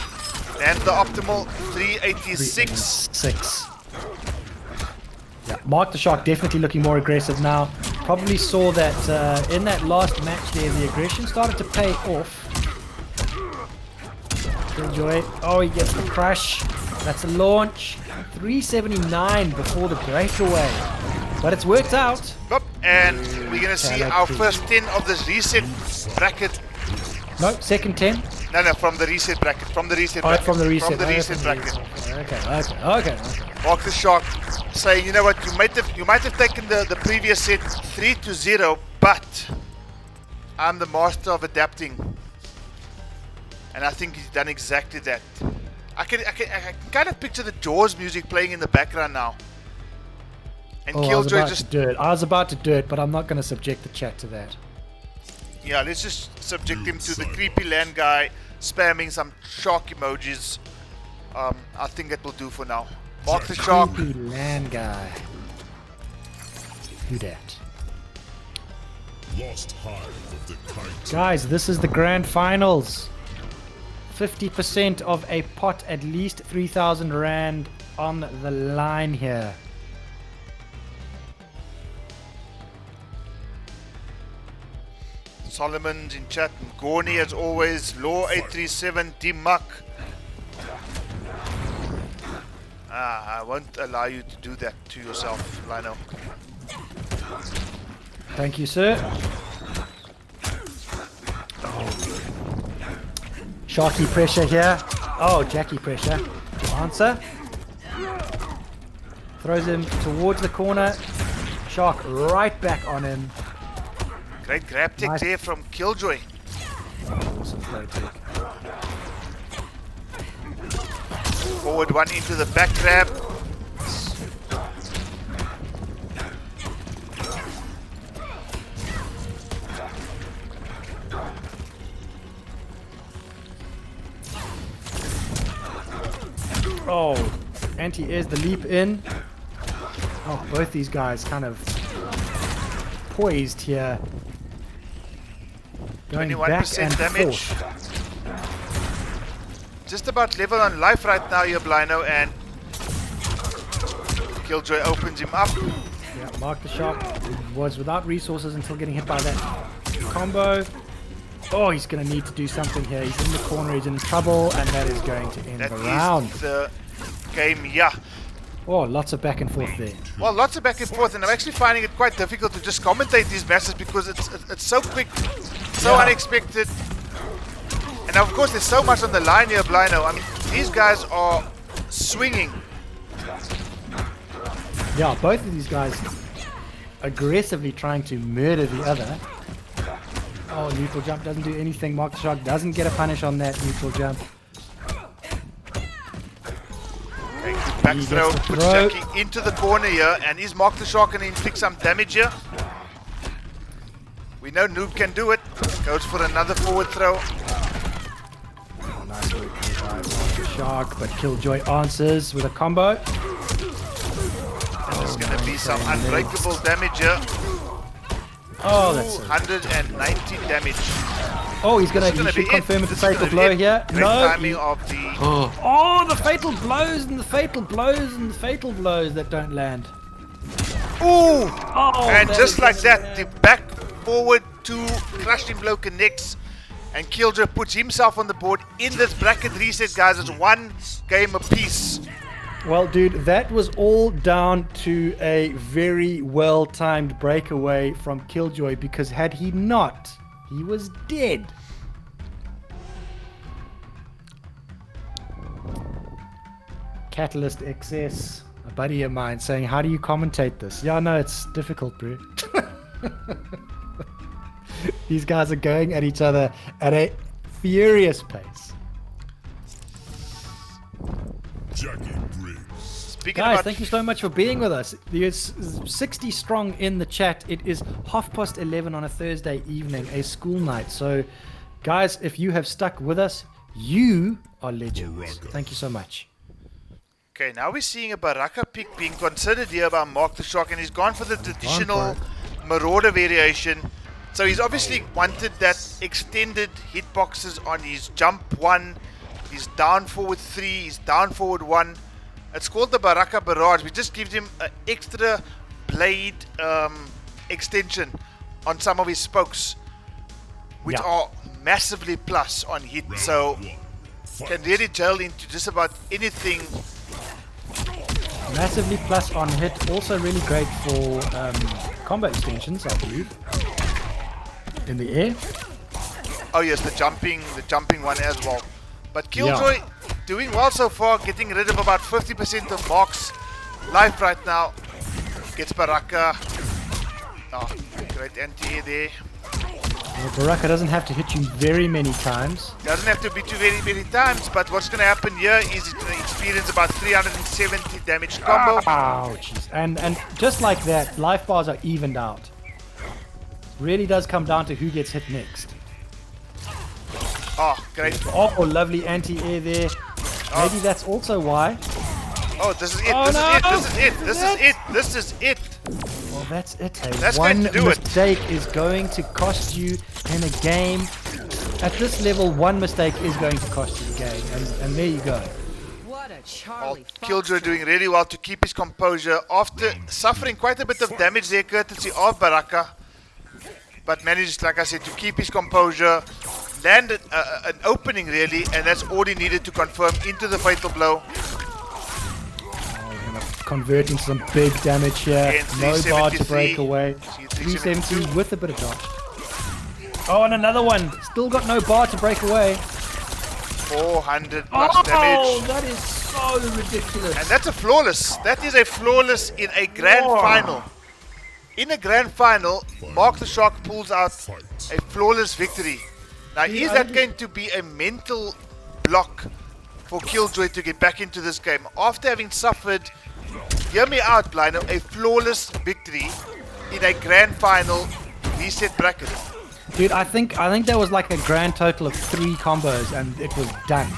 [SPEAKER 1] And the optimal 386.
[SPEAKER 2] 6. Yeah, Mark the Shark definitely looking more aggressive now. Probably saw that in that last match there, the aggression started to pay off. Killjoy. Oh, he gets the crush. That's a launch. 379 before the breakaway. But it's worked out.
[SPEAKER 1] Yup, and we're going to see our first 10 of this reset bracket.
[SPEAKER 2] No, second 10.
[SPEAKER 1] No, from the reset bracket. From the reset
[SPEAKER 2] Oh,
[SPEAKER 1] bracket.
[SPEAKER 2] from the reset.
[SPEAKER 1] From the reset bracket.
[SPEAKER 2] Okay.
[SPEAKER 1] Mark the Shark saying, you know what, you might have taken the previous set 3-0, but I'm the master of adapting. And I think he's done exactly that. I can kind of picture the Jaws music playing in the background now. And Killjoy just
[SPEAKER 2] do it. I was about to do it, but I'm not going to subject the chat to that.
[SPEAKER 1] yeah, let's just subject him to the creepy land guy spamming some shark emojis. I think that will do for now. Mark the Shark.
[SPEAKER 2] Creepy land guy. Who dat?
[SPEAKER 3] Lost hive of the kite.
[SPEAKER 2] Guys, this is the grand finals. 50% of a pot, at least 3,000 rand on the line here.
[SPEAKER 1] Solomon's in chat. Gorny as always. Law 837. D-Muck. I won't allow you to do that to yourself, Lino.
[SPEAKER 2] Thank you, sir. Sharky pressure here. Oh, Jackie pressure. To answer. Throws him towards the corner. Shark right back on him.
[SPEAKER 1] Great grab tech
[SPEAKER 2] Nice.
[SPEAKER 1] there from Killjoy.
[SPEAKER 2] Awesome throw tech.
[SPEAKER 1] Forward one into the back grab.
[SPEAKER 2] Oh, anti-airs the leap in. Oh, both these guys kind of poised here. Going back
[SPEAKER 1] 21%
[SPEAKER 2] and
[SPEAKER 1] damage.
[SPEAKER 2] forth.
[SPEAKER 1] Just about level on life right now here, Blino, and Killjoy opens him up.
[SPEAKER 2] Yeah, Mark the Shark was without resources until getting hit by that combo. Oh, he's going to need to do something here. He's in the corner, he's in trouble, and that is going to end
[SPEAKER 1] That
[SPEAKER 2] the round.
[SPEAKER 1] is the game, yeah.
[SPEAKER 2] Oh, lots of back and forth there.
[SPEAKER 1] Well, lots of back and forth, and I'm actually finding it quite difficult to just commentate these matches because it's so quick, so unexpected. And of course, there's so much on the line here, Blino. I mean, these guys are swinging.
[SPEAKER 2] Yeah, both of these guys aggressively trying to murder the other. Oh, neutral jump doesn't do anything. Mark the Shark doesn't get a punish on that neutral jump.
[SPEAKER 1] Okay, back
[SPEAKER 2] He
[SPEAKER 1] throw,
[SPEAKER 2] gets the
[SPEAKER 1] puts
[SPEAKER 2] throw.
[SPEAKER 1] Jackie into the corner here, and is Mark the Shark going to inflict some damage here? We know Noob can do it. Goes for another forward throw.
[SPEAKER 2] Oh, nice work by Mark the Shark, but Killjoy answers with a combo.
[SPEAKER 1] There's going to be some unbreakable damage here.
[SPEAKER 2] Oh, that's it.
[SPEAKER 1] 190 damage.
[SPEAKER 2] Oh, he's gonna,
[SPEAKER 1] This is
[SPEAKER 2] he
[SPEAKER 1] gonna
[SPEAKER 2] should
[SPEAKER 1] be
[SPEAKER 2] confirm
[SPEAKER 1] it.
[SPEAKER 2] it's a
[SPEAKER 1] This is
[SPEAKER 2] fatal
[SPEAKER 1] gonna be
[SPEAKER 2] blow
[SPEAKER 1] it.
[SPEAKER 2] here.
[SPEAKER 1] Great
[SPEAKER 2] No.
[SPEAKER 1] timing of the...
[SPEAKER 2] Oh, the fatal blows and the fatal blows and the fatal blows that don't land.
[SPEAKER 1] Ooh!
[SPEAKER 2] Oh,
[SPEAKER 1] And
[SPEAKER 2] that
[SPEAKER 1] just
[SPEAKER 2] is
[SPEAKER 1] like
[SPEAKER 2] gonna
[SPEAKER 1] that, the back forward two crushing blow connects, and Killjoy puts himself on the board in this bracket reset, guys. It's one game apiece.
[SPEAKER 2] Well, dude, that was all down to a very well-timed breakaway from Killjoy, because had he not, he was dead. Catalyst XS, a buddy of mine, saying, how do you commentate this? Yeah, no, it's difficult, bro. These guys are going at each other at a furious pace.
[SPEAKER 3] Jackie Briggs.
[SPEAKER 1] Speaking
[SPEAKER 2] Guys,
[SPEAKER 1] about
[SPEAKER 2] thank you so much for being with us. There's 60 strong in the chat. It is 11:30 on a Thursday evening, a school night. So, guys, if you have stuck with us, you are legends. Thank you so much.
[SPEAKER 1] Okay, now we're seeing a Baraka pick being considered here by Mark the Shark, and he's gone for the traditional Marauder variation. So he's obviously wanted that extended hitboxes on his jump 1, his down forward 3, his down forward 1. It's called the Baraka Barrage. We just give him an extra blade extension on some of his spokes, which are massively plus on hit. So can really gel into just about anything.
[SPEAKER 2] Massively plus on hit. Also really great for combo extensions, I believe. In the air.
[SPEAKER 1] Oh yes, the jumping one as well. But Killjoy doing well so far, getting rid of about 50% of Mark's life right now. Gets Baraka. Oh, great anti-air there.
[SPEAKER 2] Well, Baraka doesn't have to hit you very many times.
[SPEAKER 1] Doesn't have to be too very times, but what's going to happen here is it's going to experience about 370 damage combo.
[SPEAKER 2] Oh, jeez. And just like that, life bars are evened out. Really does come down to who gets hit next.
[SPEAKER 1] Oh, great.
[SPEAKER 2] Oh, lovely anti-air there. Maybe that's also why.
[SPEAKER 1] Oh, this is it.
[SPEAKER 2] Oh,
[SPEAKER 1] This
[SPEAKER 2] no.
[SPEAKER 1] is it. This is it. This is it. This is it.
[SPEAKER 2] Well, that's it.
[SPEAKER 1] That's
[SPEAKER 2] One
[SPEAKER 1] going to do it.
[SPEAKER 2] mistake is going to cost you in a game. At this level, one mistake is going to cost you the game. And there you go.
[SPEAKER 5] What a
[SPEAKER 1] Oh,
[SPEAKER 5] Charlie
[SPEAKER 1] Killjoy doing really well to keep his composure after suffering quite a bit of damage there, courtesy of Baraka. But managed, like I said, to keep his composure, landed an opening really, and that's all he needed to confirm into the fatal blow.
[SPEAKER 2] Convert into some big damage here.
[SPEAKER 1] Again,
[SPEAKER 2] No bar to
[SPEAKER 1] 373.
[SPEAKER 2] break away. 370 with a bit of dodge. Oh, and another one. Still got no bar to break away.
[SPEAKER 1] 400 plus
[SPEAKER 2] Oh,
[SPEAKER 1] damage.
[SPEAKER 2] that is so ridiculous.
[SPEAKER 1] And that's a flawless. That is a flawless in a grand final. In a grand final, Mark the Shark pulls out a flawless victory. Now, is that going to be a mental block for Killjoy to get back into this game? After having suffered, hear me out, Blino, a flawless victory in a grand final reset bracket.
[SPEAKER 2] Dude, I think that was like a grand total of 3 combos and it was done.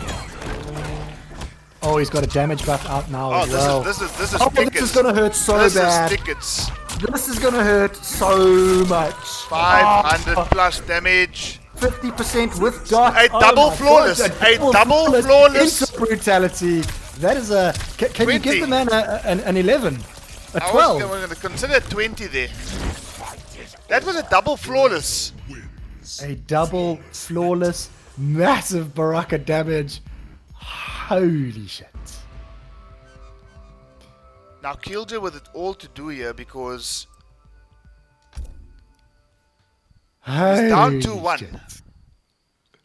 [SPEAKER 2] Oh, he's got a damage buff out now
[SPEAKER 1] Oh,
[SPEAKER 2] as well.
[SPEAKER 1] this is
[SPEAKER 2] Oh,
[SPEAKER 1] tickets.
[SPEAKER 2] this is gonna hurt so
[SPEAKER 1] This
[SPEAKER 2] bad.
[SPEAKER 1] is tickets.
[SPEAKER 2] This is gonna hurt so much.
[SPEAKER 1] 500 plus damage.
[SPEAKER 2] 50% with dot.
[SPEAKER 1] A double flawless. A double flawless.
[SPEAKER 2] Into brutality. That is a. Can you
[SPEAKER 1] 20.
[SPEAKER 2] give the man an 11? A
[SPEAKER 1] I
[SPEAKER 2] 12?
[SPEAKER 1] was going to consider 20 there. That was a double flawless.
[SPEAKER 2] A double flawless, massive Baraka damage. Holy shit.
[SPEAKER 1] Now Killjoy with it all to do here because he's down 2-1.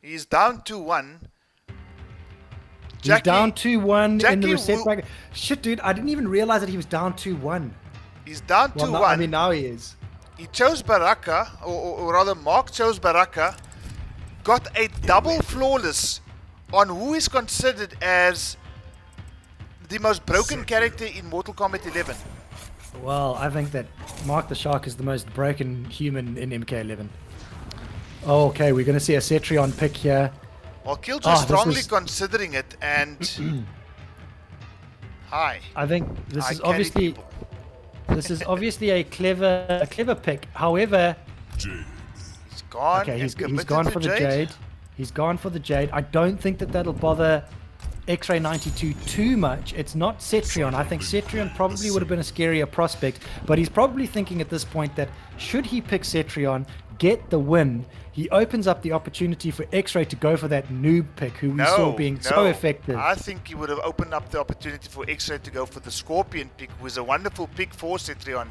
[SPEAKER 1] He's down 2-1.
[SPEAKER 2] He's down 2-1 in the
[SPEAKER 1] Jackie
[SPEAKER 2] reset bracket. Shit, dude, I didn't even realize that he was down 2-1.
[SPEAKER 1] He's down 2-1.
[SPEAKER 2] Well, no, I mean, now he is.
[SPEAKER 1] He chose Baraka, or rather Mark chose Baraka, got a double flawless on who is considered as the most broken character in Mortal Kombat 11.
[SPEAKER 2] Well, I think that Mark the Shark is the most broken human in MK11. Oh, okay, we're going to see a Cetrion pick here.
[SPEAKER 1] Well, Killjoy is
[SPEAKER 2] this
[SPEAKER 1] strongly
[SPEAKER 2] is-
[SPEAKER 1] considering it, and hi.
[SPEAKER 2] I think this
[SPEAKER 1] I
[SPEAKER 2] is
[SPEAKER 1] carry
[SPEAKER 2] obviously
[SPEAKER 1] people.
[SPEAKER 2] this is obviously a clever pick. However,
[SPEAKER 1] He's gone.
[SPEAKER 2] okay,
[SPEAKER 1] and
[SPEAKER 2] he's
[SPEAKER 1] committed
[SPEAKER 2] gone
[SPEAKER 1] to
[SPEAKER 2] for the Jade. He's gone for the Jade. I don't think that that'll bother X-Ray 92 too much. It's not Cetrion. I think Cetrion probably would have been a scarier prospect, but he's probably thinking at this point that should he pick Cetrion, get the win, he opens up the opportunity for X-Ray to go for that noob pick who we saw being so effective.
[SPEAKER 1] I think he would have opened up the opportunity for X-Ray to go for the Scorpion pick, who is a wonderful pick for Cetrion.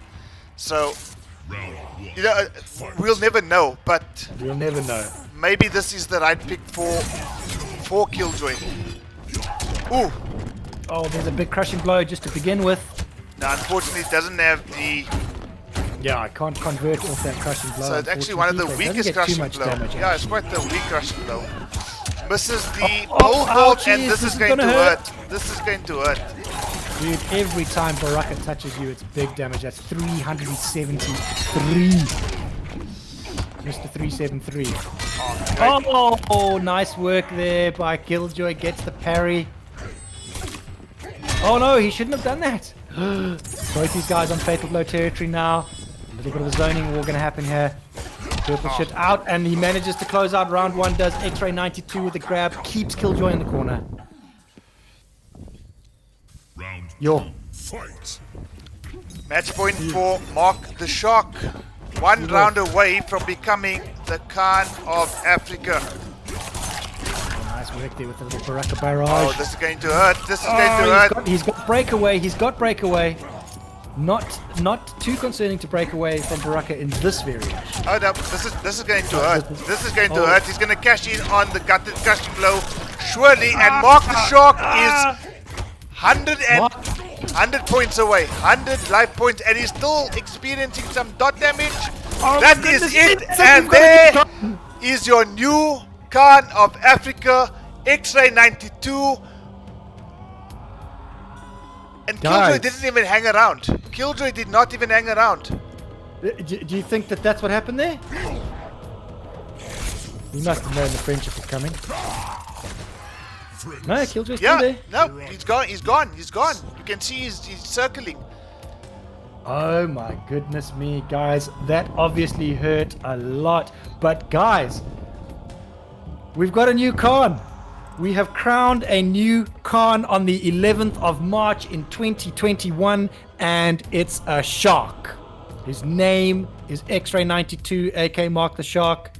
[SPEAKER 1] So, you know, we'll never know, but
[SPEAKER 2] We'll never know.
[SPEAKER 1] maybe this is the right pick for Killjoy. Ooh.
[SPEAKER 2] Oh, there's a big crushing blow just to begin with.
[SPEAKER 1] Now, unfortunately, it doesn't have the...
[SPEAKER 2] Yeah, I can't convert off that crushing blow.
[SPEAKER 1] So it's actually one of the
[SPEAKER 2] unfortunately,
[SPEAKER 1] weakest
[SPEAKER 2] so it doesn't
[SPEAKER 1] crushing
[SPEAKER 2] get too much
[SPEAKER 1] blow.
[SPEAKER 2] damage,
[SPEAKER 1] Yeah, it's
[SPEAKER 2] actually.
[SPEAKER 1] quite the weak crushing blow. Misses the
[SPEAKER 2] Oh,
[SPEAKER 1] pole vault,
[SPEAKER 2] ouchies,
[SPEAKER 1] and this is going
[SPEAKER 2] gonna
[SPEAKER 1] to
[SPEAKER 2] hurt.
[SPEAKER 1] hurt. This is going to hurt.
[SPEAKER 2] Dude, every time Baraka touches you, it's big damage. That's 373. Mr. 373. Oh, nice work there by Killjoy. Gets the parry. Oh no, he shouldn't have done that. Both these guys on fatal blow territory now. A little bit of a zoning war going to happen here. Purple shit out, and he manages to close out round one. Does X-Ray 92 with the grab. Keeps Killjoy in the corner.
[SPEAKER 3] Round
[SPEAKER 2] Yo.
[SPEAKER 3] fight.
[SPEAKER 1] Match point for Mark the Shark. One round away from becoming the Kahn of Africa.
[SPEAKER 2] Nice work there with the little Baraka barrage.
[SPEAKER 1] Oh, this is going to hurt. This is going to hurt.
[SPEAKER 2] He's got breakaway. He's got breakaway. Not too concerning to break away from Baraka in this variant.
[SPEAKER 1] Oh no, this is going to hurt. This is going to
[SPEAKER 2] Oh.
[SPEAKER 1] hurt. He's going to cash in on the gutted crushing blow, surely, and Mark the Shark is 100 points away, 100 life points, and he's still experiencing some dot damage. That is it, and there is your new Kahn of Africa, X-Ray 92. And Killjoy
[SPEAKER 2] Guys.
[SPEAKER 1] didn't even hang around. Killjoy did not even hang around.
[SPEAKER 2] Do you think that that's what happened there? He must have known the friendship was coming. No, Killjoy's still
[SPEAKER 1] Yeah,
[SPEAKER 2] there.
[SPEAKER 1] no, he's gone, he's gone, he's gone. You can see he's circling.
[SPEAKER 2] Oh my goodness me, guys. That obviously hurt a lot. But guys, we've got a new Kahn. We have crowned a new Kahn on the 11th of March in 2021, and it's a shark. His name is X-Ray 92, aka Mark the Shark.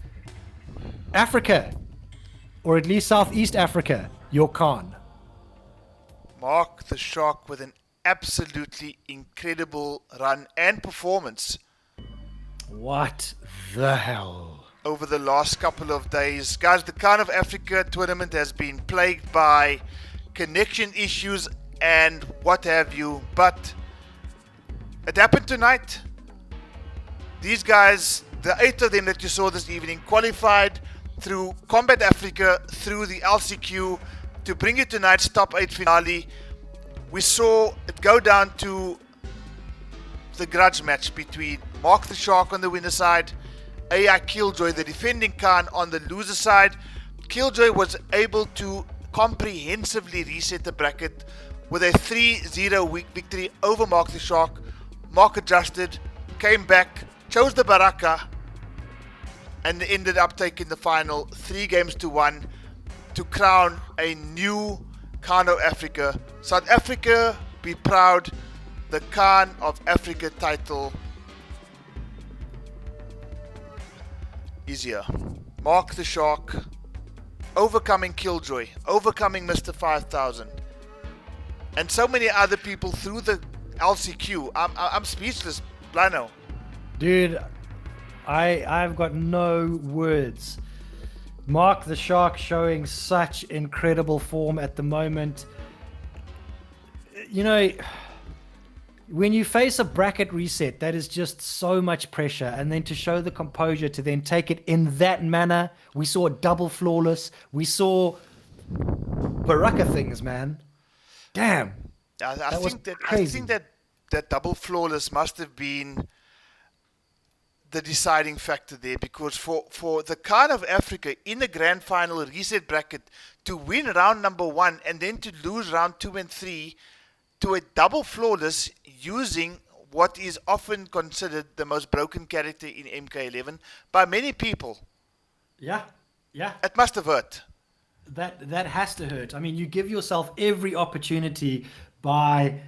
[SPEAKER 2] Africa, or at least Southeast Africa, your Kahn.
[SPEAKER 1] Mark the Shark with an absolutely incredible run and performance
[SPEAKER 2] What the hell?
[SPEAKER 1] over the last couple of days. Guys, the Kahn of Africa tournament has been plagued by connection issues and what have you, but it happened tonight. These guys, the 8 of them that you saw this evening, qualified through Combat Africa, through the LCQ, to bring you tonight's top 8 finale. We saw it go down to the grudge match between Mark the Shark on the winner side, AI Killjoy, the defending Kahn, on the loser side. Killjoy was able to comprehensively reset the bracket with a 3-0 victory over Mark the Shark. Mark adjusted, came back, chose the Baraka, and ended up taking the final 3-1 to crown a new Kahn of Africa. South Africa, be proud. The Kahn of Africa title is here. Mark the Shark, overcoming Killjoy, overcoming Mr. 5000, and so many other people through the LCQ. I'm speechless, Blano.
[SPEAKER 2] Dude, I've got no words. Mark the Shark showing such incredible form at the moment. You know, when you face a bracket reset, that is just so much pressure. And then to show the composure, to then take it in that manner. We saw double flawless. We saw Baraka things, man. Damn.
[SPEAKER 1] I think that double flawless must have been the deciding factor there, because for the Kahn of Africa in the grand final reset bracket to win round number 1 and then to lose round 2 and 3 to a double flawless using what is often considered the most broken character in MK11 by many people.
[SPEAKER 2] Yeah.
[SPEAKER 1] It must have hurt.
[SPEAKER 2] That has to hurt. I mean, you give yourself every opportunity by,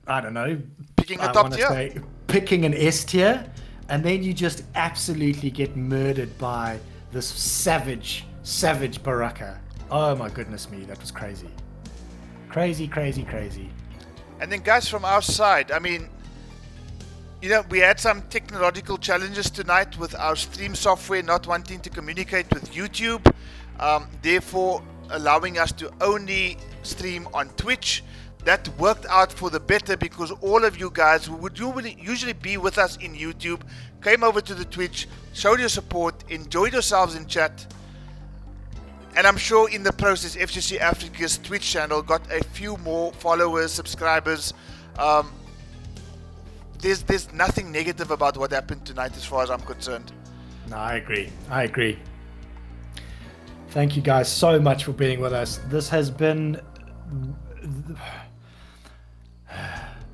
[SPEAKER 2] I don't know,
[SPEAKER 1] Picking a top tier.
[SPEAKER 2] Picking an S tier, and then you just absolutely get murdered by this savage Baraka. Oh my goodness me, that was crazy. Crazy.
[SPEAKER 1] And then guys, from our side, I mean, you know, we had some technological challenges tonight with our stream software not wanting to communicate with YouTube, therefore allowing us to only stream on Twitch. That worked out for the better, because all of you guys who would usually be with us in YouTube came over to the Twitch, showed your support, enjoyed yourselves in chat. And I'm sure in the process, FGC Africa's Twitch channel got a few more followers, subscribers. There's nothing negative about what happened tonight as far as I'm concerned.
[SPEAKER 2] No, I agree. Thank you guys so much for being with us. This has been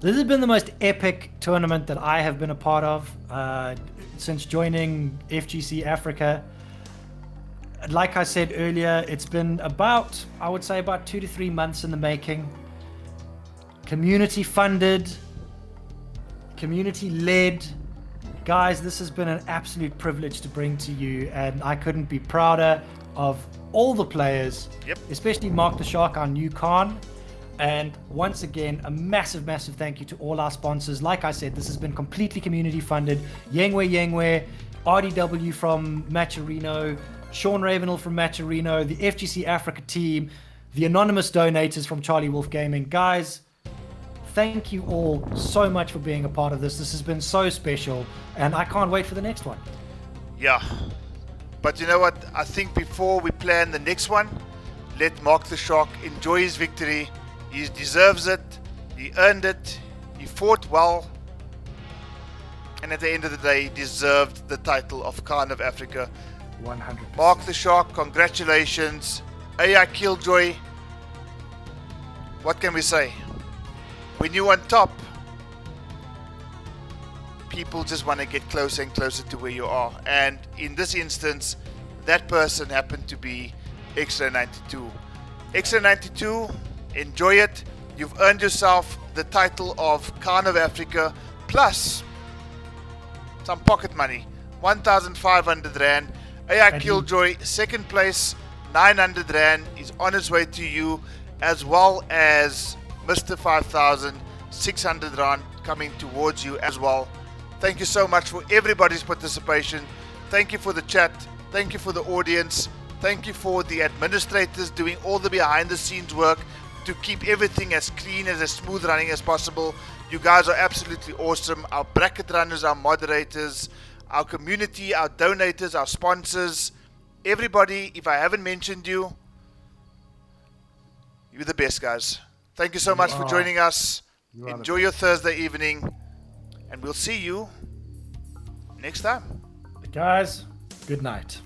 [SPEAKER 2] the most epic tournament that I have been a part of since joining FGC Africa. Like I said earlier, it's been about 2 to 3 months in the making. Community funded, community led. Guys, this has been an absolute privilege to bring to you, and I couldn't be prouder of all the players, especially Mark the Shark, our new Kahn. And once again, a massive thank you to all our sponsors. Like I said, this has been completely community funded. Yengwe, RDW from Matcherino, Sean Ravenel from Matcherino, the FGC Africa team, the anonymous donators from Charlie Wolf Gaming. Guys, thank you all so much for being a part of this. This has been so special, and I can't wait for the next one.
[SPEAKER 1] Yeah. But you know what? I think before we plan the next one, let Mark the Shark enjoy his victory. He deserves it. He earned it. He fought well. And at the end of the day, deserved the title of Kahn of Africa.
[SPEAKER 2] 100%.
[SPEAKER 1] Mark the Shark, congratulations. AI Killjoy. What can we say? When you're on top, people just want to get closer and closer to where you are. And in this instance, that person happened to be X-Ray92. X-Ray92, enjoy it. You've earned yourself the title of Kahn of Africa, plus some pocket money, 1,500 Rand. AI Killjoy, second place, 900 Rand is on its way to you, as well as Mr. 5000, 600 Rand coming towards you as well. Thank you so much for everybody's participation. Thank you for the chat. Thank you for the audience. Thank you for the administrators doing all the behind the scenes work to keep everything as clean, as smooth running as possible. You guys are absolutely awesome. Our bracket runners, our moderators, our community, our donators, our sponsors, everybody. If I haven't mentioned you, you're the best, guys. Thank you so much for joining us. Enjoy your Thursday evening, and we'll see you next time.
[SPEAKER 2] Guys, good night.